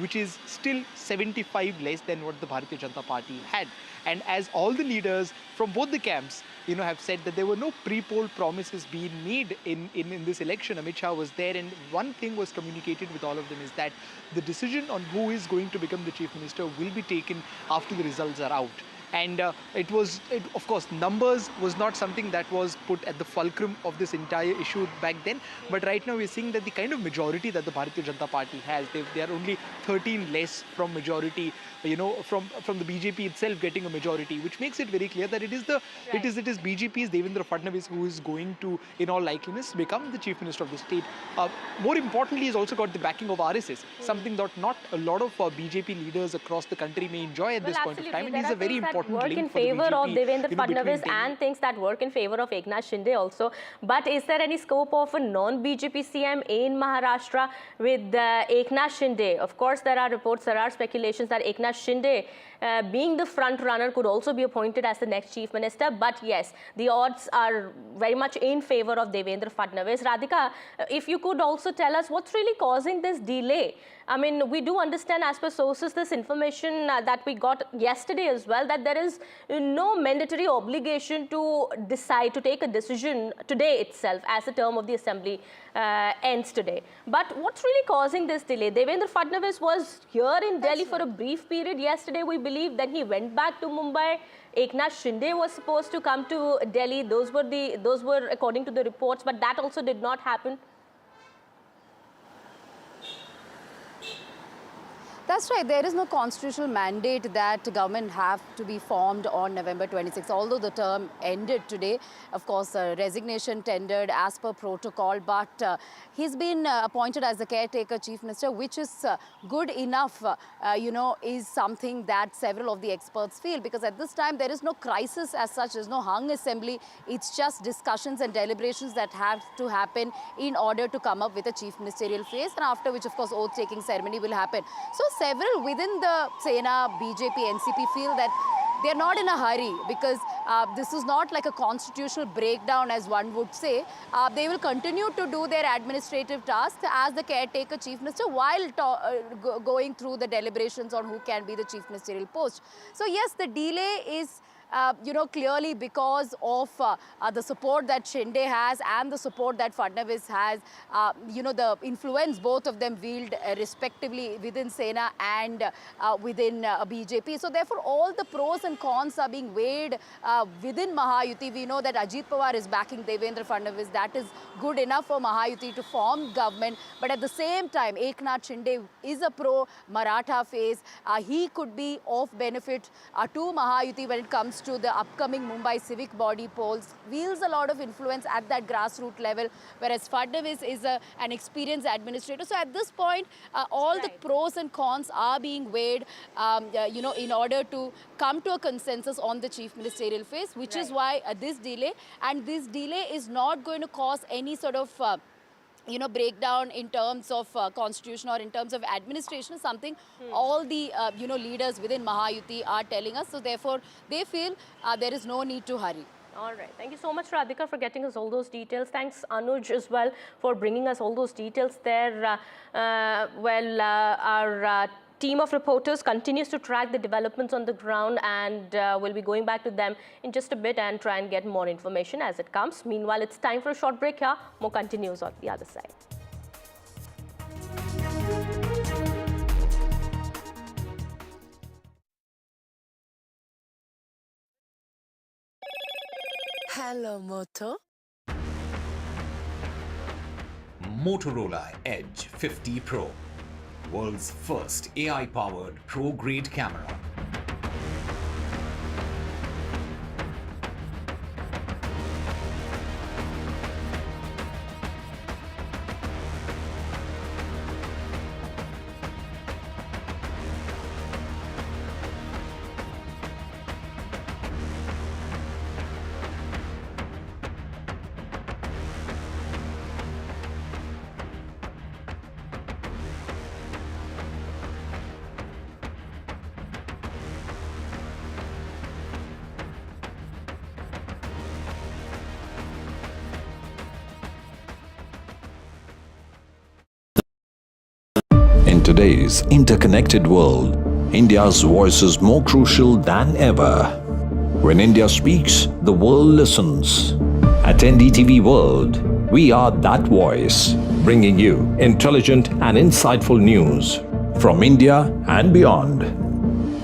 which is still 75 less than what the Bharatiya Janata Party had. And as all the leaders from both the camps, have said that there were no pre-poll promises being made in this election. Amit Shah was there, and one thing was communicated with all of them is that the decision on who is going to become the chief minister will be taken after the results are out. And of course, numbers was not something that was put at the fulcrum of this entire issue back then. But right now we're seeing that the kind of majority that the Bharatiya Janata Party has, they are only 13 less from majority, from the BJP itself getting a majority, which makes it very clear that it is BJP's Devendra Fadnavis who is going to, in all likeliness, become the chief minister of the state. More importantly, he's also got the backing of RSS, something that not a lot of BJP leaders across the country may enjoy at this point of time. And he's a very important work in favor of Devendra Fadnavis and things that work in favor of Eknath Shinde also. But is there any scope of a non-BJP CM in Maharashtra with Eknath Shinde? Of course, there are reports, there are speculations that Eknath Shinde, being the front runner, could also be appointed as the next chief minister. But yes, the odds are very much in favor of Devendra Fadnavis. Radhika, if you could also tell us what's really causing this delay. I mean, we do understand as per sources, this information that we got yesterday as well, that there is no mandatory obligation to decide, to take a decision today itself as the term of the assembly ends today. But what's really causing this delay? Devendra Fadnavis was here in Delhi for a brief period yesterday, we believe. Then he went back to Mumbai. Eknath Shinde was supposed to come to Delhi. Those were according to the reports, but that also did not happen. That's right. There is no constitutional mandate that government have to be formed on November 26. Although the term ended today, of course, resignation tendered as per protocol. But he's been appointed as the caretaker chief minister, which is good enough, is something that several of the experts feel. Because at this time, there is no crisis as such. There's no hung assembly. It's just discussions and deliberations that have to happen in order to come up with a chief ministerial phase. And after which, of course, oath-taking ceremony will happen. So several within the Sena, BJP, NCP feel that they're not in a hurry because this is not like a constitutional breakdown, as one would say. They will continue to do their administrative tasks as the caretaker chief minister while going through the deliberations on who can be the chief ministerial post. So yes, the delay is clearly because of the support that Shinde has and the support that Fadnavis has, the influence both of them wield respectively within Sena and within BJP. So therefore, all the pros and cons are being weighed within Mahayuti. We know that Ajit Pawar is backing Devendra Fadnavis. That is good enough for Mahayuti to form government. But at the same time, Eknath Shinde is a pro-Maratha face. He could be of benefit to Mahayuti when it comes to the upcoming Mumbai civic body polls, wields a lot of influence at that grassroots level, whereas Fadnavis is an experienced administrator. So at this point, all the pros and cons are being weighed, in order to come to a consensus on the chief ministerial phase, which is why this delay. And this delay is not going to cause any sort of breakdown in terms of constitution or in terms of administration, something all the, leaders within Mahayuti are telling us. So therefore, they feel there is no need to hurry. All right. Thank you so much, Radhika, for getting us all those details. Thanks, Anuj, as well, for bringing us all those details there. Our team of reporters continues to track the developments on the ground, and we'll be going back to them in just a bit and try and get more information as it comes. Meanwhile, it's time for a short break here. More continues on the other side. Hello, Moto. Motorola Edge 50 Pro. World's first AI-powered pro-grade camera. today's interconnected world, India's voice is more crucial than ever. When India speaks, the world listens. At NDTV World, we are that voice, bringing you intelligent and insightful news from India and beyond.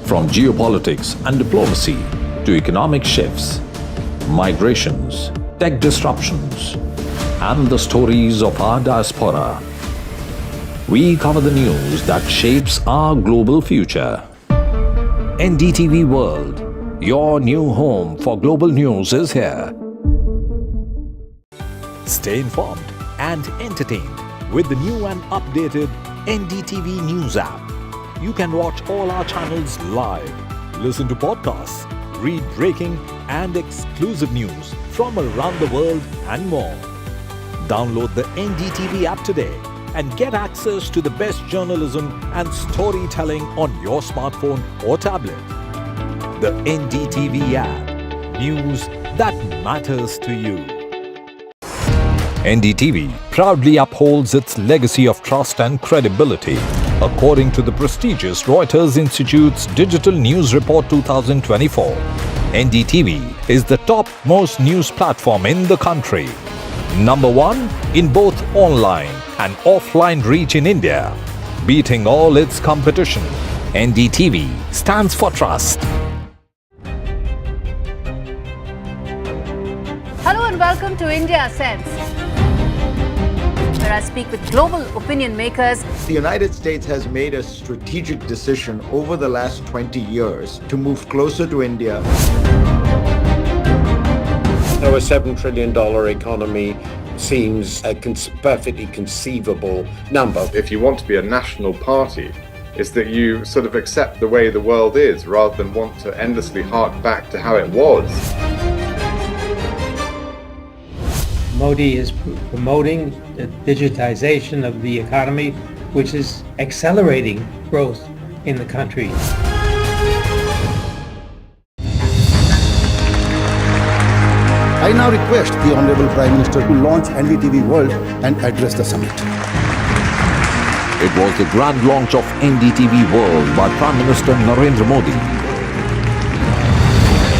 From geopolitics and diplomacy to economic shifts, migrations, tech disruptions, and the stories of our diaspora. We cover the news that shapes our global future. NDTV World, your new home for global news, is here. Stay informed and entertained with the new and updated NDTV News app. You can watch all our channels live, listen to podcasts, read breaking and exclusive news from around the world and more. Download the NDTV app today and get access to the best journalism and storytelling on your smartphone or tablet. The NDTV app. News that matters to you. NDTV proudly upholds its legacy of trust and credibility. According to the prestigious Reuters Institute's Digital News Report 2024, NDTV is the top-most news platform in the country. Number 1 in both online and offline reach in India. Beating all its competition, NDTV stands for trust. Hello and welcome to India Sense, where I speak with global opinion makers. The United States has made a strategic decision over the last 20 years to move closer to India. Our $7 trillion economy seems a perfectly conceivable number. If you want to be a national party, it's that you sort of accept the way the world is rather than want to endlessly hark back to how it was. Modi is promoting the digitization of the economy, which is accelerating growth in the country. I now request the Honorable Prime Minister to launch NDTV World and address the summit. It was the grand launch of NDTV World by Prime Minister Narendra Modi.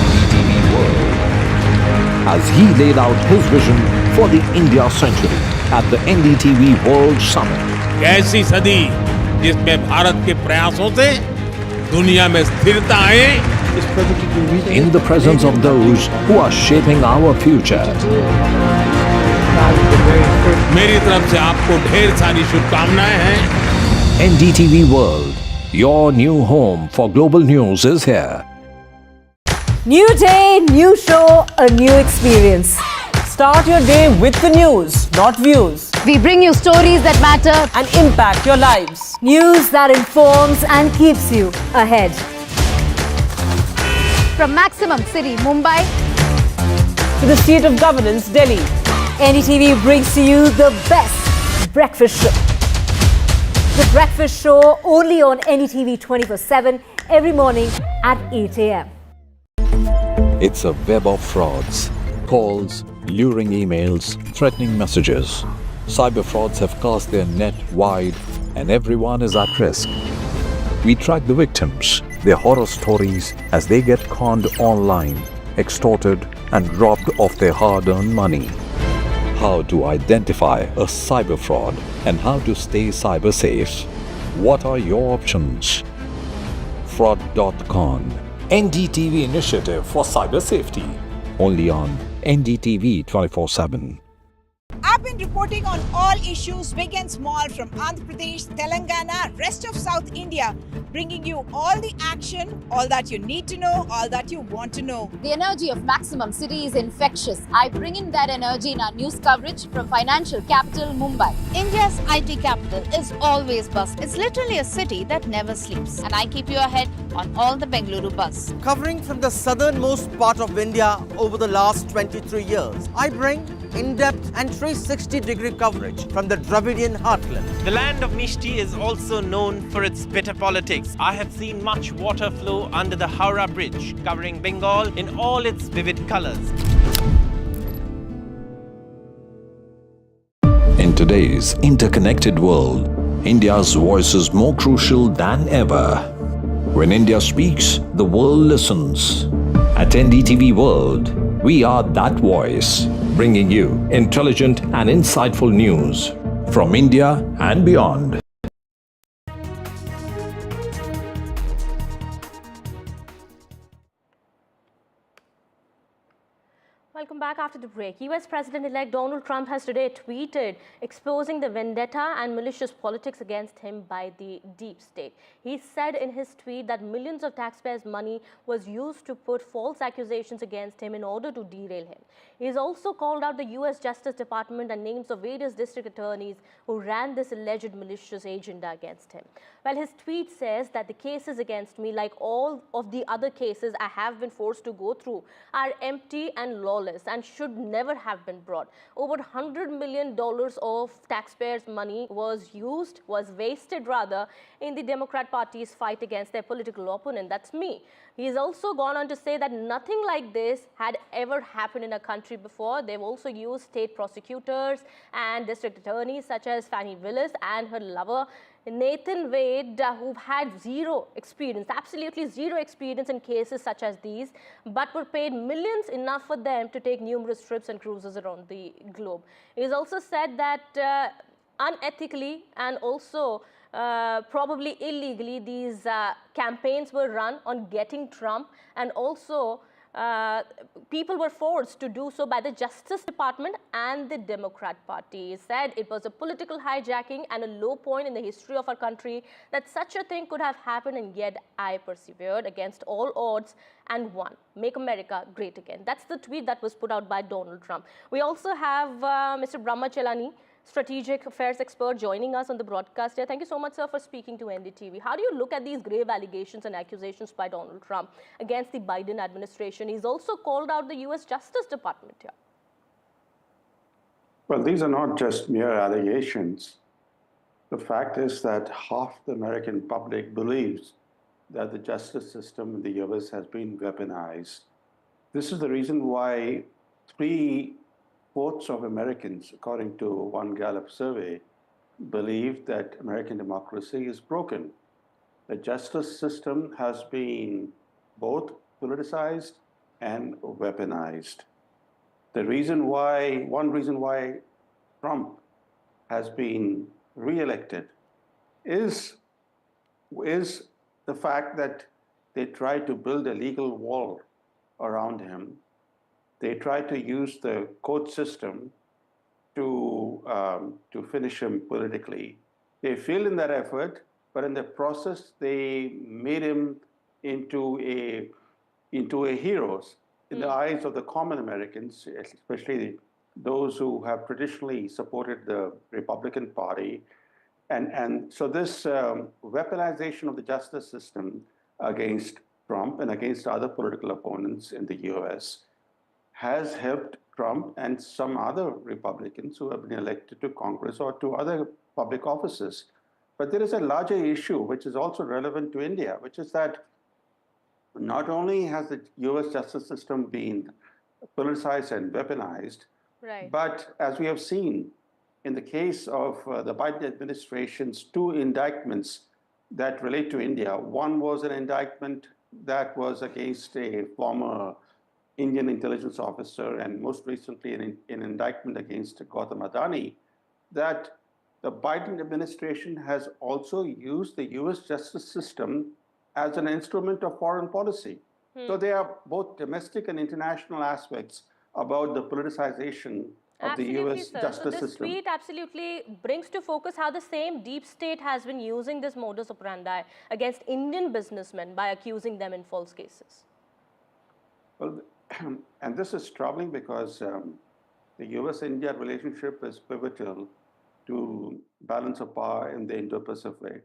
NDTV World, as he laid out his vision for the India century at the NDTV World Summit. ऐसी सदी जिसमें भारत के प्रयासों से दुनिया में स्थिरता आए. In the presence of those who are shaping our future. मेरी तरफ से आपको ढेर सारी शुभकामनाएं हैं. NDTV World, your new home for global news, is here. New day, new show, a new experience. Start your day with the news, not views. We bring you stories that matter and impact your lives. News that informs and keeps you ahead. from Maximum City, Mumbai, to the state of governance, Delhi. NDTV brings to you the best breakfast show. The breakfast show only on NDTV 24/7 every morning at 8 a.m. It's a web of frauds, calls, luring emails, threatening messages. Cyber frauds have cast their net wide and everyone is at risk. We track the victims, their horror stories as they get conned online, extorted and robbed of their hard-earned money. How to identify a cyber fraud and how to stay cyber safe. What are your options? Fraud.con, NDTV initiative for cyber safety. Only on NDTV 24/7. I've been reporting on all issues, big and small, from Andhra Pradesh, Telangana, rest of South India, bringing you all the action, all that you need to know, all that you want to know. The energy of Maximum City is infectious. I bring in that energy in our news coverage from financial capital, Mumbai. India's IT capital is always buzz. It's literally a city that never sleeps. And I keep you ahead on all the Bengaluru buzz. Covering from the southernmost part of India over the last 23 years, I bring in-depth and 360-degree coverage from the Dravidian heartland. The land of Mishti is also known for its bitter politics. I have seen much water flow under the Howrah Bridge, covering Bengal in all its vivid colors. In today's interconnected world, India's voice is more crucial than ever. When India speaks, the world listens. At NDTV World, we are that voice, bringing you intelligent and insightful news from India and beyond. Welcome back after the break. US President-elect Donald Trump has today tweeted exposing the vendetta and malicious politics against him by the deep state. He said in his tweet that millions of taxpayers' money was used to put false accusations against him in order to derail him. He has also called out the US Justice Department and names of various district attorneys who ran this alleged malicious agenda against him. Well, his tweet says that the cases against me, like all of the other cases I have been forced to go through, are empty and lawless and should never have been brought. Over $100 million of taxpayers' money was wasted rather, in the Democrat Party's fight against their political opponent. That's me. He's also gone on to say that nothing like this had ever happened in a country before. They've also used state prosecutors and district attorneys such as Fani Willis and her lover, Nathan Wade, who've had zero experience, absolutely zero experience in cases such as these, but were paid millions, enough for them to take numerous trips and cruises around the globe. He's also said that unethically and also probably illegally, these campaigns were run on getting Trump, and also people were forced to do so by the Justice Department and the Democrat Party. He said it was a political hijacking and a low point in the history of our country that such a thing could have happened, and yet I persevered against all odds and won. Make America great again. That's the tweet that was put out by Donald Trump. We also have Mr. Brahmachelani, strategic affairs expert, joining us on the broadcast here. Thank you so much, sir, for speaking to NDTV. How do you look at these grave allegations and accusations by Donald Trump against the Biden administration? He's also called out the US Justice Department here. Well, these are not just mere allegations. The fact is that half the American public believes that the justice system in the US has been weaponized. This is the reason why 3/4 of Americans, according to one Gallup survey, believe that American democracy is broken. The justice system has been both politicized and weaponized. One reason why Trump has been reelected is the fact that they tried to build a legal wall around him. They tried to use the court system to finish him politically. They failed in that effort, but in the process, they made him into a hero in the eyes of the common Americans, especially those who have traditionally supported the Republican Party. And so this weaponization of the justice system against Trump and against other political opponents in the US has helped Trump and some other Republicans who have been elected to Congress or to other public offices. But there is a larger issue which is also relevant to India, which is that not only has the US justice system been politicized and weaponized, but as we have seen in the case of the Biden administration's 2 indictments that relate to India. One was an indictment that was against a former Indian intelligence officer, and most recently an indictment against Gautam Adani, that the Biden administration has also used the US justice system as an instrument of foreign policy. So there are both domestic and international aspects about the politicization of the US justice system. So this tweet absolutely brings to focus how the same deep state has been using this modus operandi against Indian businessmen by accusing them in false cases. Well, and this is troubling because the US-India relationship is pivotal to balance of power in the Indo-Pacific.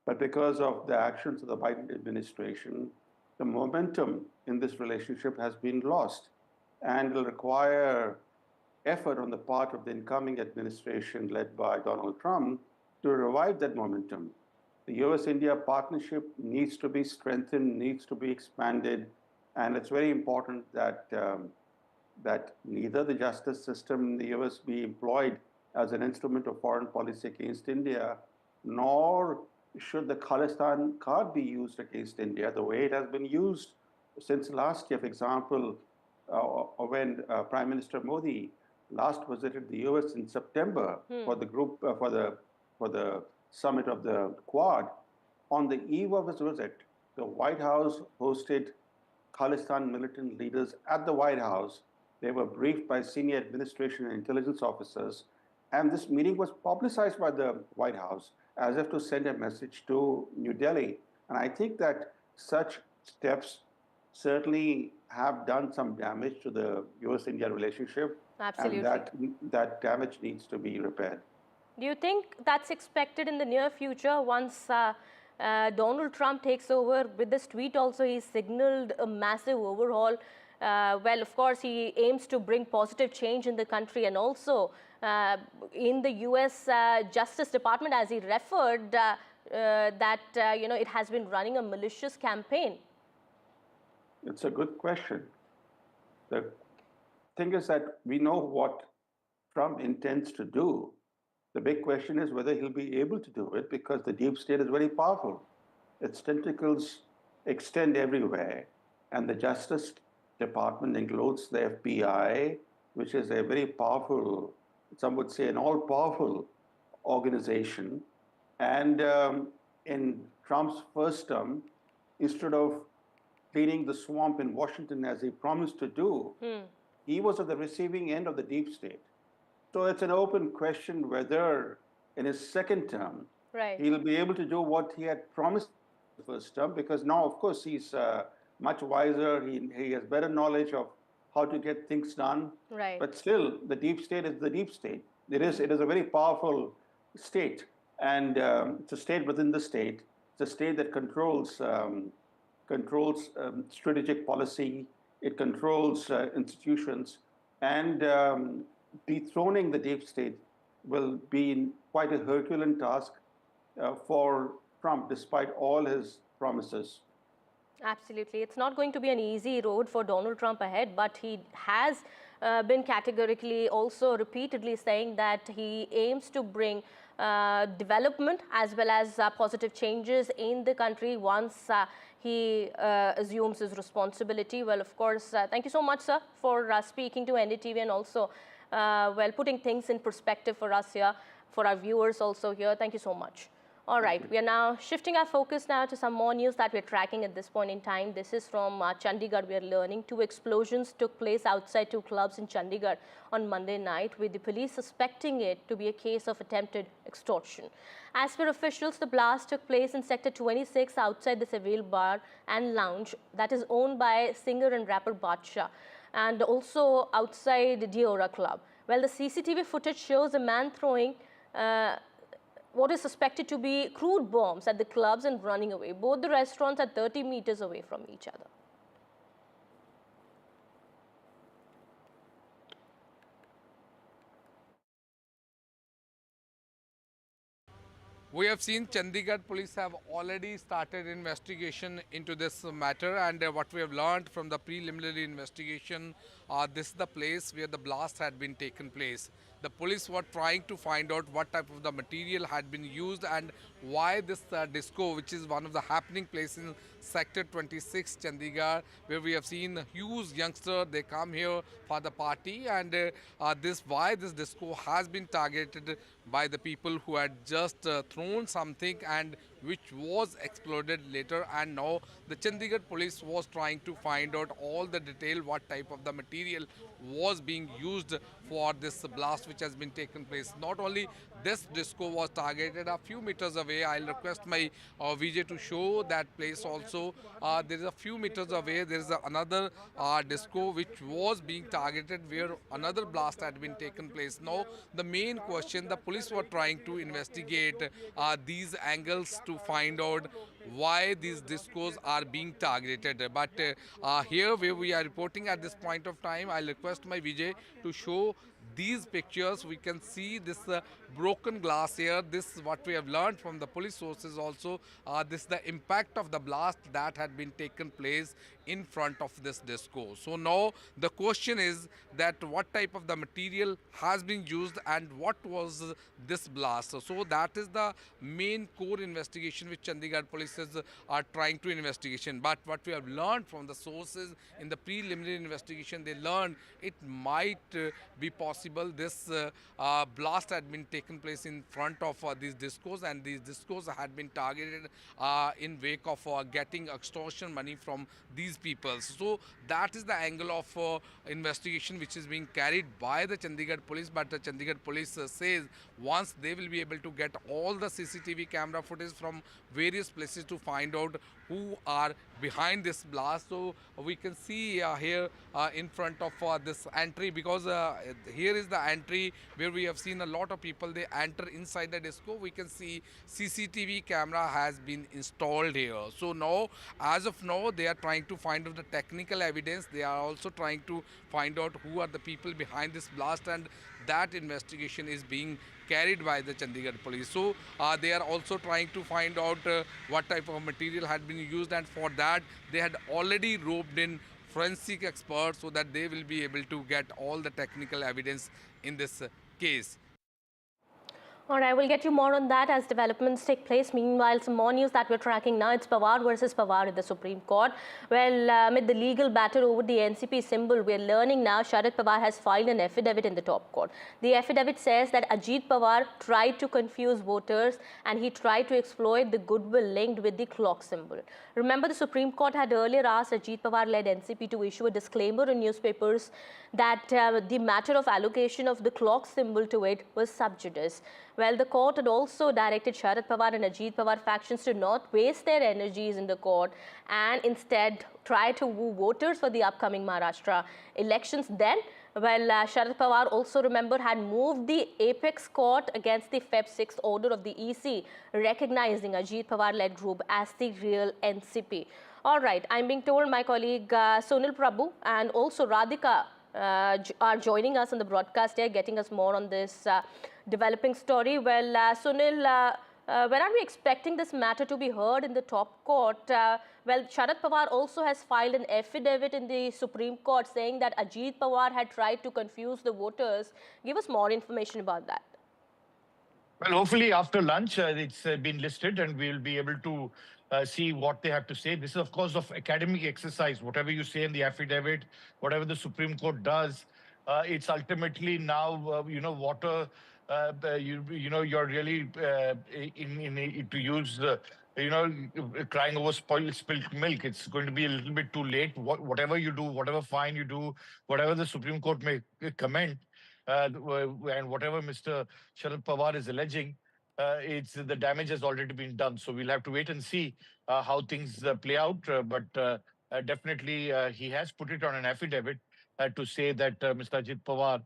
But because of the actions of the Biden administration, the momentum in this relationship has been lost, and will require effort on the part of the incoming administration led by Donald Trump to revive that momentum. The US-India partnership needs to be strengthened, needs to be expanded, and it's very important that that neither the justice system in the US be employed as an instrument of foreign policy against India, nor should the Khalistan card be used against India the way it has been used since last year. For example, when Prime Minister Modi last visited the US in September for the group for the summit of the Quad, on the eve of his visit, the White House hosted Khalistan militant leaders at the White House. They were briefed by senior administration and intelligence officers, and this meeting was publicized by the White House as if to send a message to New Delhi. And I think that such steps certainly have done some damage to the US-India relationship. Absolutely. And that damage needs to be repaired. Do you think that's expected in the near future once Donald Trump takes over? With this tweet also, he signaled a massive overhaul. Well, of course, he aims to bring positive change in the country, and also in the US Justice Department, as he referred, that it has been running a malicious campaign. It's a good question. The thing is that we know what Trump intends to do. The big question is whether he'll be able to do it, because the deep state is very powerful. Its tentacles extend everywhere, and the Justice Department includes the FBI, which is a very powerful, some would say an all-powerful organization. And in Trump's first term, instead of cleaning the swamp in Washington as he promised to do, he was at the receiving end of the deep state. So it's an open question whether in his second term, he'll be able to do what he had promised in the first term, because now, of course, he's much wiser. He has better knowledge of how to get things done. But still, the deep state is the deep state. It is a very powerful state, and it's a state within the state. It's a state that controls strategic policy. It controls institutions, and dethroning the deep state will be quite a Herculean task for Trump, despite all his promises. Absolutely. It's not going to be an easy road for Donald Trump ahead, but he has been categorically also repeatedly saying that he aims to bring development as well as positive changes in the country once he assumes his responsibility. Well, of course, thank you so much, sir, for speaking to NDTV and also putting things in perspective for us here, for our viewers also here. Thank you so much. All right, we are now shifting our focus now to some more news that we're tracking at this point in time. This is from Chandigarh. We are learning 2 explosions took place outside 2 clubs in Chandigarh on Monday night, with the police suspecting it to be a case of attempted extortion. As per officials, the blast took place in Sector 26 outside the Seville Bar and Lounge that is owned by singer and rapper Badshah, and also outside the Diora Club. Well, the CCTV footage shows a man throwing what is suspected to be crude bombs at the clubs and running away. Both the restaurants are 30 meters away from each other. We have seen Chandigarh police have already started investigation into this matter, and what we have learned from the preliminary investigation, this is the place where the blast had been taken place. The police were trying to find out what type of the material had been used and why this disco, which is one of the happening places in Sector 26 Chandigarh, where we have seen huge youngsters, they come here for the party, and why this disco has been targeted by the people who had just thrown something and which was exploded later, and now the Chandigarh police was trying to find out all the detail, what type of the material was being used for this blast which has been taken place. Not only this disco was targeted a few meters away. I'll request my VJ to show that place also. There is a few meters away, there is another disco which was being targeted where another blast had been taken place. Now the main question, the police were trying to investigate these angles to find out why these discos are being targeted. But here where we are reporting at this point of time, I'll request my VJ to show these pictures, we can see this broken glass here. This is what we have learned from the police sources also. This is the impact of the blast that had been taken place in front of this disco. So now the question is that what type of the material has been used and what was this blast. So that is the main core investigation which Chandigarh police are trying to investigation. But what we have learned from the sources in the preliminary investigation, they learned it might be possible this blast had been taken place in front of these discos, and these discos had been targeted in wake of getting extortion money from these people. So that is the angle of investigation which is being carried by the Chandigarh police. But the Chandigarh police says once they will be able to get all the CCTV camera footage from various places to find out who are behind this blast. So we can see here in front of this entry, because here is the entry where we have seen a lot of people, they enter inside the disco. We can see CCTV camera has been installed here. So now, as of now, they are trying to find out the technical evidence. They are also trying to find out who are the people behind this blast, and that investigation is being carried by the Chandigarh police. So they are also trying to find out what type of material had been used, and for that they had already roped in forensic experts so that they will be able to get all the technical evidence in this case. All right, we'll get you more on that as developments take place. Meanwhile, some more news that we're tracking now. It's Pawar versus Pawar in the Supreme Court. Well, amid the legal battle over the NCP symbol, we're learning now Sharad Pawar has filed an affidavit in the top court. The affidavit says that Ajit Pawar tried to confuse voters and he tried to exploit the goodwill linked with the clock symbol. Remember, the Supreme Court had earlier asked Ajit Pawar-led NCP to issue a disclaimer in newspapers that the matter of allocation of the clock symbol to it was sub judice. Well, the court had also directed Sharad Pawar and Ajit Pawar factions to not waste their energies in the court and instead try to woo voters for the upcoming Maharashtra elections. Then, well, Sharad Pawar also, remember, had moved the apex court against the Feb 6th order of the EC, recognizing Ajit Pawar-led group as the real NCP. All right, I'm being told my colleague Sunil Prabhu and also Radhika are joining us on the broadcast here, getting us more on this developing story. Well, Sunil, when are we expecting this matter to be heard in the top court? Well, Sharad Pawar also has filed an affidavit in the Supreme Court saying that Ajit Pawar had tried to confuse the voters. Give us more information about that. Well, hopefully after lunch, it's been listed and we'll be able to see what they have to say. This is, of course, of academic exercise. Whatever you say in the affidavit, whatever the Supreme Court does, it's ultimately now, water. You're really to use crying over spilt milk. It's going to be a little bit too late. Whatever you do, whatever fine you do, whatever the Supreme Court may comment, and whatever Mr. Sharad Pawar is alleging, it's the damage has already been done. So we'll have to wait and see how things play out. But definitely, he has put it on an affidavit to say that Mr. Ajit Pawar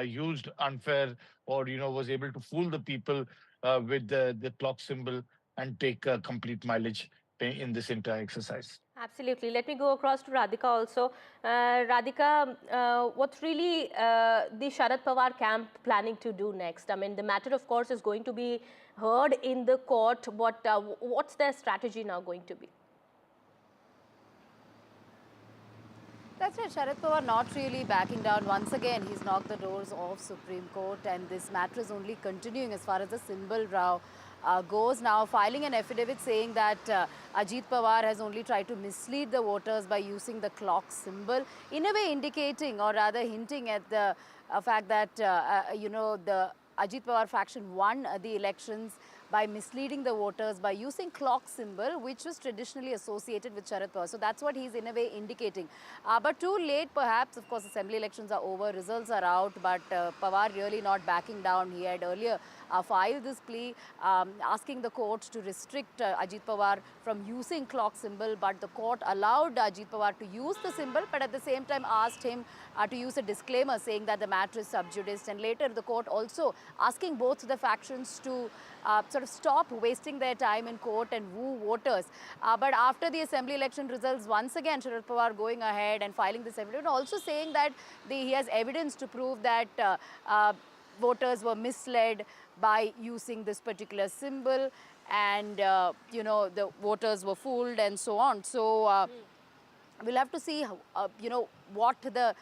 used unfair or was able to fool the people with the clock symbol and take complete mileage in this entire exercise. Absolutely. Let me go across to Radhika also. Radhika, what's really the Sharad Pawar camp planning to do next? I mean, the matter, of course, is going to be heard in the court. But what's their strategy now going to be? That's right, Sharad Pawar not really backing down. Once again, he's knocked the doors of Supreme Court, and this matter is only continuing as far as the symbol row goes. Now filing an affidavit saying that Ajit Pawar has only tried to mislead the voters by using the clock symbol, in a way indicating or rather hinting at the fact that, the Ajit Pawar faction won the elections by misleading the voters by using clock symbol, which was traditionally associated with Sharad Pawar. So that's what he's in a way indicating. But too late perhaps. Of course, assembly elections are over, results are out, but Pawar really not backing down. He had earlier filed this plea asking the court to restrict Ajit Pawar from using clock symbol, but the court allowed Ajit Pawar to use the symbol, but at the same time asked him to use a disclaimer saying that the matter is sub judice. And later the court also asking both the factions to sort of stop wasting their time in court and woo voters. But after the assembly election results, once again Sharad Pawar going ahead and filing this evidence, also saying that he has evidence to prove that voters were misled by using this particular symbol, and you know, the voters were fooled and so on. So we'll have to see you know, what the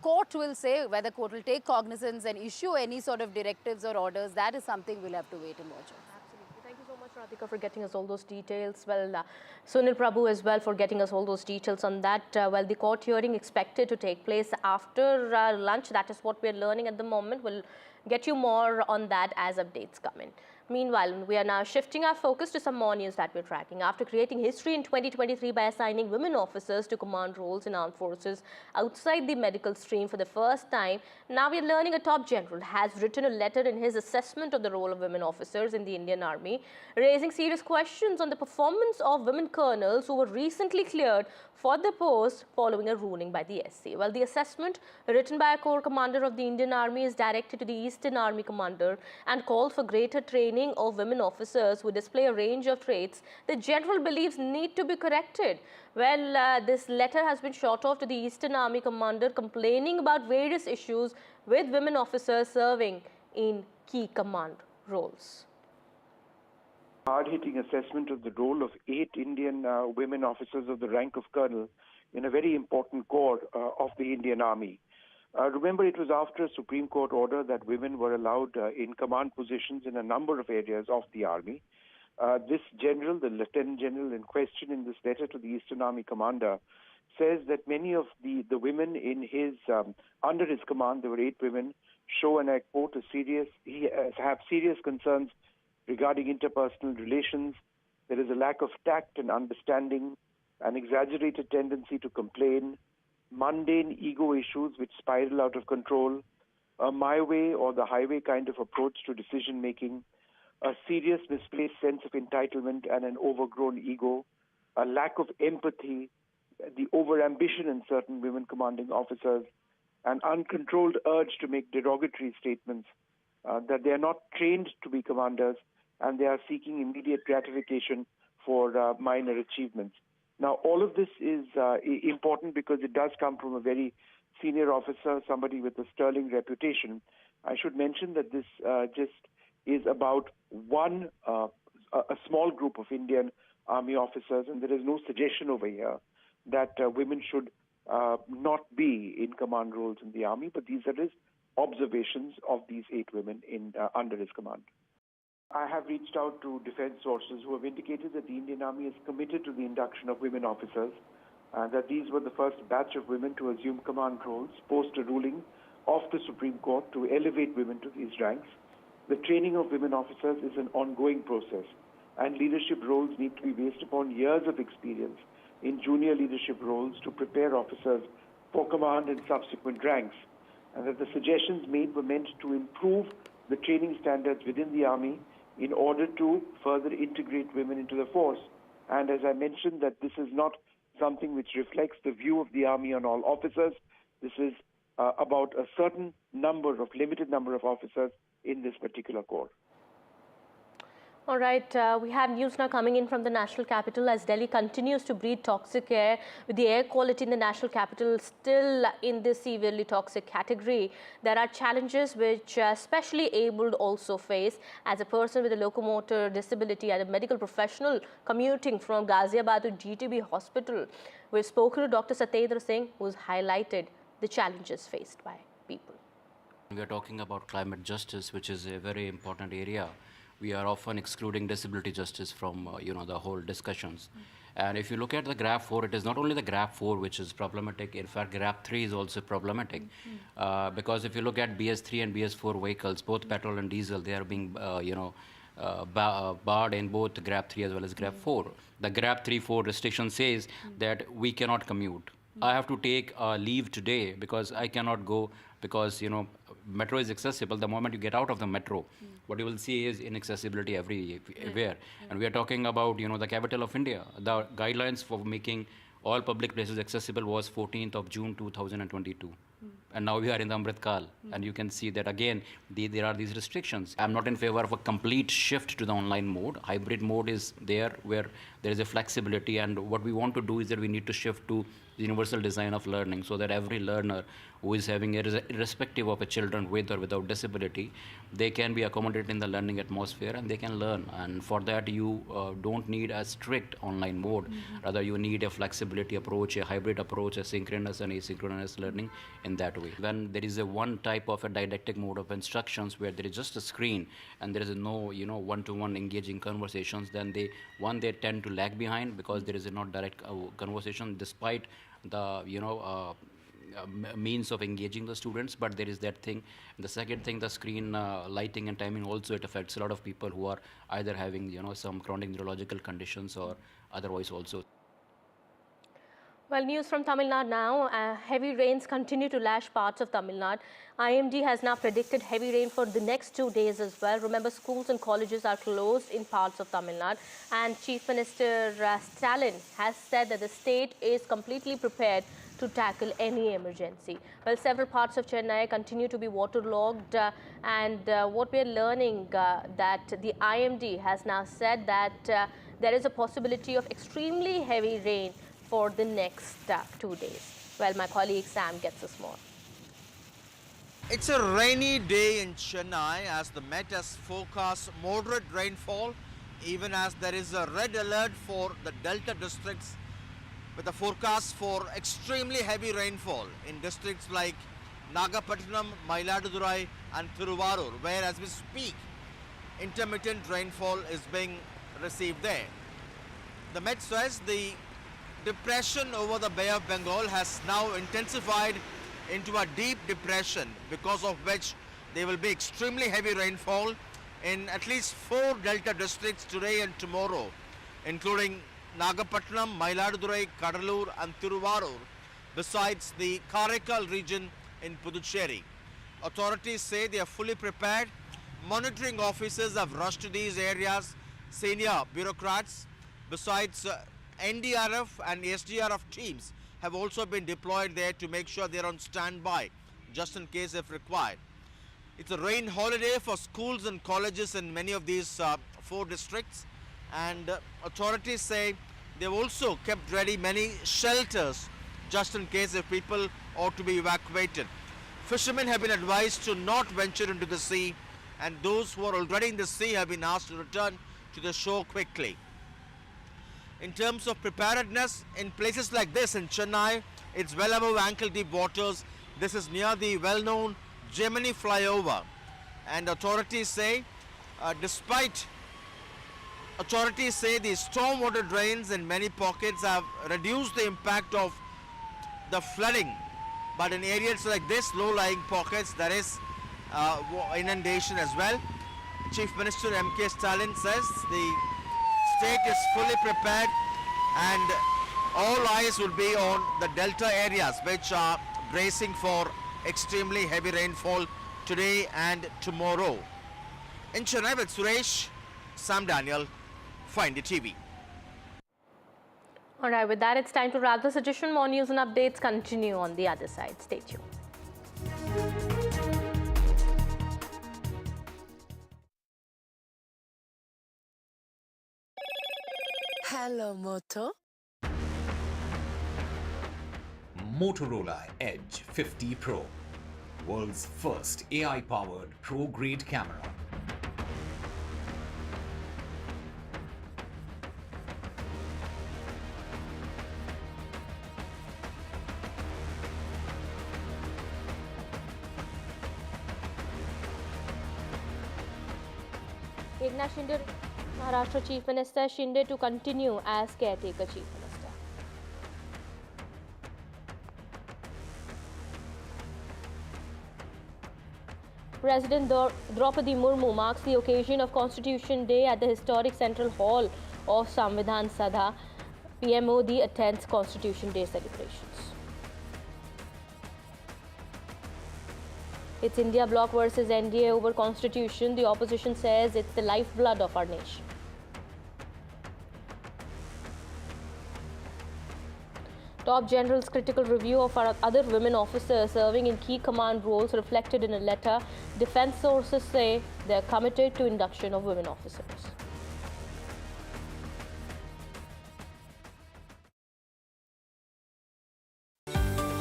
court will say, whether court will take cognizance and issue any sort of directives or orders. That is something we'll have to wait and watch on. Absolutely. Thank you so much, Radhika, for getting us all those details. Well, Sunil Prabhu as well for getting us all those details on that. Well, the court hearing expected to take place after lunch. That is what we're learning at the moment. We'll get you more on that as updates come in. Meanwhile, we are now shifting our focus to some more news that we're tracking. After creating history in 2023 by assigning women officers to command roles in armed forces outside the medical stream for the first time, now we're learning a top general has written a letter in his assessment of the role of women officers in the Indian Army, raising serious questions on the performance of women colonels who were recently cleared for the post following a ruling by the SC. Well, the assessment written by a corps commander of the Indian Army is directed to the Eastern Army commander and called for greater training of women officers who display a range of traits the general believes need to be corrected. Well, this letter has been shot off to the Eastern Army commander complaining about various issues with women officers serving in key command roles. Hard-hitting assessment of the role of 8 Indian women officers of the rank of colonel in a very important corps of the Indian Army. Remember, it was after a Supreme Court order that women were allowed in command positions in a number of areas of the Army. This general, the Lieutenant General in question in this letter to the Eastern Army commander, says that many of the women in his under his command, there were 8 women, show, and I quote, have serious concerns regarding interpersonal relations. There is a lack of tact and understanding, an exaggerated tendency to complain, mundane ego issues which spiral out of control, a my way or the highway kind of approach to decision making, a serious misplaced sense of entitlement and an overgrown ego, a lack of empathy, the overambition in certain women commanding officers, an uncontrolled urge to make derogatory statements, that they are not trained to be commanders and they are seeking immediate gratification for minor achievements. Now, all of this is important because it does come from a very senior officer, somebody with a sterling reputation. I should mention that this just is about a small group of Indian Army officers, and there is no suggestion over here that women should not be in command roles in the Army, but these are his observations of these 8 women under his command. I have reached out to defense sources who have indicated that the Indian Army is committed to the induction of women officers, that these were the first batch of women to assume command roles post a ruling of the Supreme Court to elevate women to these ranks. The training of women officers is an ongoing process, and leadership roles need to be based upon years of experience in junior leadership roles to prepare officers for command and subsequent ranks, and that the suggestions made were meant to improve the training standards within the Army in order to further integrate women into the force. And as I mentioned, that this is not something which reflects the view of the Army on all officers. This is about a certain limited number of officers in this particular corps. All right, we have news now coming in from the national capital as Delhi continues to breathe toxic air, with the air quality in the national capital still in the severely toxic category. There are challenges which especially abled also face. As a person with a locomotor disability and a medical professional commuting from Ghaziabad to GTB hospital, we've spoken to Dr. Satyendra Singh, who's highlighted the challenges faced by people. We are talking about climate justice, which is a very important area. We are often excluding disability justice from the whole discussions. And if you look at the graph 4, it is not only the graph 4 which is problematic. In fact, graph 3 is also problematic because if you look at BS3 and BS4 vehicles, both petrol and diesel, they are being barred in both graph 3 as well as graph 4. The graph 3-4 restriction says that we cannot commute. I have to take leave today because I cannot go because, metro is accessible. The moment you get out of the metro, what you will see is inaccessibility everywhere. And we are talking about, the capital of India. The guidelines for making all public places accessible was 14th of June 2022. And now we are in the Amrit Kal, and you can see that again, there are these restrictions. I'm not in favor of a complete shift to the online mode. Hybrid mode is there where there is a flexibility, and what we want to do is that we need to shift to the universal design of learning so that every learner who is having, irrespective of a children with or without disability, they can be accommodated in the learning atmosphere and they can learn. And for that, you don't need a strict online mode. Rather, you need a flexibility approach, a hybrid approach, a synchronous and asynchronous learning in that way. When there is a one type of a didactic mode of instructions where there is just a screen and there is no, one-to-one engaging conversations, then they tend to lag behind because there is a not direct conversation despite the, means of engaging the students, but there is that thing. The second thing, the screen lighting and timing also, it affects a lot of people who are either having, some chronic neurological conditions or otherwise also. Well, news from Tamil Nadu now. Heavy rains continue to lash parts of Tamil Nadu. IMD has now predicted heavy rain for the next 2 days as well. Remember, schools and colleges are closed in parts of Tamil Nadu. And Chief Minister Stalin has said that the state is completely prepared to tackle any emergency. Well, several parts of Chennai continue to be waterlogged. And what we're learning that the IMD has now said that there is a possibility of extremely heavy rain for the next 2 days. Well, my colleague Sam gets us more. It's a rainy day in Chennai as the Met has forecast moderate rainfall, even as there is a red alert for the Delta districts with a forecast for extremely heavy rainfall in districts like Nagapattinam, Mailadurai and Thiruvarur, where as we speak, intermittent rainfall is being received there. The Met says the depression over the Bay of Bengal has now intensified into a deep depression, because of which there will be extremely heavy rainfall in at least 4 Delta districts today and tomorrow, including Nagapattinam, Mailadurai, Kadalur and Thiruvarur, besides the Karaikal region in Puducherry. Authorities say they are fully prepared. Monitoring officers have rushed to these areas. Senior bureaucrats, besides NDRF and SDRF teams, have also been deployed there to make sure they are on standby, just in case if required. It's a rain holiday for schools and colleges in many of these 4 districts, and authorities say they've also kept ready many shelters, just in case if people ought to be evacuated. Fishermen have been advised to not venture into the sea, and those who are already in the sea have been asked to return to the shore quickly. In terms of preparedness, in places like this in Chennai, it's well above ankle-deep waters. This is near the well-known Gemini flyover. And authorities say the stormwater drains in many pockets have reduced the impact of the flooding. But in areas like this, low-lying pockets, there is inundation as well. Chief Minister M.K. Stalin says the state is fully prepared and all eyes will be on the delta areas, which are bracing for extremely heavy rainfall today and tomorrow. In Chennai with Suresh, Sam Daniel, Find the TV. All right, with that, it's time to wrap this edition. More news and updates continue on the other side. Stay tuned. Hello, Moto. Motorola Edge 50 Pro, world's first AI-powered pro-grade camera. Eknath Shinde, Maharashtra Chief Minister Shinde to continue as caretaker Chief Minister. President Draupadi Murmu marks the occasion of Constitution Day at the historic Central Hall of Samvidhan Sabha. PM Modi attends Constitution Day celebrations. It's India bloc versus NDA over constitution. The opposition says it's the lifeblood of our nation. Top general's critical review of our other women officers serving in key command roles reflected in a letter. Defense sources say they're committed to induction of women officers.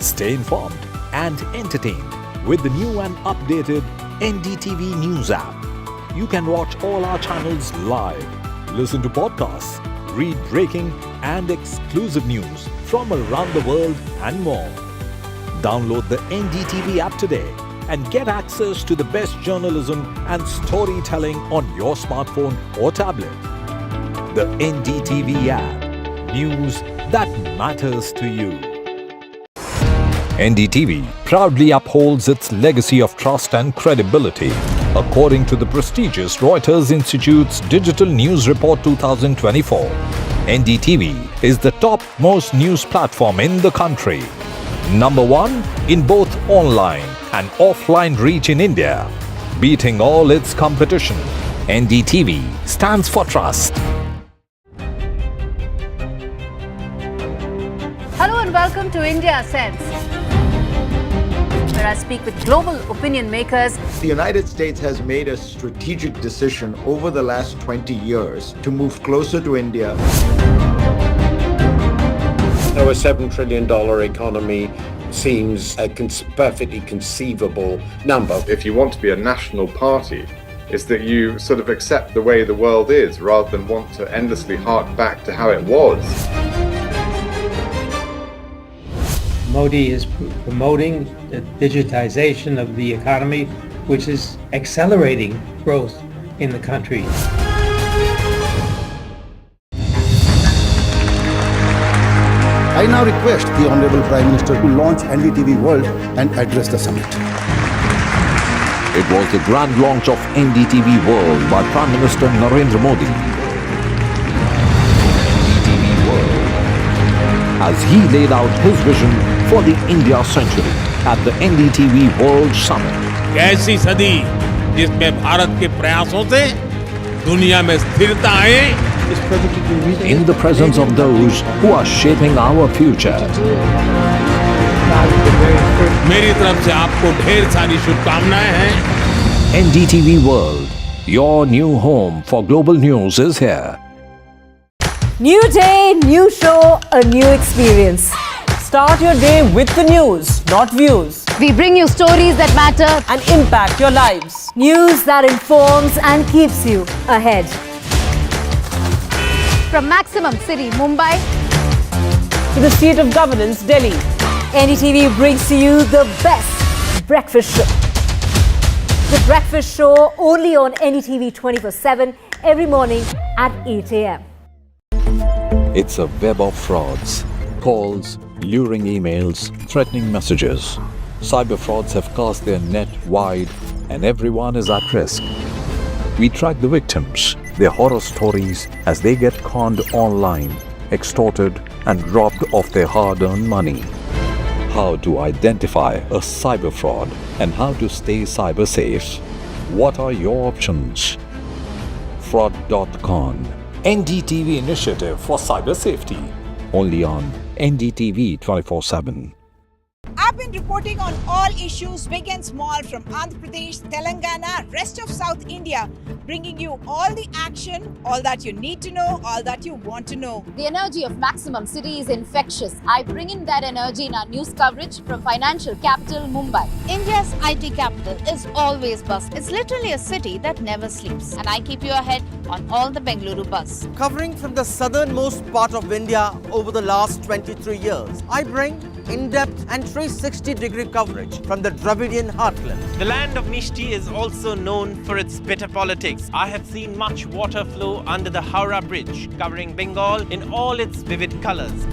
Stay informed and entertained with the new and updated NDTV News app. You can watch all our channels live, listen to podcasts, read breaking and exclusive news from around the world and more. Download the NDTV app today and get access to the best journalism and storytelling on your smartphone or tablet. The NDTV app. News that matters to you. NDTV proudly upholds its legacy of trust and credibility. According to the prestigious Reuters Institute's Digital News Report 2024, NDTV is the top-most news platform in the country. Number 1 in both online and offline reach in India. Beating all its competition, NDTV stands for trust. Hello and welcome to India Sense, where I speak with global opinion makers. The United States has made a strategic decision over the last 20 years to move closer to India. Our $7 trillion economy seems a perfectly conceivable number. If you want to be a national party, it's that you sort of accept the way the world is rather than want to endlessly hark back to how it was. Modi is promoting the digitization of the economy, which is accelerating growth in the country. I now request the Honorable Prime Minister to launch NDTV World and address the summit. It was the grand launch of NDTV World by Prime Minister Narendra Modi. NDTV World, as he laid out his vision for the India century at the NDTV World Summit. ऐसी सदी जिसमें भारत के प्रयासों से दुनिया में स्थिरता आए. In the presence of those who are shaping our future. मेरी तरफ से आपको ढेर सारी शुभकामनाएं हैं. NDTV World, your new home for global news is here. New day, new show, a new experience. Start your day with the news, not views. We bring you stories that matter and impact your lives. News that informs and keeps you ahead. From Maximum City, Mumbai, to the state of governance, Delhi, NDTV brings to you the best breakfast show. The breakfast show only on NDTV 24/7 every morning at 8 a.m. It's a web of frauds, calls, luring emails, threatening messages. Cyber frauds have cast their net wide and everyone is at risk. We track the victims, their horror stories as they get conned online, extorted and robbed of their hard-earned money. How to identify a cyber fraud and how to stay cyber safe. What are your options? Fraud.con, NDTV initiative for cyber safety. Only on NDTV 24/7. I've been reporting on all issues big and small from Andhra Pradesh, Telangana, rest of South India, bringing you all the action, all that you need to know, all that you want to know. The energy of Maximum City is infectious. I bring in that energy in our news coverage from financial capital Mumbai. India's IT capital is always buzz. It's literally a city that never sleeps. And I keep you ahead on all the Bengaluru buzz. Covering from the southernmost part of India over the last 23 years, I bring in-depth and 360-degree coverage from the Dravidian heartland. The land of Mishti is also known for its bitter politics. I have seen much water flow under the Howrah Bridge, covering Bengal in all its vivid colors.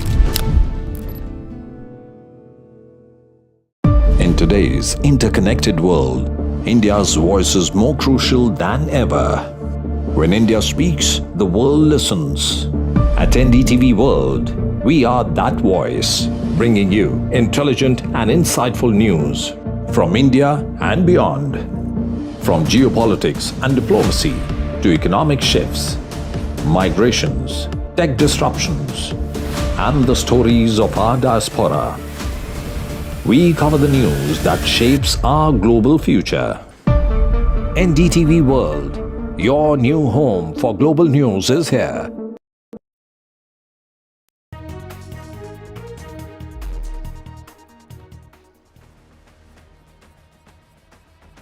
In today's interconnected world, India's voice is more crucial than ever. When India speaks, the world listens. At NDTV World, we are that voice, bringing you intelligent and insightful news, from India and beyond. From geopolitics and diplomacy to economic shifts, migrations, tech disruptions, and the stories of our diaspora. We cover the news that shapes our global future. NDTV World, your new home for global news, is here.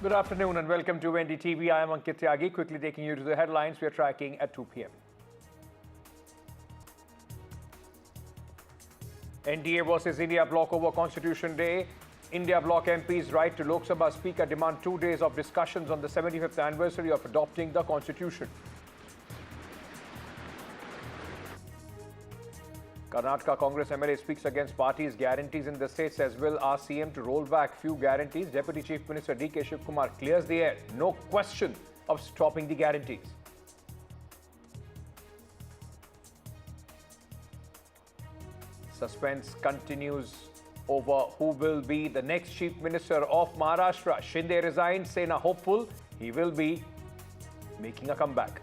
Good afternoon and welcome to NDTV. I am Ankit Tyagi, quickly taking you to the headlines we are tracking at 2 p.m. NDA versus India bloc over Constitution Day. India bloc MPs write to Lok Sabha Speaker demand 2 days of discussions on the 75th anniversary of adopting the Constitution. Karnataka Congress MLA speaks against party's guarantees in the state, says will ask CM to roll back few guarantees. Deputy Chief Minister D.K. Shivkumar clears the air. No question of stopping the guarantees. Suspense continues over who will be the next Chief Minister of Maharashtra. Shinde resigned, Sena hopeful he will be making a comeback.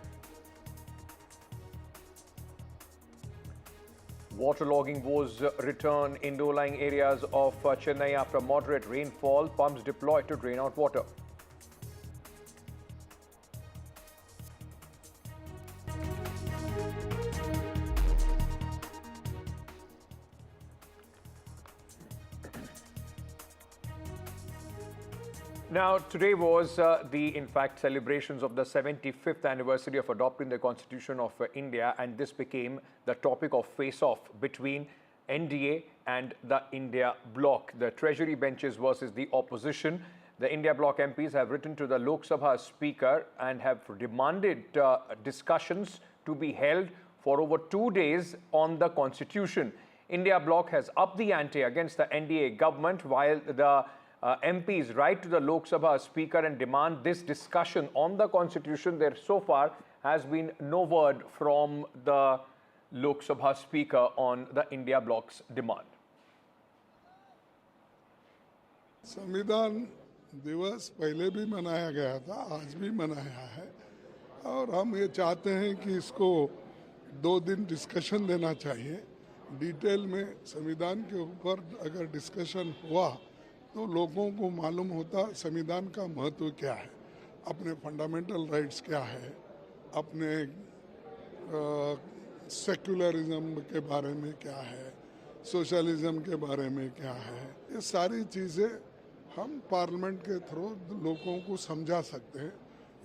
Waterlogging woes return in low-lying areas of Chennai after moderate rainfall. Pumps deployed to drain out water. Now, today was in fact, celebrations of the 75th anniversary of adopting the Constitution of India, and this became the topic of face-off between NDA and the India bloc. The Treasury benches versus the opposition. The India bloc MPs have written to the Lok Sabha Speaker and have demanded discussions to be held for over 2 days on the Constitution. India bloc has upped the ante against the NDA government, while the MPs write to the Lok Sabha Speaker and demand this discussion on the Constitution. There so far has been no word from the Lok Sabha Speaker on the India bloc's demand. संविधान दिवस पहले भी मनाया गया था, आज भी मनाया है, और हम ये चाहते हैं कि इसको 2 दिन डिस्कशन देना चाहिए. डिटेल में संविधान के ऊपर अगर डिस्कशन हुआ तो लोगों को मालूम होता संविधान का महत्व क्या है, अपने फंडामेंटल राइट्स क्या है, अपने सेक्युलरिज्म के बारे में क्या है, सोशलिज्म के बारे में क्या है. ये सारी चीज़ें हम पार्लियामेंट के थ्रू लोगों को समझा सकते हैं.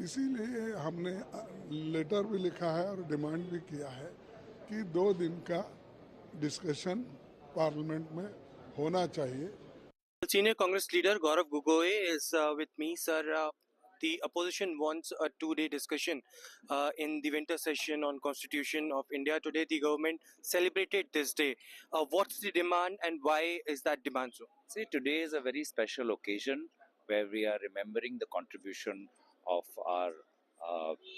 इसीलिए हमने लेटर भी लिखा है और डिमांड भी किया है कि 2 दिन का डिस्कशन पार्लियामेंट में होना चाहिए. Senior Congress leader Gaurav Gogoi is with me, sir. The opposition wants a 2-day discussion in the winter session on Constitution of India. Today, the government celebrated this day. What's the demand and why is that demand so? See, today is a very special occasion where we are remembering the contribution of our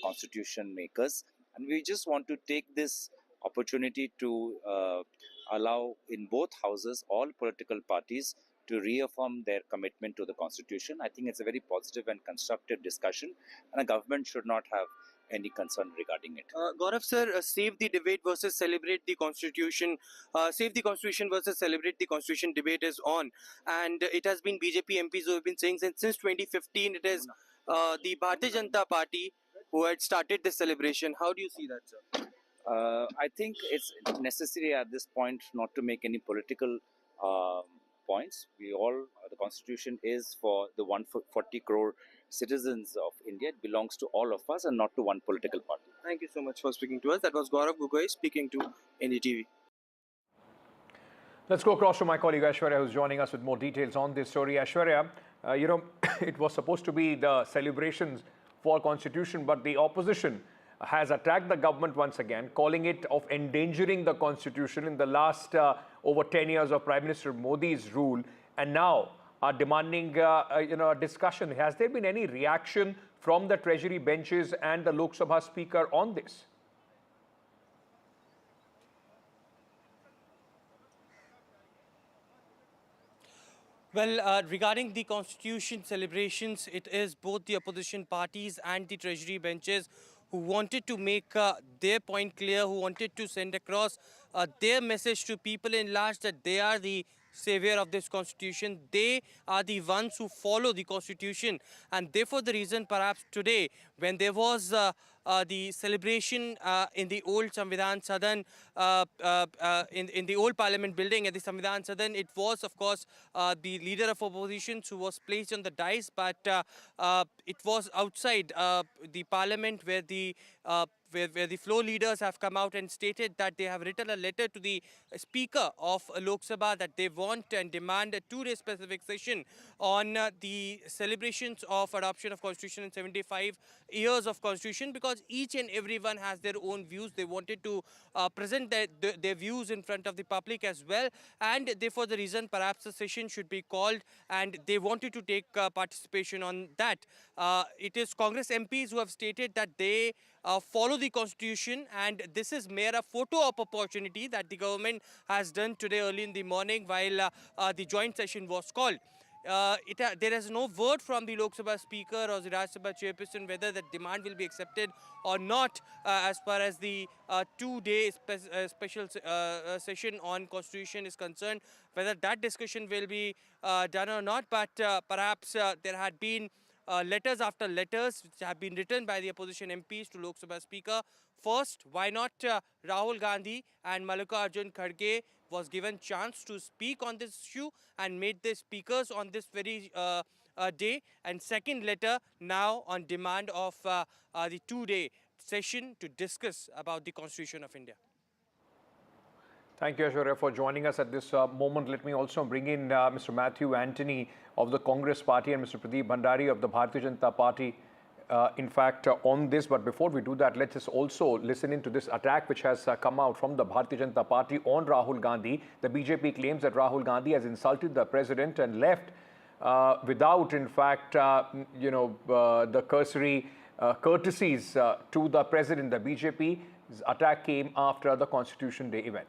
constitution makers, and we just want to take this opportunity to allow in both houses all political parties to reaffirm their commitment to the Constitution. I think it's a very positive and constructive discussion, and the government should not have any concern regarding it. Gaurav sir, save the debate versus celebrate the Constitution. Save the Constitution versus celebrate the Constitution debate is on, and it has been BJP MPs who have been saying since 2015 it is the Bharatiya Janata Party who had started this celebration. How do you see that, sir? I think it's necessary at this point not to make any political points. The Constitution is for the 140 crore citizens of India. It belongs to all of us and not to one political party. Thank you so much for speaking to us. That was Gaurav Gogoi speaking to NDTV. Let's go across to my colleague Aishwarya, who's joining us with more details on this story. Aishwarya, it was supposed to be the celebrations for Constitution, but the opposition has attacked the government once again, calling it of endangering the Constitution in the last over 10 years of Prime Minister Modi's rule, and now are demanding a discussion. Has there been any reaction from the Treasury benches and the Lok Sabha Speaker on this? Well, regarding the constitution celebrations, it is both the opposition parties and the treasury benches who wanted to make their point clear, who wanted to send across their message to people in large that they are the savior of this constitution. They are the ones who follow the constitution, and therefore the reason perhaps today when there was the celebration in the old Samvidhan Sadan, in the old Parliament building at the Samvidhan Sadan, it was of course the leader of opposition who was placed on the dais, but it was outside the Parliament where where the floor leaders have come out and stated that they have written a letter to the Speaker of Lok Sabha that they want and demand a two-day specific session on the celebrations of adoption of Constitution and 75 years of Constitution, because each and everyone has their own views. They wanted to present their views in front of the public as well, and therefore the reason perhaps a session should be called, and they wanted to take participation on that. It is Congress MPs who have stated that they follow the constitution, and this is mere a photo op opportunity that the government has done today early in the morning while the joint session was called. There is no word from the Lok Sabha Speaker or the Rajya Sabha Chairperson whether that demand will be accepted or not as far as the two-day special session on Constitution is concerned, whether that discussion will be done or not. But perhaps there had been letters after letters which have been written by the opposition MPs to Lok Sabha Speaker. First, why not Rahul Gandhi and Mallikarjun Kharge was given chance to speak on this issue and made the speakers on this very day. And second letter now on demand of the two-day session to discuss about the Constitution of India. Thank you, Aishwarya, for joining us at this moment. Let me also bring in Mr. Matthew Antony of the Congress Party and Mr. Pradeep Bhandari of the Bharatiya Janata Party, on this. But before we do that, let's just also listen into this attack which has come out from the Bharatiya Janata Party on Rahul Gandhi. The BJP claims that Rahul Gandhi has insulted the president and left without, in fact, the cursory courtesies to the president. The BJP's attack came after the Constitution Day event.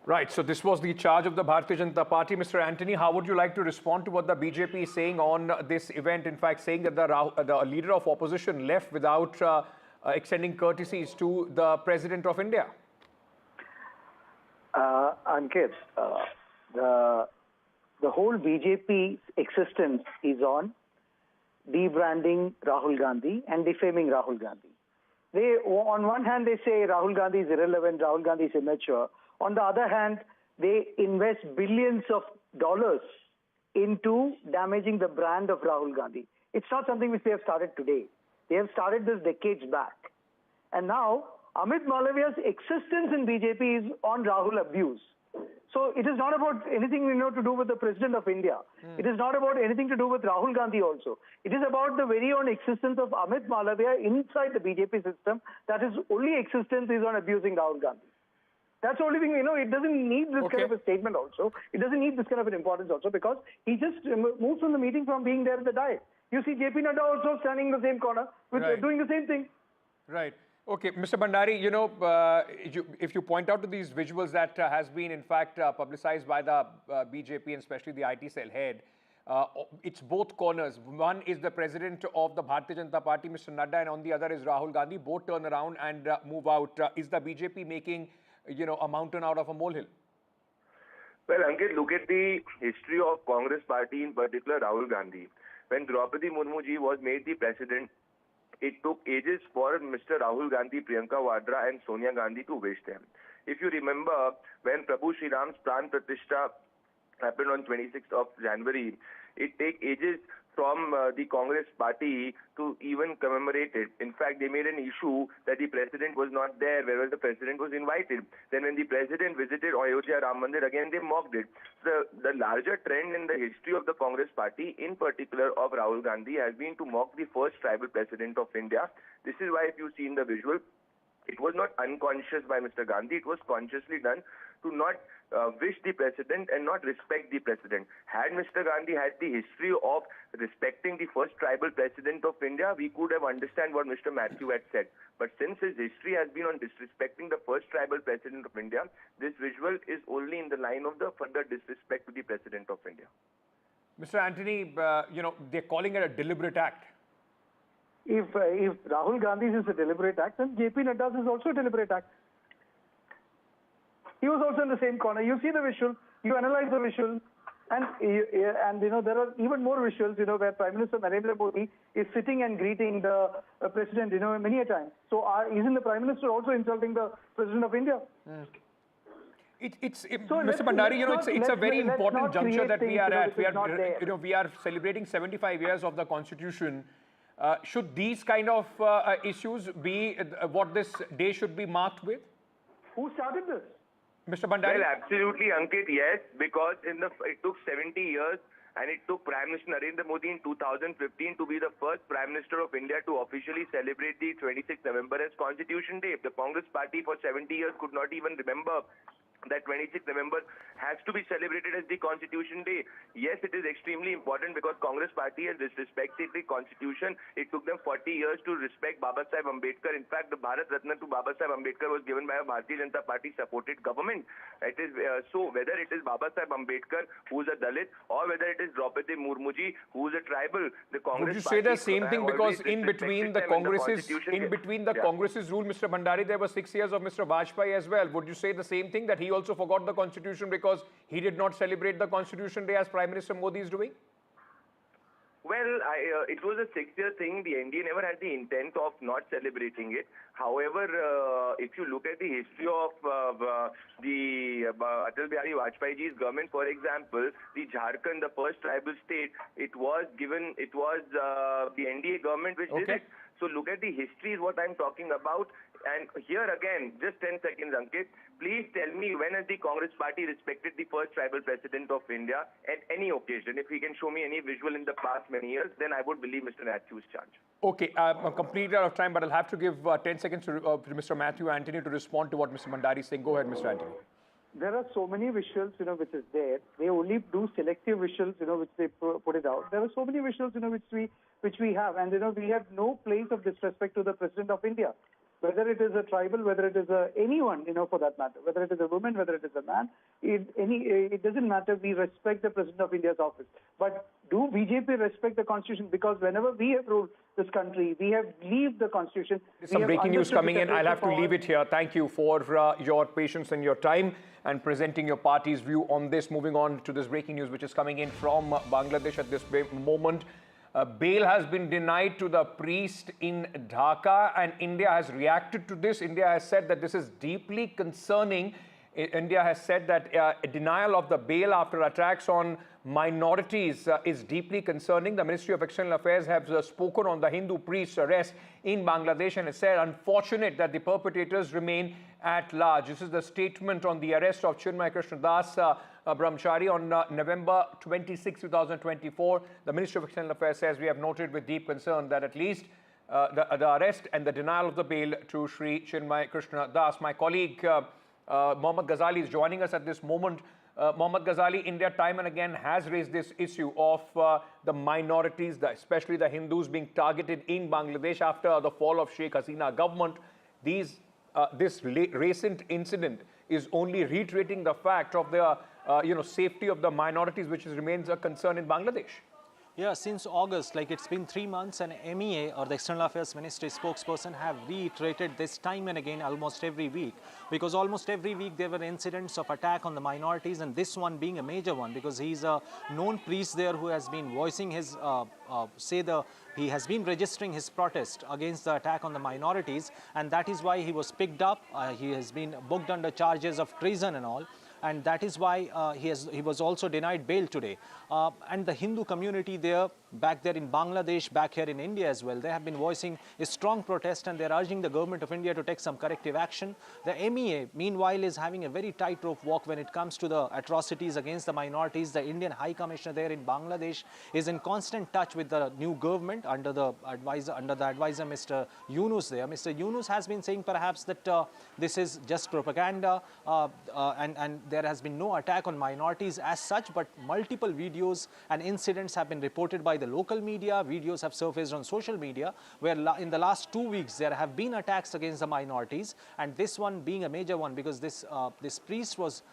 Right, so this was the charge of the Bharatiya Janata Party. Mr. Antony, how would you like to respond to what the BJP is saying on this event? In fact, saying that the leader of opposition left without extending courtesies to the President of India. Ankit, the whole BJP's existence is on debranding Rahul Gandhi and defaming Rahul Gandhi. On one hand, they say Rahul Gandhi is irrelevant, Rahul Gandhi is immature. On the other hand, they invest billions of dollars into damaging the brand of Rahul Gandhi. It's not something which they have started today. They have started this decades back. And now, Amit Malaviya's existence in BJP is on Rahul abuse. So it is not about anything to do with the President of India. It is not about anything to do with Rahul Gandhi also. It is about the very own existence of Amit Malaviya inside the BJP system. That his only existence is on abusing Rahul Gandhi. That's the only thing, it doesn't need this kind of a statement also. It doesn't need this kind of an importance also, because he just moved from the meeting from being there at the dais. You see JP Nadu also standing in the same corner, doing the same thing. Right. Okay, Mr. Bhandari, if you point out to these visuals that has been, in fact, publicized by the BJP and especially the IT cell head, it's both corners. One is the president of the Bharatiya Janata Party, Mr. Nadda, and on the other is Rahul Gandhi. Both turn around and move out. Is the BJP making a mountain out of a molehill? Well, Ankit, look at the history of Congress Party, in particular Rahul Gandhi. When Draupadi Murmu ji was made the president, it took ages for Mr. Rahul Gandhi, Priyanka Vadra and Sonia Gandhi to wish them. If you remember, when Prabhu Shri Ram's Pran Pratishtha happened on 26th of January, it took ages from the Congress Party to even commemorate it. In fact, they made an issue that the president was not there, whereas the president was invited. Then when the president visited Ayodhya Ram Mandir, again they mocked it. The larger trend in the history of the Congress Party, in particular of Rahul Gandhi, has been to mock the first tribal president of India. This is why, if you see in the visual, it was not unconscious by Mr. Gandhi, it was consciously done to not wish the president and not respect the president. Had Mr. Gandhi had the history of respecting the first tribal president of India, we could have understand what Mr. Matthew had said. But since his history has been on disrespecting the first tribal president of India, this visual is only in the line of the further disrespect to the president of India. Mr. Antony, they're calling it a deliberate act. If Rahul Gandhi's is a deliberate act, then JP Nadda's is also a deliberate act. He was also in the same corner. You see the visual, you analyze the visual, and there are even more visuals, where Prime Minister Narendra Modi is sitting and greeting the president, many a time. So isn't the Prime Minister also insulting the President of India? Mr. Bhandari, it's a very important juncture that we are at. We are celebrating 75 years of the Constitution. Should these kind of issues be what this day should be marked with? Who started this? Mr. Bhandari? Well, absolutely, Ankit, yes, because it took 70 years and it took Prime Minister Narendra Modi in 2015 to be the first Prime Minister of India to officially celebrate the 26th November as Constitution Day. The Congress Party for 70 years could not even remember that 26th November has to be celebrated as the Constitution Day. Yes, it is extremely important because Congress Party has disrespected the Constitution. It took them 40 years to respect Baba Saheb Ambedkar. In fact, the Bharat Ratna to Baba Saheb Ambedkar was given by a Bharatiya Janata Party supported government. It is so whether it is Baba Saheb Ambedkar, who is a Dalit, or whether it is Draupadi Murmu ji, who is a tribal, the Congress Would you say Party the same thing because in between the Congresses, Congress's rule, Mr. Bhandari, there were 6 years of Mr. Vajpayee as well. Would you say the same thing, that he also forgot the Constitution because he did not celebrate the Constitution Day as Prime Minister Modi is doing? Well, it was a 6-year thing. The NDA never had the intent of not celebrating it. However, if you look at the history of the Atal Bihari Vajpayee ji's government, for example, the Jharkhand, the first tribal state, it was the NDA government which did it. So look at the history is what I'm talking about. And here again, just 10 seconds, Ankit, please tell me when has the Congress Party respected the first tribal president of India at any occasion? If he can show me any visual in the past many years, then I would believe Mr. Matthew's charge. Okay, I'm completely out of time, but I'll have to give 10 seconds to Mr. Matthew Antony to respond to what Mr. Bhandari is saying. Go ahead, Mr. Antony. There are so many visuals, which is there. They only do selective visuals, which they put it out. There are so many visuals, which we have, and we have no place of disrespect to the President of India. Whether it is a tribal, whether it is anyone, for that matter, whether it is a woman, whether it is a man, it doesn't matter. We respect the President of India's office. But do BJP respect the Constitution? Because whenever we have ruled this country, we have leave the Constitution. There's some breaking news coming in. I'll have to leave it here. Thank you for your patience and your time and presenting your party's view on this. Moving on to this breaking news, which is coming in from Bangladesh at this moment. Bail has been denied to the priest in Dhaka, and India has reacted to this. India has said that this is deeply concerning. India has said that a denial of the bail after attacks on minorities is deeply concerning. The Ministry of External Affairs has spoken on the Hindu priest's arrest in Bangladesh and has said, unfortunate that the perpetrators remain at large. This is the statement on the arrest of Chinmay Krishna Das Brahmachari on November 26, 2024. The Ministry of External Affairs says, we have noted with deep concern that at least the arrest and the denial of the bail to Sri Chinmay Krishna Das. My colleague Mohammad Ghazali is joining us at this moment. Mohammad Ghazali, India time and again has raised this issue of the minorities, especially the Hindus, being targeted in Bangladesh after the fall of Sheikh Hasina government. This recent incident is only reiterating the fact of the safety of the minorities, which remains a concern in Bangladesh. Yeah, since August, it's been 3 months, and MEA, or the External Affairs Ministry spokesperson, have reiterated this time and again almost every week, because almost every week there were incidents of attack on the minorities, and this one being a major one, because he's a known priest there who has been voicing his, he has been registering his protest against the attack on the minorities, and that is why he was picked up. He has been booked under charges of treason and all. And that is why he was also denied bail today. And the Hindu community there, back there in Bangladesh, back here in India as well. They have been voicing a strong protest, and they're urging the government of India to take some corrective action. The MEA, meanwhile, is having a very tightrope walk when it comes to the atrocities against the minorities. The Indian High Commissioner there in Bangladesh is in constant touch with the new government under the advisor, Mr. Yunus there. Mr. Yunus has been saying perhaps that this is just propaganda, and there has been no attack on minorities as such, but multiple videos and incidents have been reported by the local media. Videos have surfaced on social media where in the last 2 weeks there have been attacks against the minorities, and this one being a major one because this priest was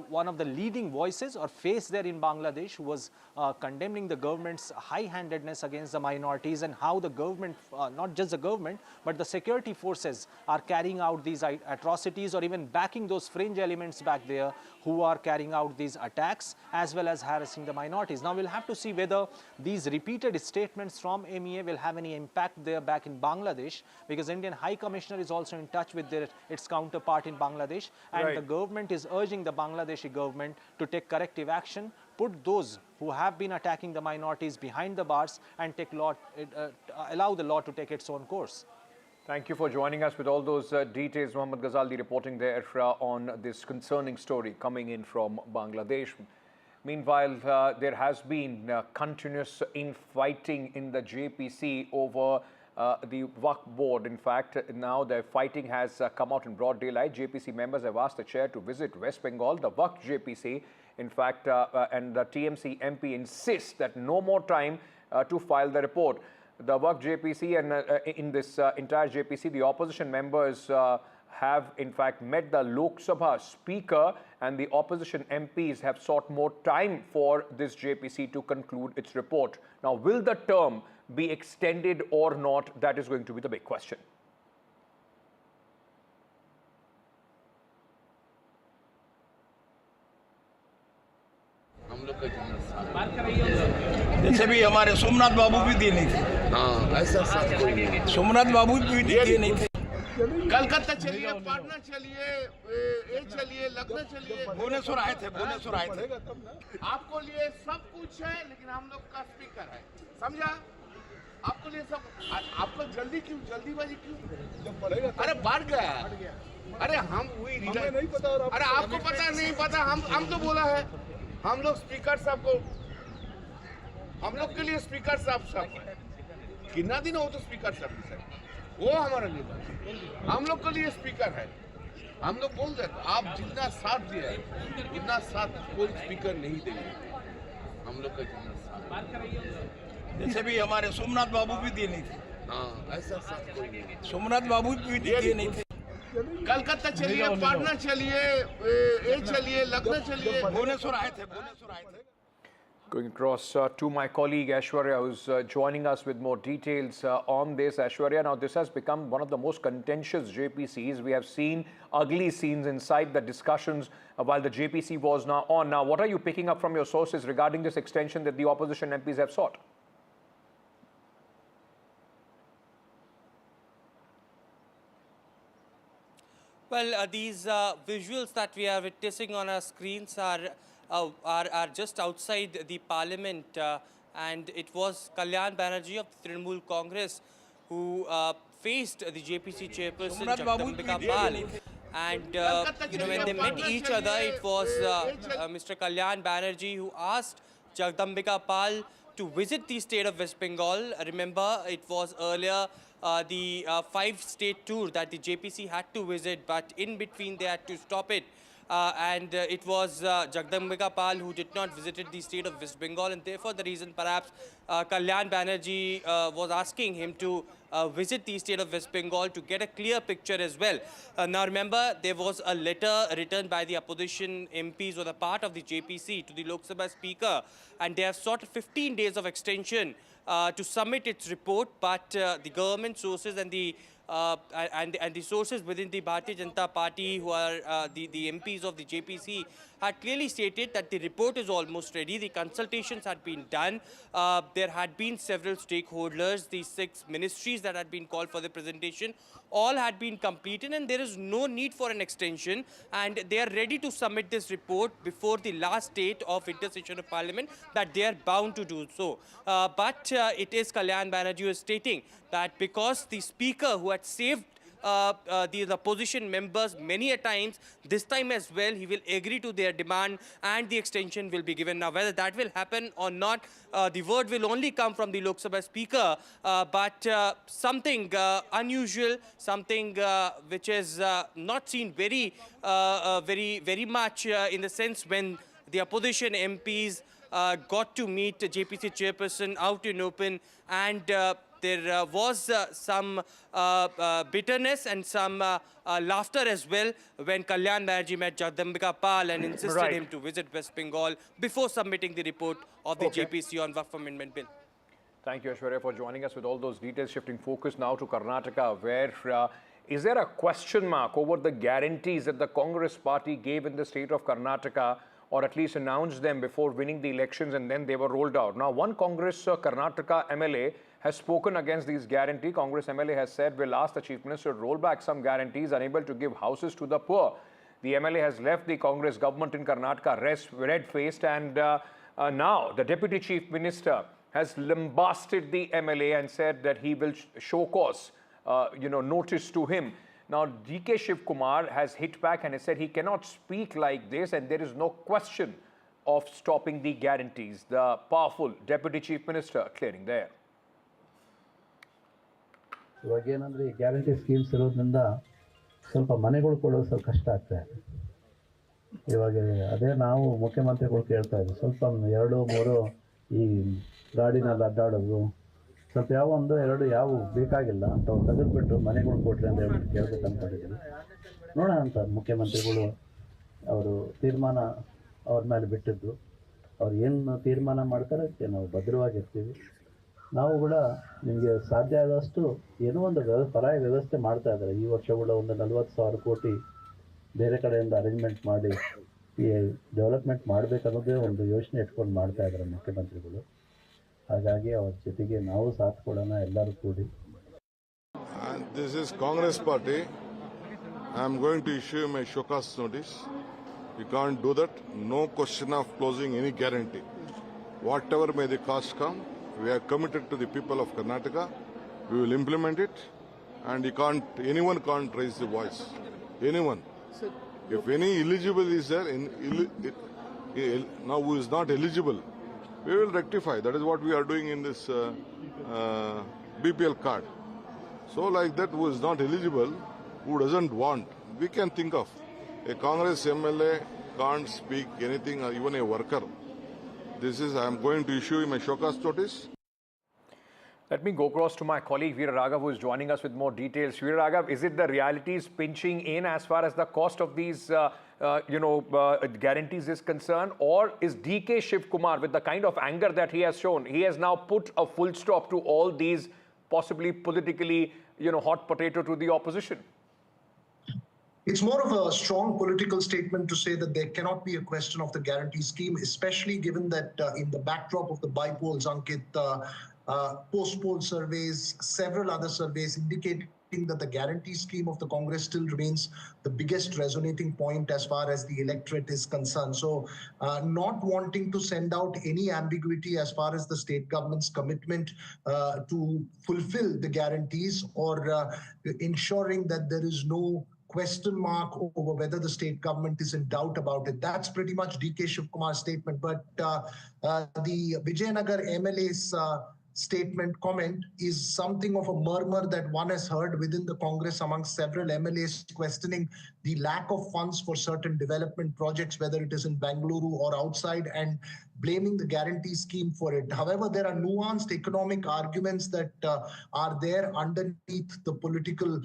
one of the leading voices or face there in Bangladesh who was condemning the government's high-handedness against the minorities, and how the government, not just the government, but the security forces are carrying out these atrocities or even backing those fringe elements back there who are carrying out these attacks as well as harassing the minorities. Now we'll have to see whether these repeated statements from MEA will have any impact there back in Bangladesh, because Indian High Commissioner is also in touch with its counterpart in Bangladesh, and the government is urging the Bangladeshi government to take corrective action, put those who have been attacking the minorities behind the bars, and allow the law to take its own course. Thank you for joining us with all those details. Mohammed Ghazali reporting there on this concerning story coming in from Bangladesh. Meanwhile, there has been continuous infighting in the JPC over the Waqf board. In fact, now the fighting has come out in broad daylight. JPC members have asked the chair to visit West Bengal. The Waqf JPC, in fact, and the TMC MP insist that no more time to file the report. The Waqf JPC and in this entire JPC, the opposition members have in fact met the Lok Sabha Speaker, and the opposition MPs have sought more time for this JPC to conclude its report. Now, will the term be extended or not? That is going to be the big question. जैसे भी हमारे सोमनाथ बाबू भी दिए नहीं थे। हाँ, ऐसा सोमनाथ बाबू भी दिए नहीं थे। कलकत्ता चलिए, पाटना चलिए, चलिए, लखनऊ चलिए, भुवनेश्वर आए थे, आपको लिए सब कुछ है, लेकिन हम लोग का स्पीकर है, समझा? आपको लिए सब, आपको जल्दी क्यों, जल्दीबाजी क्यों? अरे बढ़ गया, अरे हम हुई नहीं पता, अरे आपको पता नहीं पता, हम तो बोला है, हम लोग स्पीकर साहब को, हम लोग के लिए स्पीकर साहब कितना दिन हो तो स्पीकर साहब वो हमारा लीडर, हम लोग के लिए स्पीकर है, हम लोग बोल रहे आप जितना साथ दिया इतना साथ कोई स्पीकर नहीं देंगे, हम लोग का जितना साथ, जैसे भी हमारे सोमनाथ बाबू भी दिए नहीं थे। हाँ, ऐसा साथ कोई नहीं, सोमनाथ बाबू भी दिए नहीं थे। कलकत्ता चलिए, पाटना चलिए, चलिए, लखनऊ चलिए, भुवनेश्वर आए थे, Going across to my colleague Aishwarya, who's joining us with more details on this. Aishwarya, now this has become one of the most contentious JPCs. We have seen ugly scenes inside the discussions while the JPC was now on. Now, what are you picking up from your sources regarding this extension that the opposition MPs have sought? Well, these visuals that we are witnessing on our screens are just outside the parliament, and it was Kalyan Banerjee of the Trinamool Congress who faced the JPC chairperson Jagdambika Pal, and when they met each other, it was Mr. Kalyan Banerjee who asked Jagdambika Pal to visit the state of West Bengal. Remember, it was earlier the 5-state tour that the JPC had to visit, but in between they had to stop it. And it was Jagdambika Pal who did not visit the state of West Bengal, and therefore the reason perhaps Kalyan Banerjee was asking him to visit the state of West Bengal to get a clear picture as well. Now remember, there was a letter written by the opposition MPs or the part of the JPC to the Lok Sabha Speaker, and they have sought 15 days of extension to submit its report, but the government sources and the sources within the Bharatiya Janata Party, who are the MPs of the JPC, had clearly stated that the report is almost ready. The consultations had been done. There had been several stakeholders, the 6 ministries that had been called for the presentation. all had been completed and there is no need for an extension, and they are ready to submit this report before the last date of intersession of Parliament, that they are bound to do so. But it is Kalyan Banerjee who is stating that because the Speaker, who had saved the opposition members many a times, this time as well he will agree to their demand and the extension will be given. Now, whether that will happen or not, the word will only come from the Lok Sabha Speaker, but something unusual, something which is not seen very much in the sense when the opposition MPs got to meet JPC chairperson out in open, and there was some bitterness and some laughter as well when Kalyan Banerjee met Jagdambika Pal and insisted him to visit West Bengal before submitting the report of the JPC on Waqf Amendment Bill. Thank you, Aishwarya, for joining us with all those details. Shifting focus now to Karnataka, where is there a question mark over the guarantees that the Congress party gave in the state of Karnataka, or at least announced them before winning the elections, and then they were rolled out? Now, one Congress Karnataka MLA has spoken against these guarantees. Congress MLA has said, we'll ask the Chief Minister to roll back some guarantees, unable to give houses to the poor. The MLA has left the Congress government in Karnataka red-faced, and now the Deputy Chief Minister has lambasted the MLA and said that he will show cause, notice to him. Now, DK Shiv Kumar has hit back and has said he cannot speak like this, and there is no question of stopping the guarantees. The powerful Deputy Chief Minister clearing there. ಇವಾಗ ಏನಂದ್ರೆ ಈ guarantee schemes ಇರೋದ್ರಿಂದ ಸ್ವಲ್ಪ ಮನೆಗಳು ಕೊಡೋದು ಸ್ವಲ್ಪ ಕಷ್ಟ ಆಗ್ತಾ ಇದೆ. ಇವಾಗ ಅದೇ ನಾವು ಮುಖ್ಯಮಂತ್ರಿಗಳು ಕೇಳ್ತಾ ಇದ್ವಿ, ಸ್ವಲ್ಪ 2-3 ಈ ಗಾಡಿನಲ್ಲಿ ಅಡ್ಡಾಡೋದು, ಸ್ವಲ್ಪ ಯಾವ 1-2 ಯಾವ ಬೇಕಾಗಿಲ್ಲ ಅಂತ ತೆಗೆದುಬಿಟ್ಟು ಮನೆಗಳು ಕೊಡ್ರಿ ಅಂತ ಹೇಳ್ಬಿಟ್ಟು ಕೇಳ್ಬೇಕು ಅಂದ್ಕೊಂಡಿದ್ದೀವಿ. ನೋಡೋಣ ಅಂತ ಮುಖ್ಯಮಂತ್ರಿಗಳು ಅವರು ತೀರ್ಮಾನ ಅವ್ರ ಮೇಲೆ ಬಿಟ್ಟಿದ್ದು, ಅವ್ರು ಏನು ತೀರ್ಮಾನ ಮಾಡ್ತಾರೆ ಅದಕ್ಕೆ ನಾವು ಭದ್ರವಾಗಿರ್ತೀವಿ. ನಾವು ಕೂಡ ನಿಮಗೆ ಸಾಧ್ಯ ಆದಷ್ಟು ಏನೋ ಒಂದು ಪರಾಯ ವ್ಯವಸ್ಥೆ ಮಾಡ್ತಾ ಇದ್ದಾರೆ. ಈ ವರ್ಷ ಕೂಡ ಒಂದು 40,000 ಕೋಟಿ ಬೇರೆ ಕಡೆಯಿಂದ ಅರೇಂಜ್ಮೆಂಟ್ ಮಾಡಿ ಈ ಡೆವಲಪ್ಮೆಂಟ್ ಮಾಡಬೇಕನ್ನೋದೇ ಒಂದು ಯೋಚನೆ ಇಟ್ಕೊಂಡು ಮಾಡ್ತಾ ಇದ್ದಾರೆ ಮುಖ್ಯಮಂತ್ರಿಗಳು. ಹಾಗಾಗಿ ಅವ್ರ ಜೊತೆಗೆ ನಾವು ಸಾಥ್ ಕೊಡೋಣ ಎಲ್ಲರೂ ಕೂಡಿ. This is Congress party. I am going to issue my show cause notice. You can't do that. No question of closing any guarantee. Whatever may the cost come, we are committed to the people of Karnataka. We will implement it, and anyone can't raise the voice. Anyone. If any eligible is there, now who is not eligible, we will rectify. That is what we are doing in this BPL card. So like that, who is not eligible, who doesn't want, we can think of. A Congress MLA can't speak anything, or even a worker. I am going to issue my show cause notice. Let me go across to my colleague Veera Raghav, who is joining us with more details. Veera Raghav, is it the realities pinching in as far as the cost of these, guarantees is concerned, or is DK Shiv Kumar, with the kind of anger that he has shown, he has now put a full stop to all these possibly politically, hot potato to the opposition? It's more of a strong political statement to say that there cannot be a question of the guarantee scheme, especially given that in the backdrop of the by-polls, Ankit, post-poll surveys, several other surveys indicating that the guarantee scheme of the Congress still remains the biggest resonating point as far as the electorate is concerned. So not wanting to send out any ambiguity as far as the state government's commitment to fulfill the guarantees, or ensuring that there is no question mark over whether the state government is in doubt about it. That's pretty much DK Shiv Kumar's statement. But the Vijayanagar MLA's statement comment is something of a murmur that one has heard within the Congress amongst several MLAs, questioning the lack of funds for certain development projects, whether it is in Bengaluru or outside, and blaming the guarantee scheme for it. However, there are nuanced economic arguments that are there underneath the political,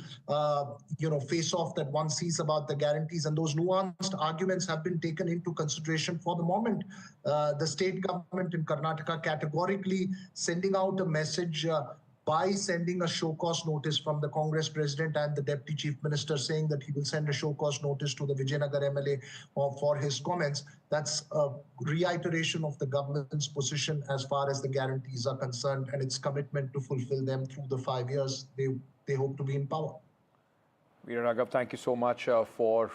face-off that one sees about the guarantees, and those nuanced arguments have been taken into consideration. For the moment, the state government in Karnataka categorically sending out a message by sending a show cause notice from the Congress president and the deputy chief minister, saying that he will send a show cause notice to the Vijayanagar MLA for his comments. That's a reiteration of the government's position as far as the guarantees are concerned, and its commitment to fulfill them through the 5 years they hope to be in power. Veera Raghav, thank you so much for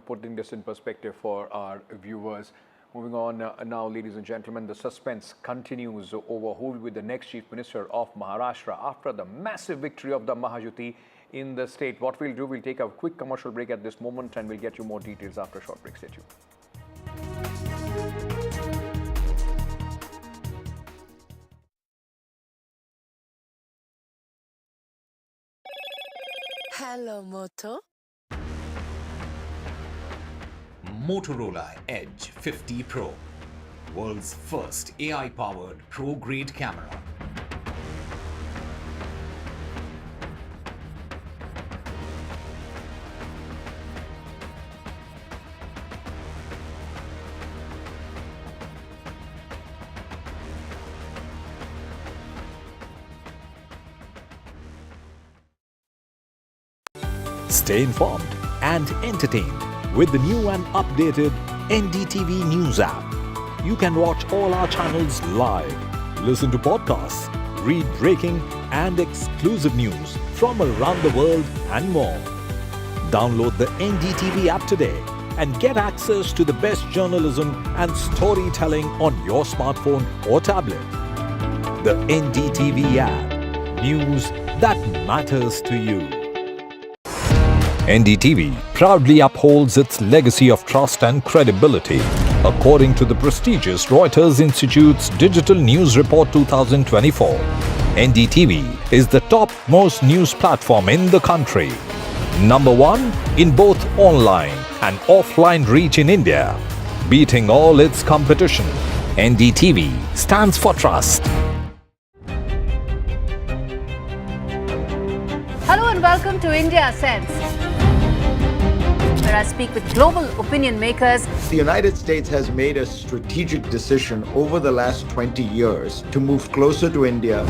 putting this in perspective for our viewers. Moving on now, ladies and gentlemen, the suspense continues over who will be the next Chief Minister of Maharashtra after the massive victory of the Mahajuti in the state. What we'll do, we'll take a quick commercial break at this moment and we'll get you more details after a short break. Stay tuned. Hello, Moto. Motorola Edge 50 Pro, world's first AI-powered pro-grade camera. Stay informed and entertained with the new and updated NDTV News app. You can watch all our channels live, listen to podcasts, read breaking and exclusive news from around the world and more. Download the NDTV app today and get access to the best journalism and storytelling on your smartphone or tablet. The NDTV app. News that matters to you. NDTV proudly upholds its legacy of trust and credibility. According to the prestigious Reuters Institute's Digital News Report 2024, NDTV is the topmost news platform in the country. Number 1 in both online and offline reach in India, beating all its competition. NDTV stands for trust. Hello and welcome to India Sense, where I speak with global opinion makers. The United States has made a strategic decision over the last 20 years to move closer to India.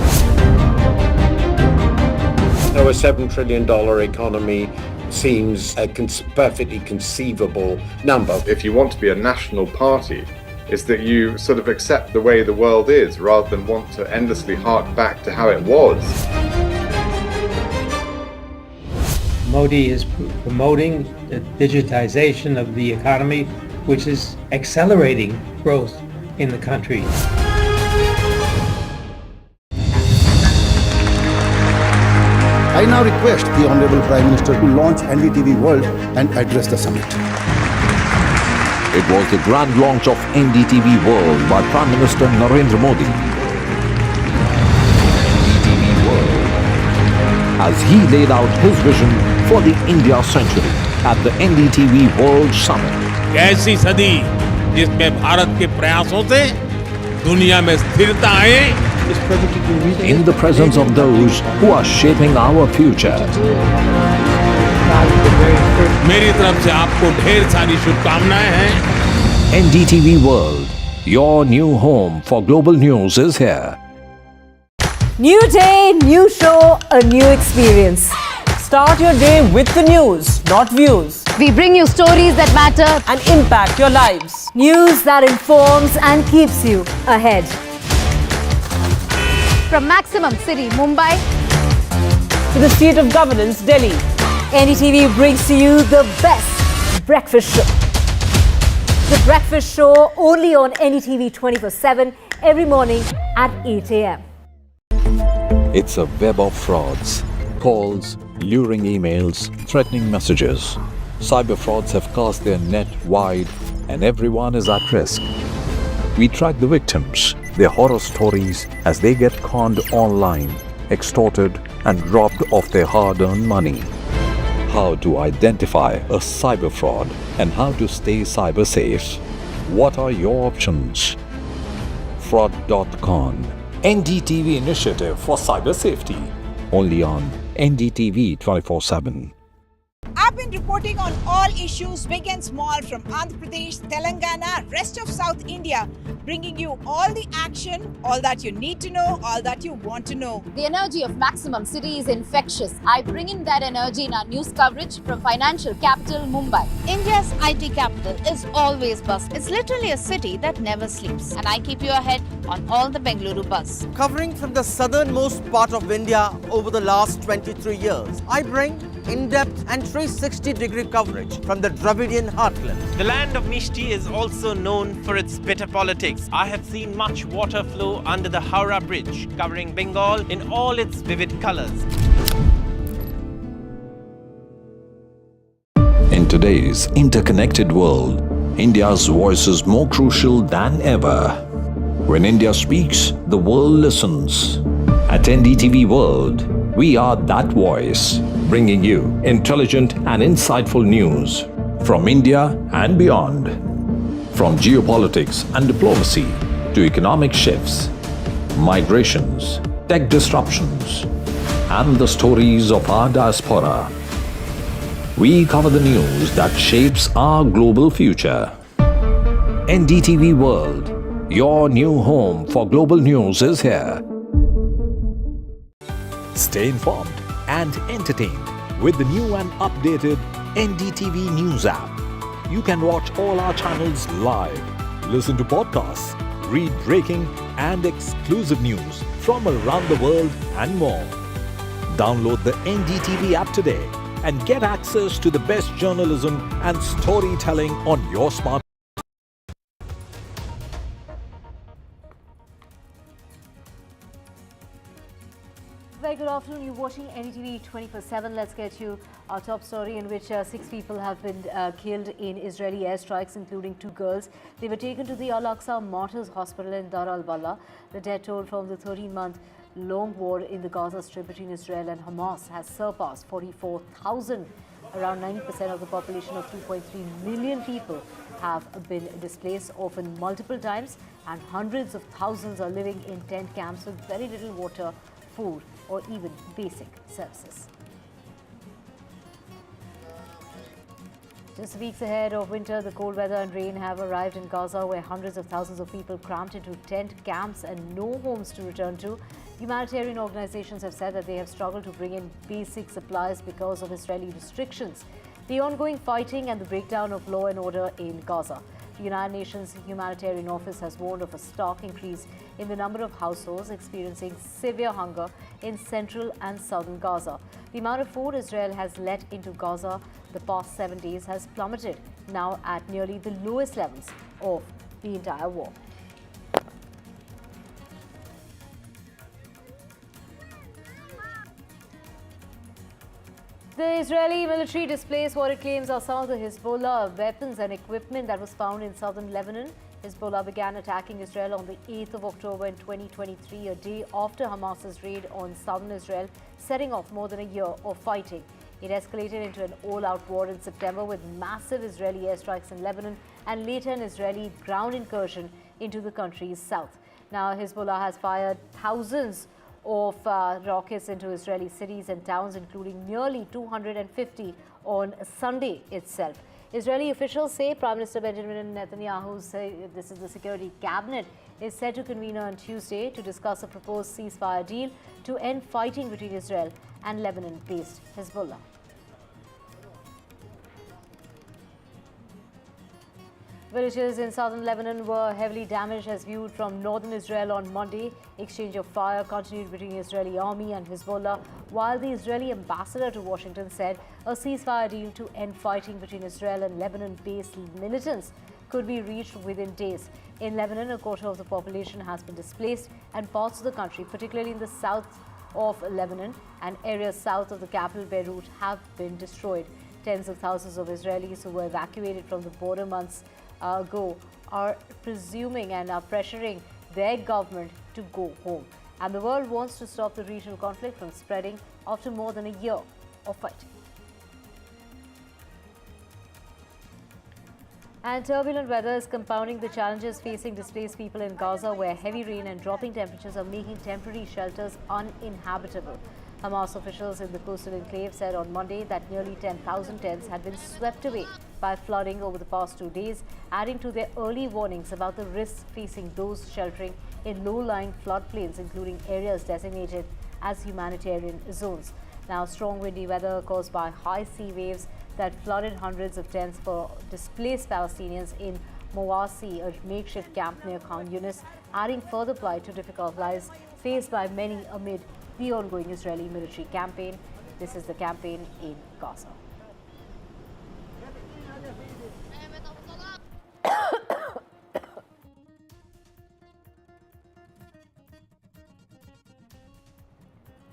So a $7 trillion economy seems a perfectly conceivable number. If you want to be a national party, it's that you sort of accept the way the world is rather than want to endlessly hark back to how it was. Modi is promoting the digitization of the economy, which is accelerating growth in the country. I now request the Honorable Prime Minister to launch NDTV World and address the summit. It was the grand launch of NDTV World by Prime Minister Narendra Modi. NDTV World, as he laid out his vision for the India century at the NDTV World Summit. ऐसी सदी जिसमें भारत के प्रयासों से दुनिया में स्थिरता आए. In the presence of those who are shaping our future. मेरी तरफ से आपको ढेर सारी शुभकामनाएं हैं. NDTV World, your new home for global news is here. New day, new show, a new experience. Start your day with the news, not views. We bring you stories that matter and impact your lives. News that informs and keeps you ahead. From Maximum City, Mumbai, to the state of governance, Delhi, NDTV brings to you the best breakfast show. The breakfast show only on NDTV 24/7 every morning at 8 a.m. It's a web of frauds, calls, luring emails, threatening messages. Cyber frauds have cast their net wide and everyone is at risk. We track the victims, their horror stories as they get conned online, extorted and robbed of their hard-earned money. How to identify a cyber fraud and how to stay cyber safe. What are your options? Fraud.con, NDTV initiative for cyber safety. Only on NDTV 24/7. I've been reporting on all issues big and small from Andhra Pradesh, Telangana, rest of South India, bringing you all the action, all that you need to know, all that you want to know. The energy of Maximum City is infectious. I bring in that energy in our news coverage from financial capital Mumbai. India's IT capital is always buzz. It's literally a city that never sleeps. And I keep you ahead on all the Bengaluru buzz. Covering from the southernmost part of India over the last 23 years, I bring in-depth and 360-degree coverage from the Dravidian heartland. The land of Mishti is also known for its bitter politics. I have seen much water flow under the Howrah Bridge, covering Bengal in all its vivid colors. In today's interconnected world, India's voice is more crucial than ever. When India speaks, the world listens. At NDTV World, we are that voice, bringing you intelligent and insightful news from India and beyond. From geopolitics and diplomacy to economic shifts, migrations, tech disruptions, and the stories of our diaspora. We cover the news that shapes our global future. NDTV World, your new home for global news is here. Stay informed and entertained with the new and updated NDTV News app. You can watch all our channels live, listen to podcasts, read breaking and exclusive news from around the world and more. Download the NDTV app today and get access to the best journalism and storytelling on your smartphone. Very good afternoon. You're watching NDTV 24/7. Let's get you our top story, in which 6 people have been killed in Israeli airstrikes, including 2 girls. They were taken to the Al-Aqsa Martyrs Hospital in Dar al-Bala. The death toll from the 13-month long war in the Gaza Strip between Israel and Hamas has surpassed 44,000. Around 90% of the population of 2.3 million people have been displaced, often multiple times, and hundreds of thousands are living in tent camps with very little water, food, or even basic services. Just weeks ahead of winter, the cold weather and rain have arrived in Gaza, where hundreds of thousands of people cramped into tent camps and no homes to return to. Humanitarian organizations have said that they have struggled to bring in basic supplies because of Israeli restrictions. The ongoing fighting and the breakdown of law and order in Gaza. The United Nations Humanitarian Office has warned of a stark increase in the number of households experiencing severe hunger in central and southern Gaza. The amount of food Israel has let into Gaza the past 7 days has plummeted, now at nearly the lowest levels of the entire war. The Israeli military displays what it claims are some of the Hezbollah weapons and equipment that was found in southern Lebanon. Hezbollah began attacking Israel on the 8th of October in 2023, a day after Hamas's raid on southern Israel, setting off more than a year of fighting. It escalated into an all-out war in September with massive Israeli airstrikes in Lebanon and later an Israeli ground incursion into the country's south. Now, Hezbollah has fired thousands of rockets into Israeli cities and towns, including nearly 250 on Sunday itself. Israeli officials say Prime Minister Benjamin Netanyahu, this is the security cabinet, is set to convene on Tuesday to discuss a proposed ceasefire deal to end fighting between Israel and Lebanon-based Hezbollah. Villages in southern Lebanon were heavily damaged as viewed from northern Israel on Monday. Exchange of fire continued between the Israeli army and Hezbollah, while the Israeli ambassador to Washington said a ceasefire deal to end fighting between Israel and Lebanon-based militants could be reached within days. In Lebanon, a quarter of the population has been displaced, and parts of the country, particularly in the south of Lebanon and areas south of the capital Beirut, have been destroyed. Tens of thousands of Israelis who were evacuated from the border months ago are presuming and are pressuring their government to go home. And the world wants to stop the regional conflict from spreading after more than a year of fighting. And turbulent weather is compounding the challenges facing displaced people in Gaza, where heavy rain and dropping temperatures are making temporary shelters uninhabitable. Hamas officials in the coastal enclave said on Monday that nearly 10,000 tents had been swept away by flooding over the past 2 days, adding to their early warnings about the risks facing those sheltering in low-lying floodplains, including areas designated as humanitarian zones. Now, strong windy weather caused by high sea waves that flooded hundreds of tents for displaced Palestinians in Mawasi, a makeshift camp near Khan Yunis, adding further plight to difficult lives faced by many amid the ongoing Israeli military campaign This is the campaign in Gaza.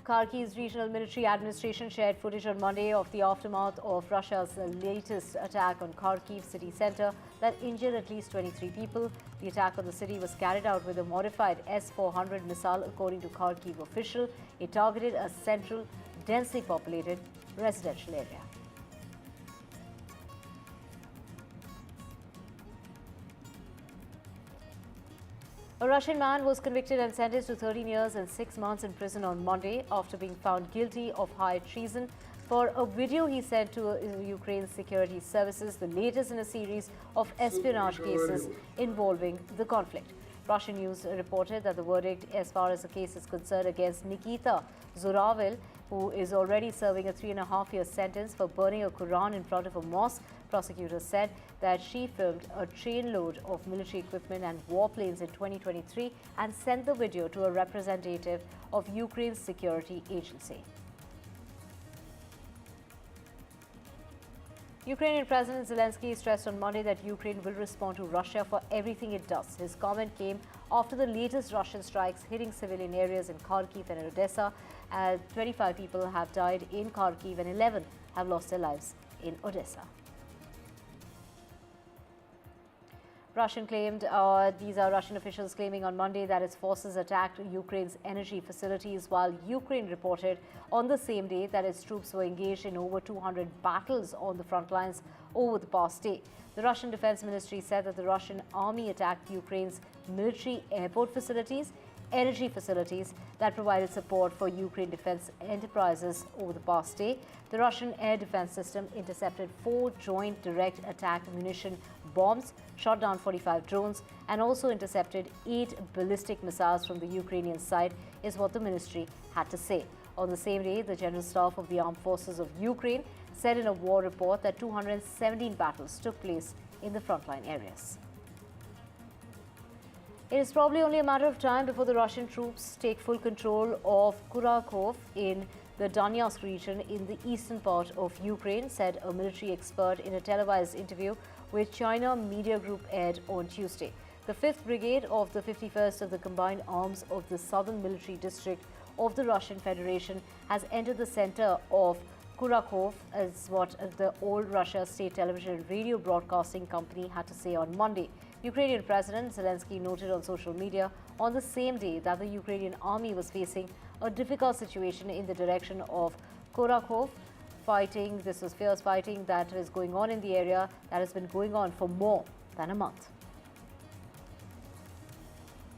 Kharkiv's regional military administration shared footage on Monday of the aftermath of Russia's latest attack on Kharkiv city centre that injured at least 23 people. The attack on the city was carried out with a modified S-400 missile, according to Kharkiv official. It targeted a central, densely populated residential area. A Russian man was convicted and sentenced to 13 years and 6 months in prison on Monday after being found guilty of high treason for a video he sent to Ukraine's security services, the latest in a series of espionage cases involving the conflict. Russian news reported that the verdict, as far as the case is concerned, against Nikita Zuravil, who is already serving a 3.5-year sentence for burning a Quran in front of a mosque. Prosecutors said that she filmed a trainload of military equipment and warplanes in 2023 and sent the video to a representative of Ukraine's security agency. Ukrainian President Zelensky stressed on Monday that Ukraine will respond to Russia for everything it does. His comment came after the latest Russian strikes hitting civilian areas in Kharkiv and Odessa. 25 people have died in Kharkiv and 11 have lost their lives in Odessa. These are Russian officials claiming on Monday that its forces attacked Ukraine's energy facilities, while Ukraine reported on the same day that its troops were engaged in over 200 battles on the front lines over the past day. The Russian Defense Ministry said that the Russian army attacked Ukraine's military airport facilities, energy facilities that provided support for Ukraine defense enterprises over the past day. The Russian air defense system intercepted 4 joint direct attack munition bombs, shot down 45 drones, and also intercepted 8 ballistic missiles from the Ukrainian side, is what the ministry had to say. On the same day, the General Staff of the Armed Forces of Ukraine said in a war report that 217 battles took place in the frontline areas. It is probably only a matter of time before the Russian troops take full control of Kurakhov in the Donetsk region in the eastern part of Ukraine, said a military expert in a televised interview with China media group aired on Tuesday. The 5th Brigade of the 51st of the Combined Arms of the Southern Military District of the Russian Federation has entered the center of Kurakhov, as what the Old Russia State Television and Radio Broadcasting Company had to say on Monday. Ukrainian President Zelensky noted on social media on the same day that the Ukrainian army was facing a difficult situation in the direction of Kurakhov. This was fierce fighting that is going on in the area that has been going on for more than a month.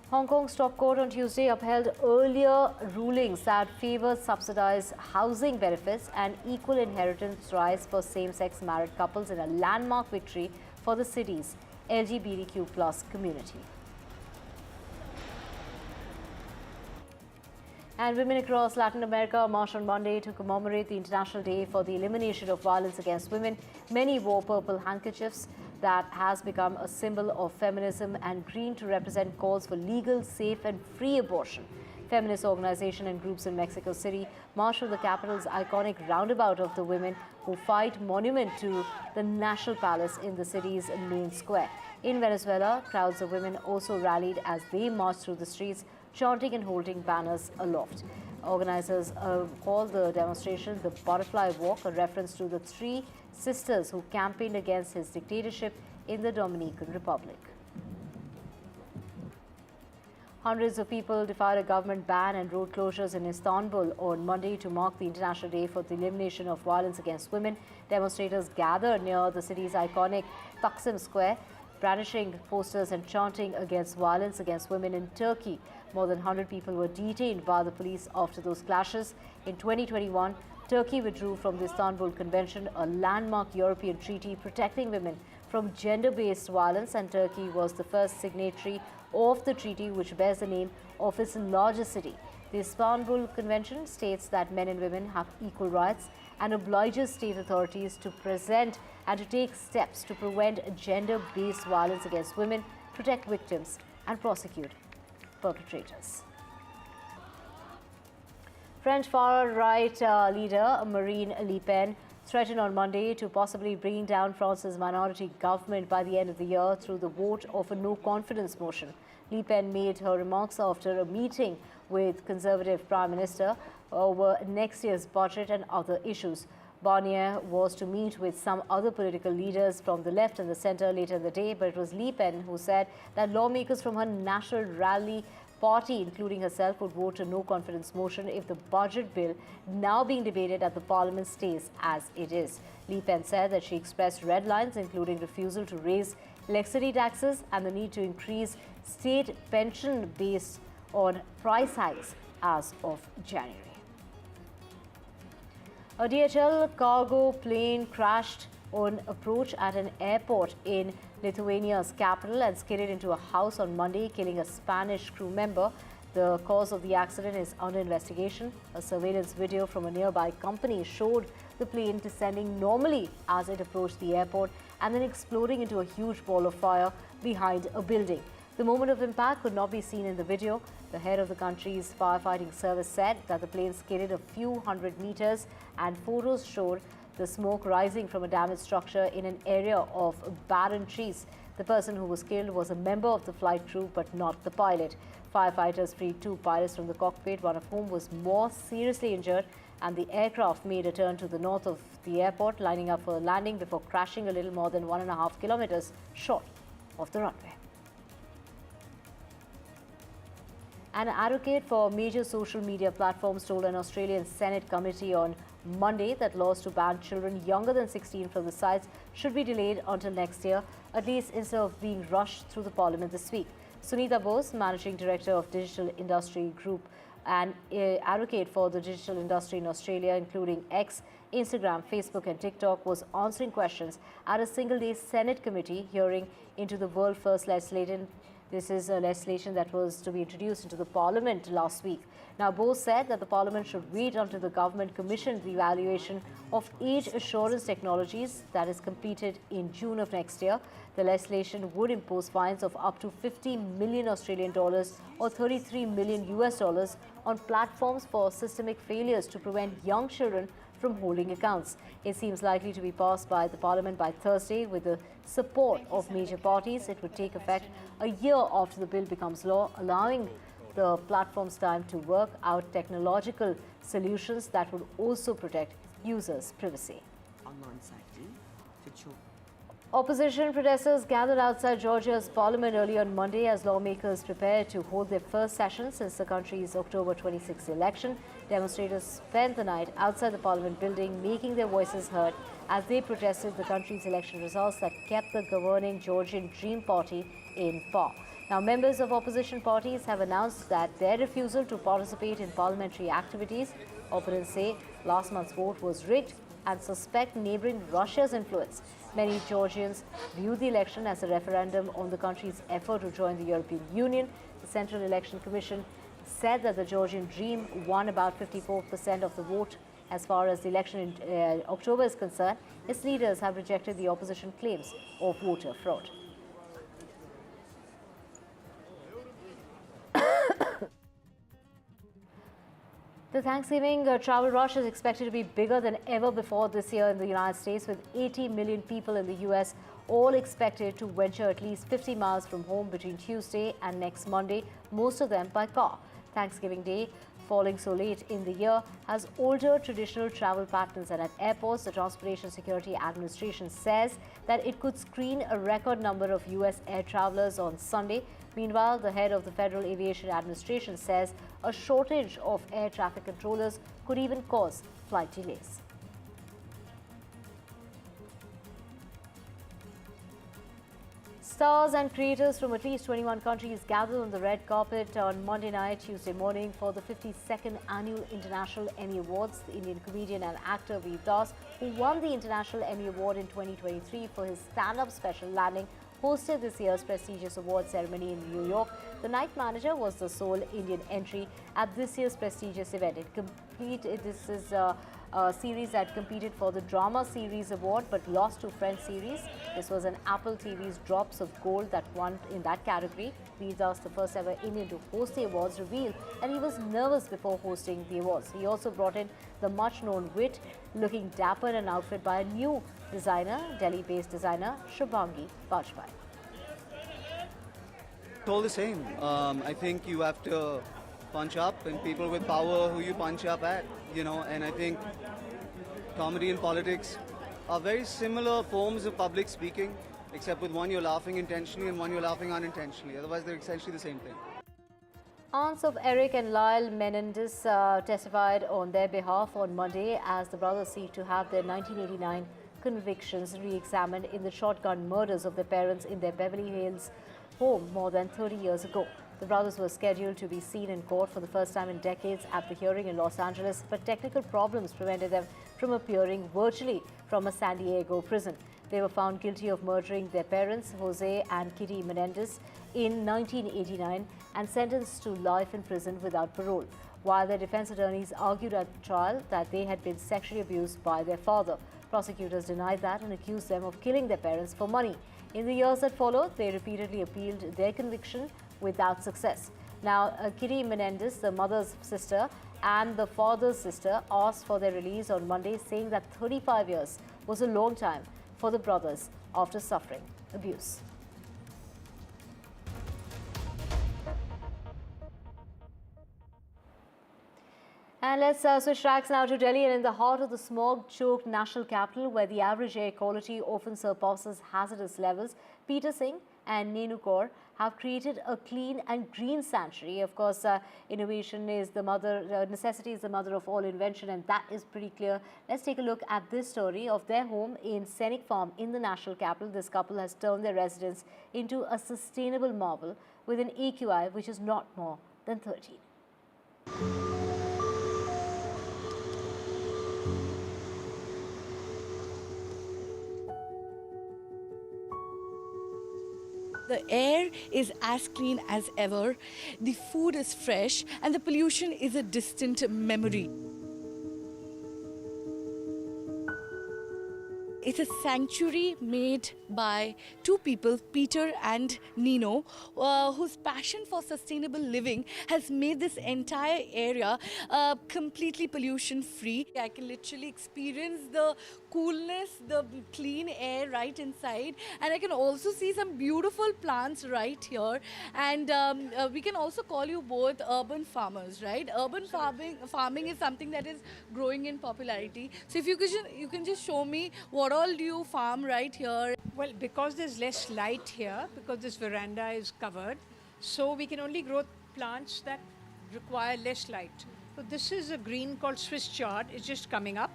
Hong Kong's top court on Tuesday upheld earlier rulings that favor subsidized housing benefits and equal inheritance rights for same-sex married couples in a landmark victory for the city's LGBTQ+ community. And women across Latin America marched on Monday to commemorate the International Day for the Elimination of Violence Against Women. Many wore purple handkerchiefs that has become a symbol of feminism, and green to represent calls for legal, safe and free abortion. Feminist organizations and groups in Mexico City marched to the capital's iconic roundabout of the Women Who Fight monument to the National Palace in the city's main square. In Venezuela, crowds of women also rallied as they marched through the streets, chanting and holding banners aloft. Organizers called the demonstration the Butterfly Walk, a reference to the 3 sisters who campaigned against his dictatorship in the Dominican Republic. Hundreds of people defied a government ban and road closures in Istanbul on Monday to mark the International Day for the Elimination of Violence Against Women. Demonstrators gathered near the city's iconic Taksim Square, brandishing posters and chanting against violence against women in Turkey. More than 100 people were detained by the police after those clashes. In 2021, Turkey withdrew from the Istanbul Convention, a landmark European treaty protecting women from gender-based violence, and Turkey was the first signatory of the treaty, which bears the name of its largest city. The Istanbul Convention states that men and women have equal rights and obliges state authorities to present and to take steps to prevent gender-based violence against women, protect victims and prosecute perpetrators. French far-right leader Marine Le Pen threatened on Monday to possibly bring down France's minority government by the end of the year through the vote of a no-confidence motion. Le Pen made her remarks after a meeting with Conservative Prime Minister over next year's budget and other issues. Barnier was to meet with some other political leaders from the left and the centre later in the day, but it was Le Pen who said that lawmakers from her national rally party, including herself, would vote a no-confidence motion if the budget bill now being debated at the parliament stays as it is. Le Pen said that she expressed red lines, including refusal to raise electricity taxes and the need to increase state pension based on price hikes as of January. A DHL cargo plane crashed on approach at an airport in Lithuania's capital and skidded into a house on Monday, killing a Spanish crew member. The cause of the accident is under investigation. A surveillance video from a nearby company showed the plane descending normally as it approached the airport and then exploding into a huge ball of fire behind a building. The moment of impact could not be seen in the video. The head of the country's firefighting service said that the plane skidded a few hundred meters and photos showed the smoke rising from a damaged structure in an area of barren trees. The person who was killed was a member of the flight crew but not the pilot. Firefighters freed 2 pilots from the cockpit, one of whom was more seriously injured, and the aircraft made a turn to the north of the airport, lining up for a landing before crashing a little more than 1.5 kilometers short of the runway. An advocate for major social media platforms told an Australian Senate committee on Monday that laws to ban children younger than 16 from the sites should be delayed until next year, at least instead of being rushed through the parliament this week. Sunita Bose, managing director of Digital Industry Group and advocate for the digital industry in Australia, including X, Instagram, Facebook and TikTok, was answering questions at a single-day Senate committee hearing into the world first legislation. This is a legislation that was to be introduced into the Parliament last week. Now, Bose said that the Parliament should wait until the government commissioned the evaluation of age assurance technologies that is completed in June of next year. The legislation would impose fines of up to 50 million Australian dollars or 33 million US dollars on platforms for systemic failures to prevent young children from holding accounts. It seems likely to be passed by the Parliament by Thursday with the support of major parties. It would take effect a year after the bill becomes law, allowing the platforms time to work out technological solutions that would also protect users' privacy. Opposition protesters gathered outside Georgia's parliament early on Monday as lawmakers prepared to hold their first session since the country's October 26 election. Demonstrators spent the night outside the parliament building, making their voices heard as they protested the country's election results that kept the governing Georgian Dream Party in power. Now, members of opposition parties have announced that their refusal to participate in parliamentary activities. Opponents say last month's vote was rigged and suspect neighboring Russia's influence. Many Georgians view the election as a referendum on the country's effort to join the European Union. The Central Election Commission said that the Georgian Dream won about 54% of the vote. As far as the election in October is concerned, its leaders have rejected the opposition claims of voter fraud. The Thanksgiving travel rush is expected to be bigger than ever before this year in the United States, with 80 million people in the U.S. all expected to venture at least 50 miles from home between Tuesday and next Monday, most of them by car. Thanksgiving Day, falling so late in the year, has altered traditional travel patterns, and at airports, the Transportation Security Administration says that it could screen a record number of U.S. air travelers on Sunday. Meanwhile, the head of the Federal Aviation Administration says a shortage of air traffic controllers could even cause flight delays. Stars and creators from at least 21 countries gathered on the red carpet on Monday night, Tuesday morning for the 52nd Annual International Emmy Awards. The Indian comedian and actor Veer Das, who won the International Emmy Award in 2023 for his stand-up special Landing, hosted this year's prestigious award ceremony in New York. The night manager was the sole Indian entry at this year's prestigious event. This is series that competed for the Drama Series Award but lost to French series. This was an Apple TV's Drops of Gold that won in that category. Vedas, the first ever Indian to host the awards, revealed that he was nervous before hosting the awards. He also brought in the much-known wit, looking dapper in an outfit by a new designer, Delhi-based designer Shubhangi Bajpai. It's all the same. I think you have to punch up, and people with power who you punch up at, and I think comedy and politics are very similar forms of public speaking, except with one you're laughing intentionally and one you're laughing unintentionally. Otherwise, they're essentially the same thing. Aunts of Eric and Lyle Menendez testified on their behalf on Monday as the brothers seek to have their 1989 convictions re-examined in the shotgun murders of their parents in their Beverly Hills home more than 30 years ago. The brothers were scheduled to be seen in court for the first time in decades at the hearing in Los Angeles, but technical problems prevented them from appearing virtually from a San Diego prison. They were found guilty of murdering their parents, Jose and Kitty Menendez, in 1989 and sentenced to life in prison without parole, while their defense attorneys argued at the trial that they had been sexually abused by their father. Prosecutors denied that and accused them of killing their parents for money. In the years that followed, they repeatedly appealed their conviction without success. Now, Kitty Menendez, the mother's sister, and the father's sister asked for their release on Monday, saying that 35 years was a long time for the brothers after suffering abuse. And let's switch tracks now to Delhi, and in the heart of the smog-choked national capital, where the average air quality often surpasses hazardous levels, Peter Singh and Nenu Kaur have created a clean and green sanctuary. Of course, innovation is the mother, necessity is the mother of all invention, and that is pretty clear. Let's take a look at this story of their home in Scenic Farm in the national capital. This couple has turned their residence into a sustainable marvel with an AQI which is not more than 13. The air is as clean as ever, the food is fresh, and the pollution is a distant memory. It's a sanctuary made by two people, Peter and Nino, whose passion for sustainable living has made this entire area completely pollution-free. I can literally experience the coolness, the clean air right inside, and I can also see some beautiful plants right here. And we can also call you both urban farmers, right? Urban farming is something that is growing in popularity. So if you can just show me what all do you farm right here? Well, because there's less light here, because this veranda is covered, so we can only grow plants that require less light. So this is a green called Swiss chard. It's just coming up.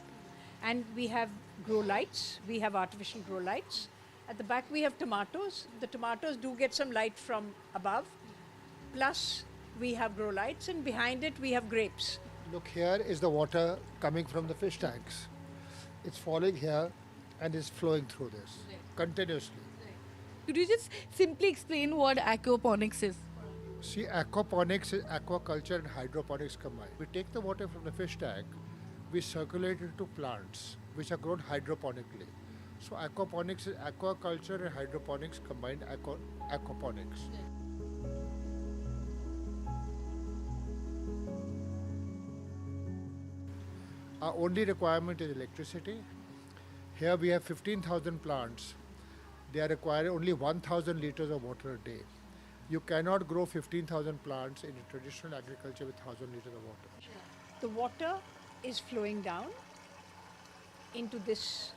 And we have grow lights. We have artificial grow lights. At the back, we have tomatoes. The tomatoes do get some light from above. Plus, we have grow lights. And behind it, we have grapes. Look, here is the water coming from the fish tanks. It's falling here and is flowing through this continuously. Could you just simply explain what aquaponics is? See, aquaponics is aquaculture and hydroponics combined. We take the water from the fish tank, we circulate it to plants which are grown hydroponically. So aquaponics is aquaculture and hydroponics combined aquaponics. Our only requirement is electricity. Here we have 15,000 plants. They are requiring only 1,000 liters of water a day. You cannot grow 15,000 plants in traditional agriculture with 1,000 liters of water. The water is flowing down into this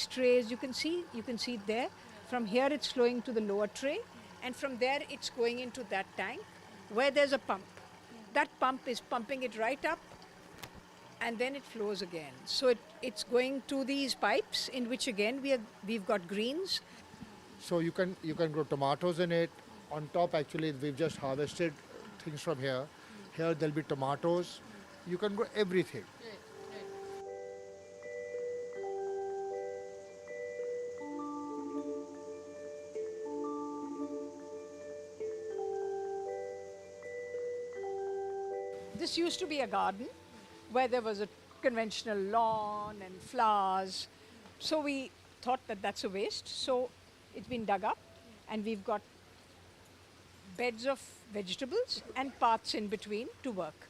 tray, as you can see it there. From here it's flowing to the lower tray, and from there it's going into that tank where there's a pump. That pump is pumping it right up, and then it flows again. So it's going to these pipes, in which again we've got greens. So you can grow tomatoes in it. On top, actually, we've just harvested things from here. Here there'll be tomatoes. You can grow everything. This used to be a garden where there was a conventional lawn and flowers. So we thought that that's a waste. So it's been dug up and we've got beds of vegetables and paths in between to work.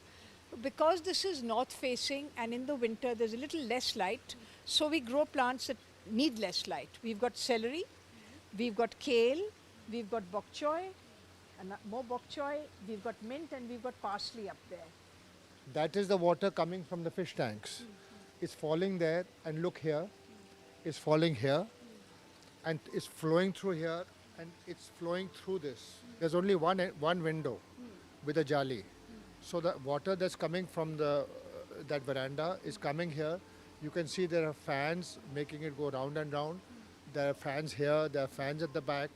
Because this is north facing and in the winter there's a little less light, so we grow plants that need less light. We've got celery, we've got kale, we've got bok choy, and more bok choy, we've got mint and we've got parsley up there. That is the water coming from the fish tanks. It's falling there, and look here, it's falling here, and it's flowing through here, and it's flowing through this. There's only one window with a jali. So the water that's coming from that veranda is coming here. You can see there are fans making it go round and round. There are fans here, there are fans at the back.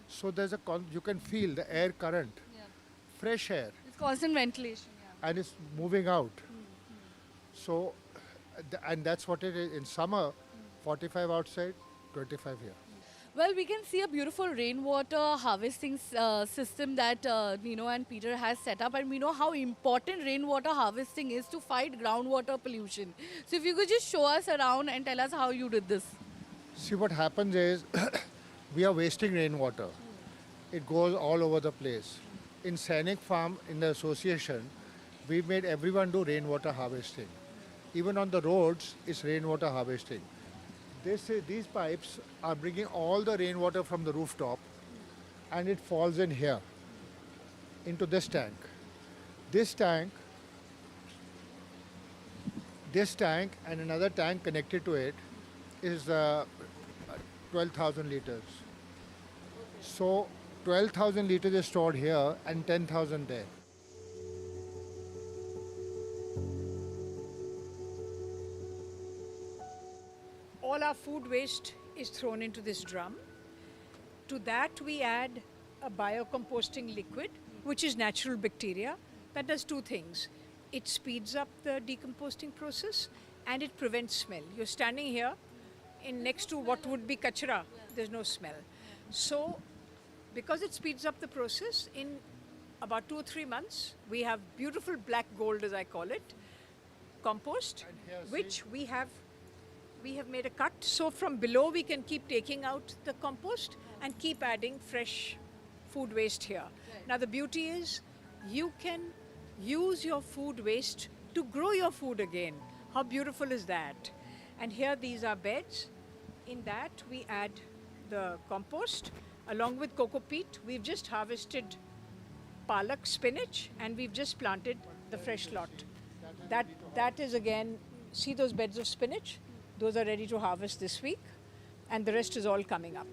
So there's you can feel the air current, fresh air. It's constant ventilation. And it's moving out. So, and that's what it is. In summer, 45 outside, 25 here. Well, we can see a beautiful rainwater harvesting system that Nino and Peter has set up, and we know how important rainwater harvesting is to fight groundwater pollution. So if you could just show us around and tell us how you did this. See, what happens is we are wasting rainwater. It goes all over the place. In Sainik Farm, in the association, we made everyone do rainwater harvesting. Even on the roads, it's rainwater harvesting. These pipes are bringing all the rainwater from the rooftop, and it falls in here, into this tank. This tank and another tank connected to it is 12,000 liters. So 12,000 liters is stored here and 10,000 there. All our food waste is thrown into this drum. To that we add a biocomposting liquid, which is natural bacteria. That does two things. It speeds up the decomposting process and it prevents smell. You're standing here next to what would be kachra, there's no smell. So because it speeds up the process, in about 2 or 3 months, we have beautiful black gold, as I call it, compost, which we have made a cut. So from below we can keep taking out the compost and keep adding fresh food waste here. Now the beauty is you can use your food waste to grow your food again. How beautiful is that? And here these are beds. In that we add the compost along with cocoa peat. We've just harvested palak, spinach, and we've just planted the fresh lot. That is again, see those beds of spinach? Those are ready to harvest this week, and the rest is all coming up.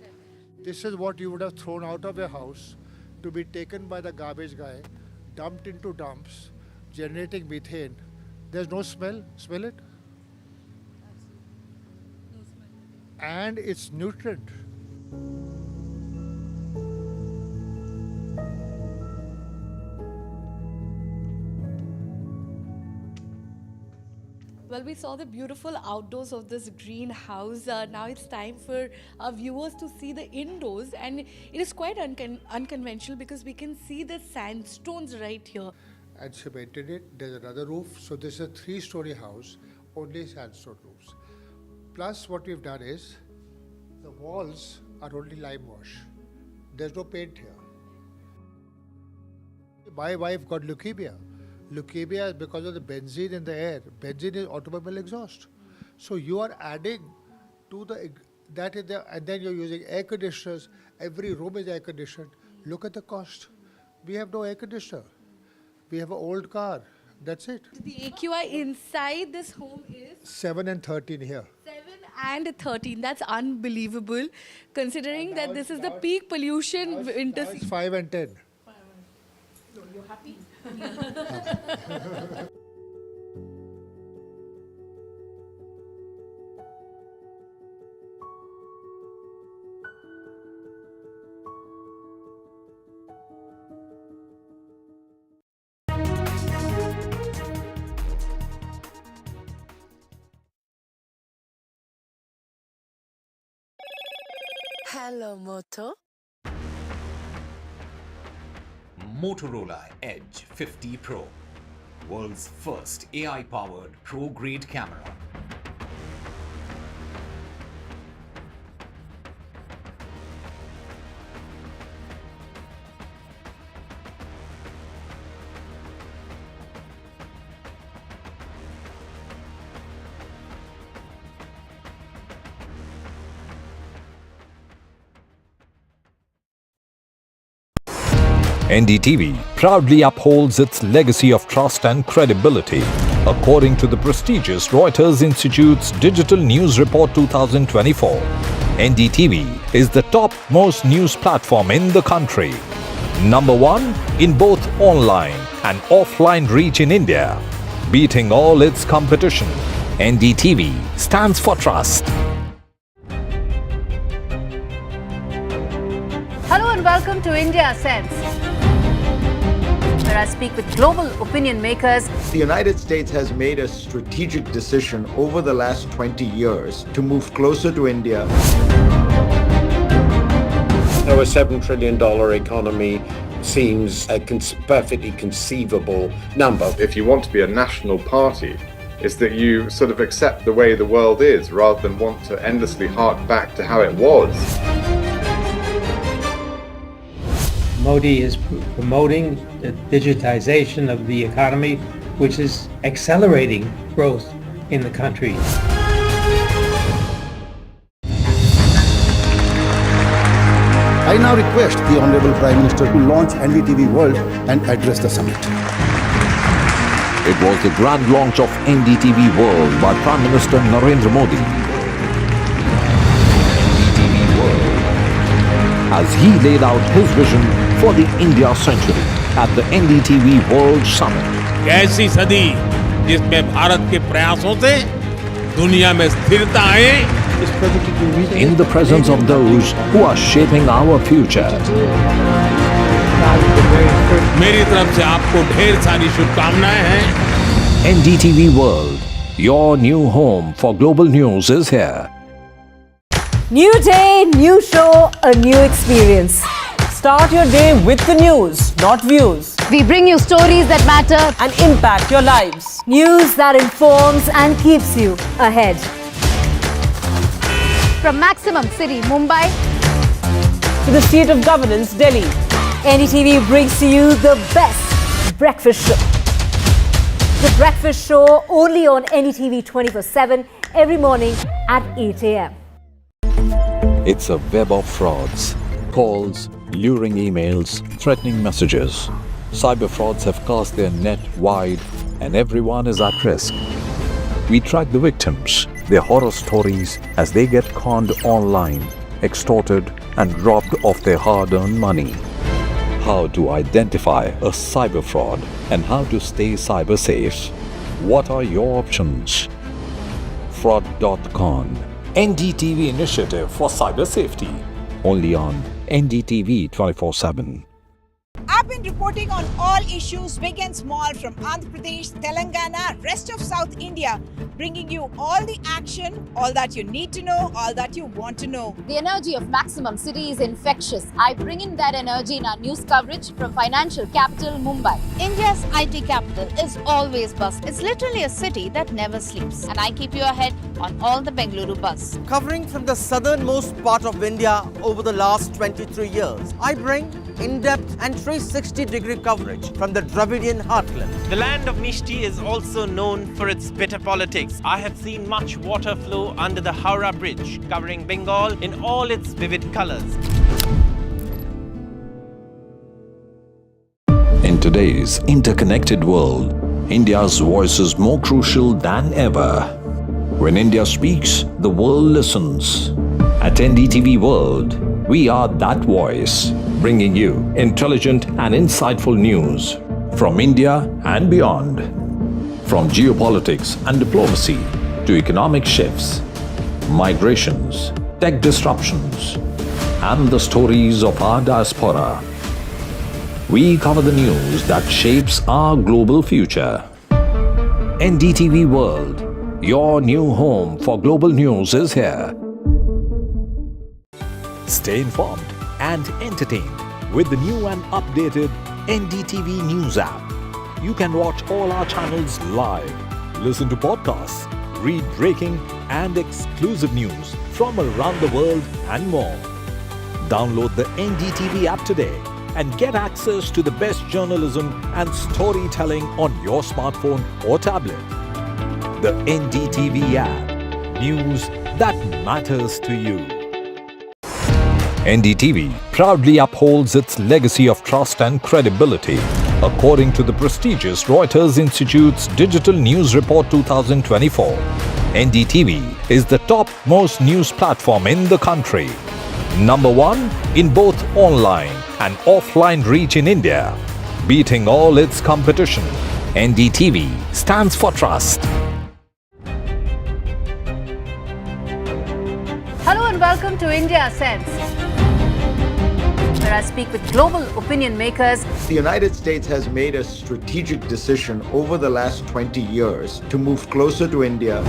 This is what you would have thrown out of your house to be taken by the garbage guy, dumped into dumps, generating methane. There's no smell. Smell it? No smell. And it's nutrient. Well, we saw the beautiful outdoors of this greenhouse. Now it's time for our viewers to see the indoors, and it is quite unconventional because we can see the sandstones right here. And cemented it. There's another roof. So this is a 3-story house, only sandstone roofs. Plus what we've done is, the walls are only lime wash. There's no paint here. My wife got leukemia. Leukemia is because of the benzene in the air. Benzene is automobile exhaust. So you are adding to that is and then you're using air conditioners. Every room is air conditioned. Look at the cost. We have no air conditioner. We have an old car. That's it. The AQI inside this home is 7 and 13 here. 7 and 13. That's unbelievable, considering that this is the peak pollution winter season. 5 and 10. You're happy? Hello, Moto. Motorola Edge 50 Pro. World's first AI-powered pro-grade camera. NDTV proudly upholds its legacy of trust and credibility. According to the prestigious Reuters Institute's Digital News Report 2024, NDTV is the topmost news platform in the country. Number one in both online and offline reach in India. Beating all its competition, NDTV stands for trust. Hello and welcome to India Sense, where I speak with global opinion makers. The United States has made a strategic decision over the last 20 years to move closer to India. Our $7 trillion economy seems a perfectly conceivable number. If you want to be a national party, it's that you sort of accept the way the world is rather than want to endlessly hark back to how it was. Modi is promoting the digitization of the economy, which is accelerating growth in the country. I now request the Honorable Prime Minister to launch NDTV World and address the summit. It was the grand launch of NDTV World by Prime Minister Narendra Modi. NDTV World, as he laid out his vision for the India century at the NDTV World Summit. कैसी सदी जिसमें भारत के प्रयासों से दुनिया में स्थिरता आए, in the presence of those who are shaping our future. मेरी तरफ से आपको ढेर सारी शुभकामनाएं हैं. NDTV World, your new home for global news is here. New day, new show, a new experience. Start your day with the news, not views. We bring you stories that matter and impact your lives. News that informs and keeps you ahead. From Maximum City, Mumbai, to the seat of governance, Delhi, NDTV brings to you the best breakfast show. The breakfast show only on NDTV 24/7 every morning at 8 a.m. It's a web of frauds, calls, luring emails, threatening messages. Cyber frauds have cast their net wide and everyone is at risk. We track the victims, their horror stories as they get conned online, extorted and robbed of their hard-earned money. How to identify a cyber fraud and how to stay cyber safe. What are your options? Fraud.con, NDTV initiative for cyber safety. Only on NDTV 24/7. I've been reporting on all issues big and small from Andhra Pradesh, Telangana, rest of South India, bringing you all the action, all that you need to know, all that you want to know. The energy of Maximum City is infectious. I bring in that energy in our news coverage from financial capital Mumbai. India's IT capital is always buzz. It's literally a city that never sleeps. And I keep you ahead on all the Bengaluru buzz. Covering from the southernmost part of India over the last 23 years, I bring in-depth and 360-degree coverage from the Dravidian heartland. The land of Mishti is also known for its bitter politics. I have seen much water flow under the Howrah Bridge, covering Bengal in all its vivid colors. In today's interconnected world, India's voice is more crucial than ever. When India speaks, the world listens. At NDTV World, we are that voice, bringing you intelligent and insightful news from India and beyond. From geopolitics and diplomacy to economic shifts, migrations, tech disruptions, and the stories of our diaspora. We cover the news that shapes our global future. NDTV World, your new home for global news is here. Stay informed and entertained with the new and updated NDTV News app. You can watch all our channels live, listen to podcasts, read breaking and exclusive news from around the world and more. Download the NDTV app today and get access to the best journalism and storytelling on your smartphone or tablet. The NDTV app. News that matters to you. NDTV proudly upholds its legacy of trust and credibility. According to the prestigious Reuters Institute's Digital News Report 2024, NDTV is the top-most news platform in the country. Number 1 in both online and offline reach in India, beating all its competition. NDTV stands for trust. Hello and welcome to India Sense, where I speak with global opinion makers. The United States has made a strategic decision over the last 20 years to move closer to India.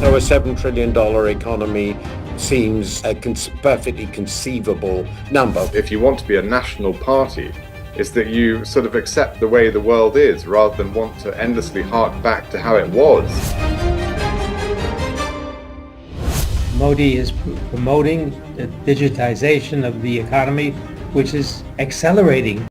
So a $7 trillion economy seems a perfectly conceivable number. If you want to be a national party, it's that you sort of accept the way the world is rather than want to endlessly hark back to how it was. Modi is promoting the digitization of the economy, which is accelerating.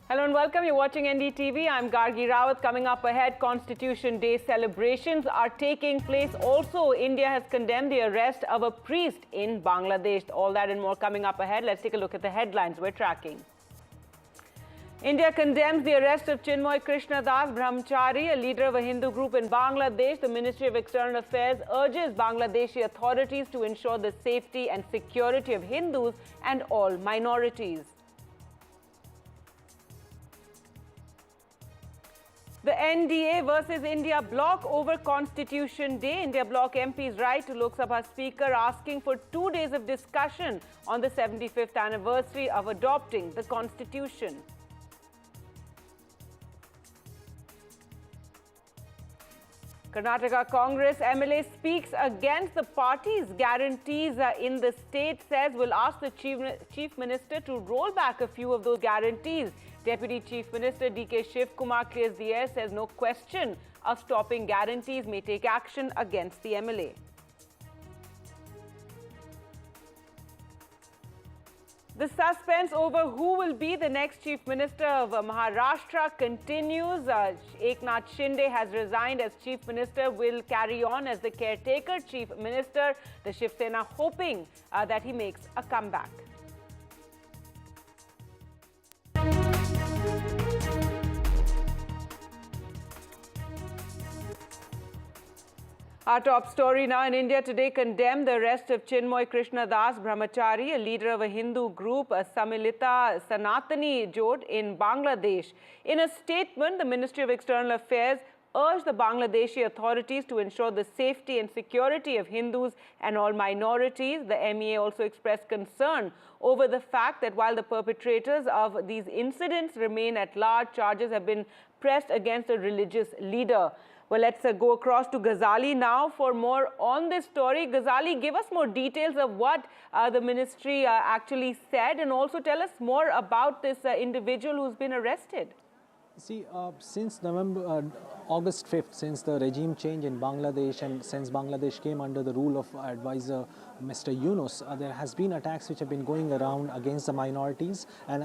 Hello and welcome. You're watching NDTV. I'm Gargi Rawat. Coming up ahead, Constitution Day celebrations are taking place. Also, India has condemned the arrest of a priest in Bangladesh. All that and more coming up ahead. Let's take a look at the headlines we're tracking. India condemns the arrest of Chinmoy Krishnadas Brahmachari, a leader of a Hindu group in Bangladesh. The Ministry of External Affairs urges Bangladeshi authorities to ensure the safety and security of Hindus and all minorities. The NDA versus India bloc over Constitution Day. India bloc MPs write to Lok Sabha Speaker asking for 2 days of discussion on the 75th anniversary of adopting the Constitution. Karnataka Congress MLA speaks against the party's guarantees in the state, says will ask the Chief Minister to roll back a few of those guarantees. Deputy Chief Minister D.K. Shiv Kumar clears the air, says no question of stopping guarantees, may take action against the MLA. The suspense over who will be the next Chief Minister of Maharashtra continues. Eknath Shinde has resigned as Chief Minister, will carry on as the caretaker Chief Minister. The Shiv Sena hoping that he makes a comeback. Our top story now in India today condemned the arrest of Chinmoy Krishnadas Brahmachari, a leader of a Hindu group, a Samilita Sanatani Jot in Bangladesh. In a statement, the Ministry of External Affairs urged the Bangladeshi authorities to ensure the safety and security of Hindus and all minorities. The MEA also expressed concern over the fact that while the perpetrators of these incidents remain at large, charges have been pressed against a religious leader. Well, let's go across to Ghazali now for more on this story. Ghazali, give us more details of what the ministry actually said, and also tell us more about this individual who's been arrested. See, since August 5th, since the regime change in Bangladesh and since Bangladesh came under the rule of advisor Mr. Yunus, there has been attacks which have been going around against the minorities, and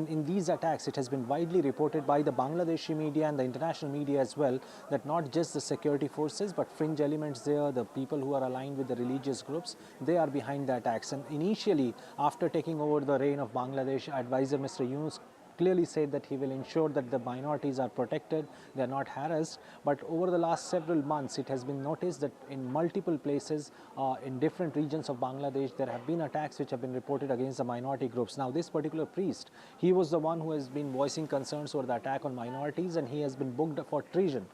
in these attacks it has been widely reported by the Bangladeshi media and the international media as well that not just the security forces but fringe elements there, the people who are aligned with the religious groups, they are behind the attacks. And initially, after taking over the reign of Bangladesh, advisor Mr. Yunus clearly said that he will ensure that the minorities are protected, they are not harassed. But over the last several months, it has been noticed that in multiple places, in different regions of Bangladesh, there have been attacks which have been reported against the minority groups. Now, this particular priest, he was the one who has been voicing concerns over the attack on minorities, and he has been booked for treason.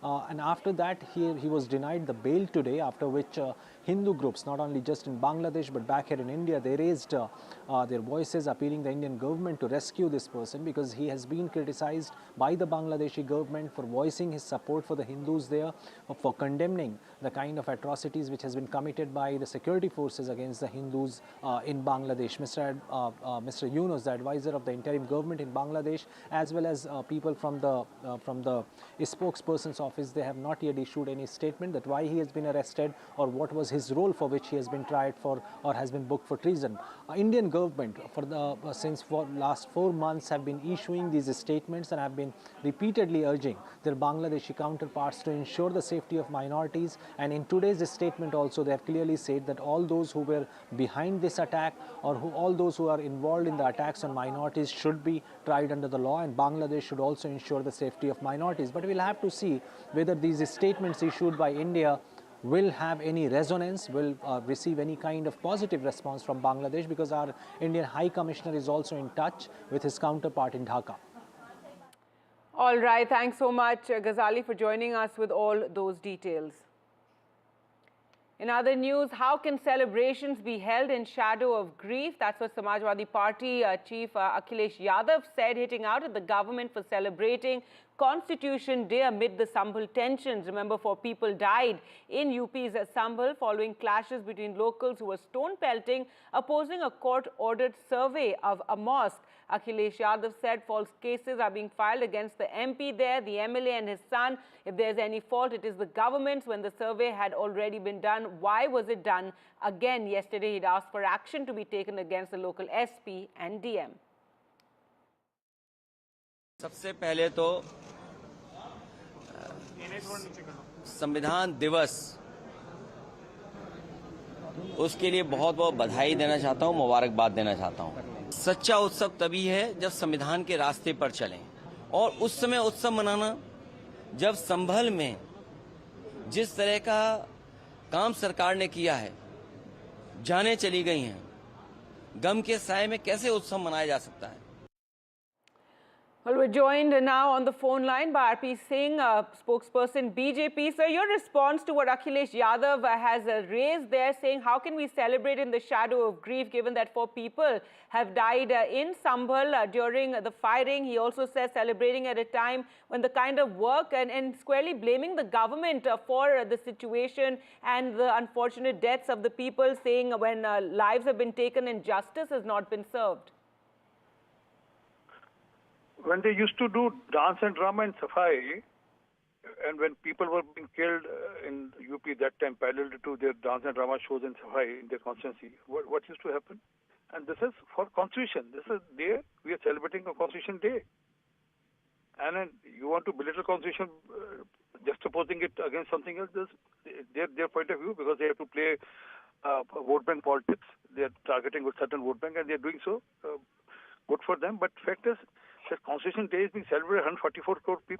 And after that, he was denied the bail today, after which Hindu groups, not only just in Bangladesh but back here in India, they raised their voices appealing the Indian government to rescue this person, because he has been criticized by the Bangladeshi government for voicing his support for the Hindus there, for condemning the kind of atrocities which has been committed by the security forces against the Hindus in Bangladesh. Mr. Yunus, the advisor of the interim government in Bangladesh, as well as people from the spokesperson's office, they have not yet issued any statement that why he has been arrested or what was his role for which he has been tried for or has been booked for treason. Indian government since last 4 months have been issuing these statements and have been repeatedly urging their Bangladeshi counterparts to ensure the safety of minorities. And in today's statement also, they have clearly said that all those who were behind this attack or all those who are involved in the attacks on minorities should be tried under the law, and Bangladesh should also ensure the safety of minorities. But we'll have to see whether these statements issued by India will have any resonance, will receive any kind of positive response from Bangladesh, because our Indian High Commissioner is also in touch with his counterpart in Dhaka. All right, thanks so much, Ghazali, for joining us with all those details. In other news, how can celebrations be held in shadow of grief? That's what Samajwadi Party Chief Akhilesh Yadav said, hitting out at the government for celebrating Constitution Day amid the Sambhal tensions. Remember, 4 people died in UP's Sambhal following clashes between locals who were stone pelting, opposing a court-ordered survey of a mosque. Akhilesh Yadav said false cases are being filed against the MP there, the MLA and his son. If there's any fault, it is the government's. When the survey had already been done, why was it done again? Yesterday, he'd asked for action to be taken against the local SP and DM. सबसे पहले तो संविधान दिवस उसके लिए बहुत बहुत बधाई देना चाहता हूं, मुबारकबाद देना चाहता हूं। सच्चा उत्सव तभी है जब संविधान के रास्ते पर चलें, और उस समय उत्सव मनाना जब संभल में जिस तरह का काम सरकार ने किया है, जानें चली गई हैं, गम के साए में कैसे उत्सव मनाया जा सकता है। Well, we're joined now on the phone line by R.P. Singh, spokesperson BJP. Sir, your response to what Akhilesh Yadav has raised there, saying how can we celebrate in the shadow of grief given that 4 people have died in Sambhal during the firing. He also says celebrating at a time when the kind of work and squarely blaming the government for the situation and the unfortunate deaths of the people, saying when lives have been taken and justice has not been served. When they used to do dance and drama in Safai, and when people were being killed in UP that time, parallel to their dance and drama shows in Safai, in their constituency, what used to happen? And this is for Constitution. This is day, we are celebrating a Constitution Day. And then you want to belittle Constitution, just opposing it against something else, this, their point of view, because they have to play vote bank politics. They are targeting a certain vote bank, and they are doing so. Good for them. But fact is, that Constitution Day is being celebrated 144 crore people.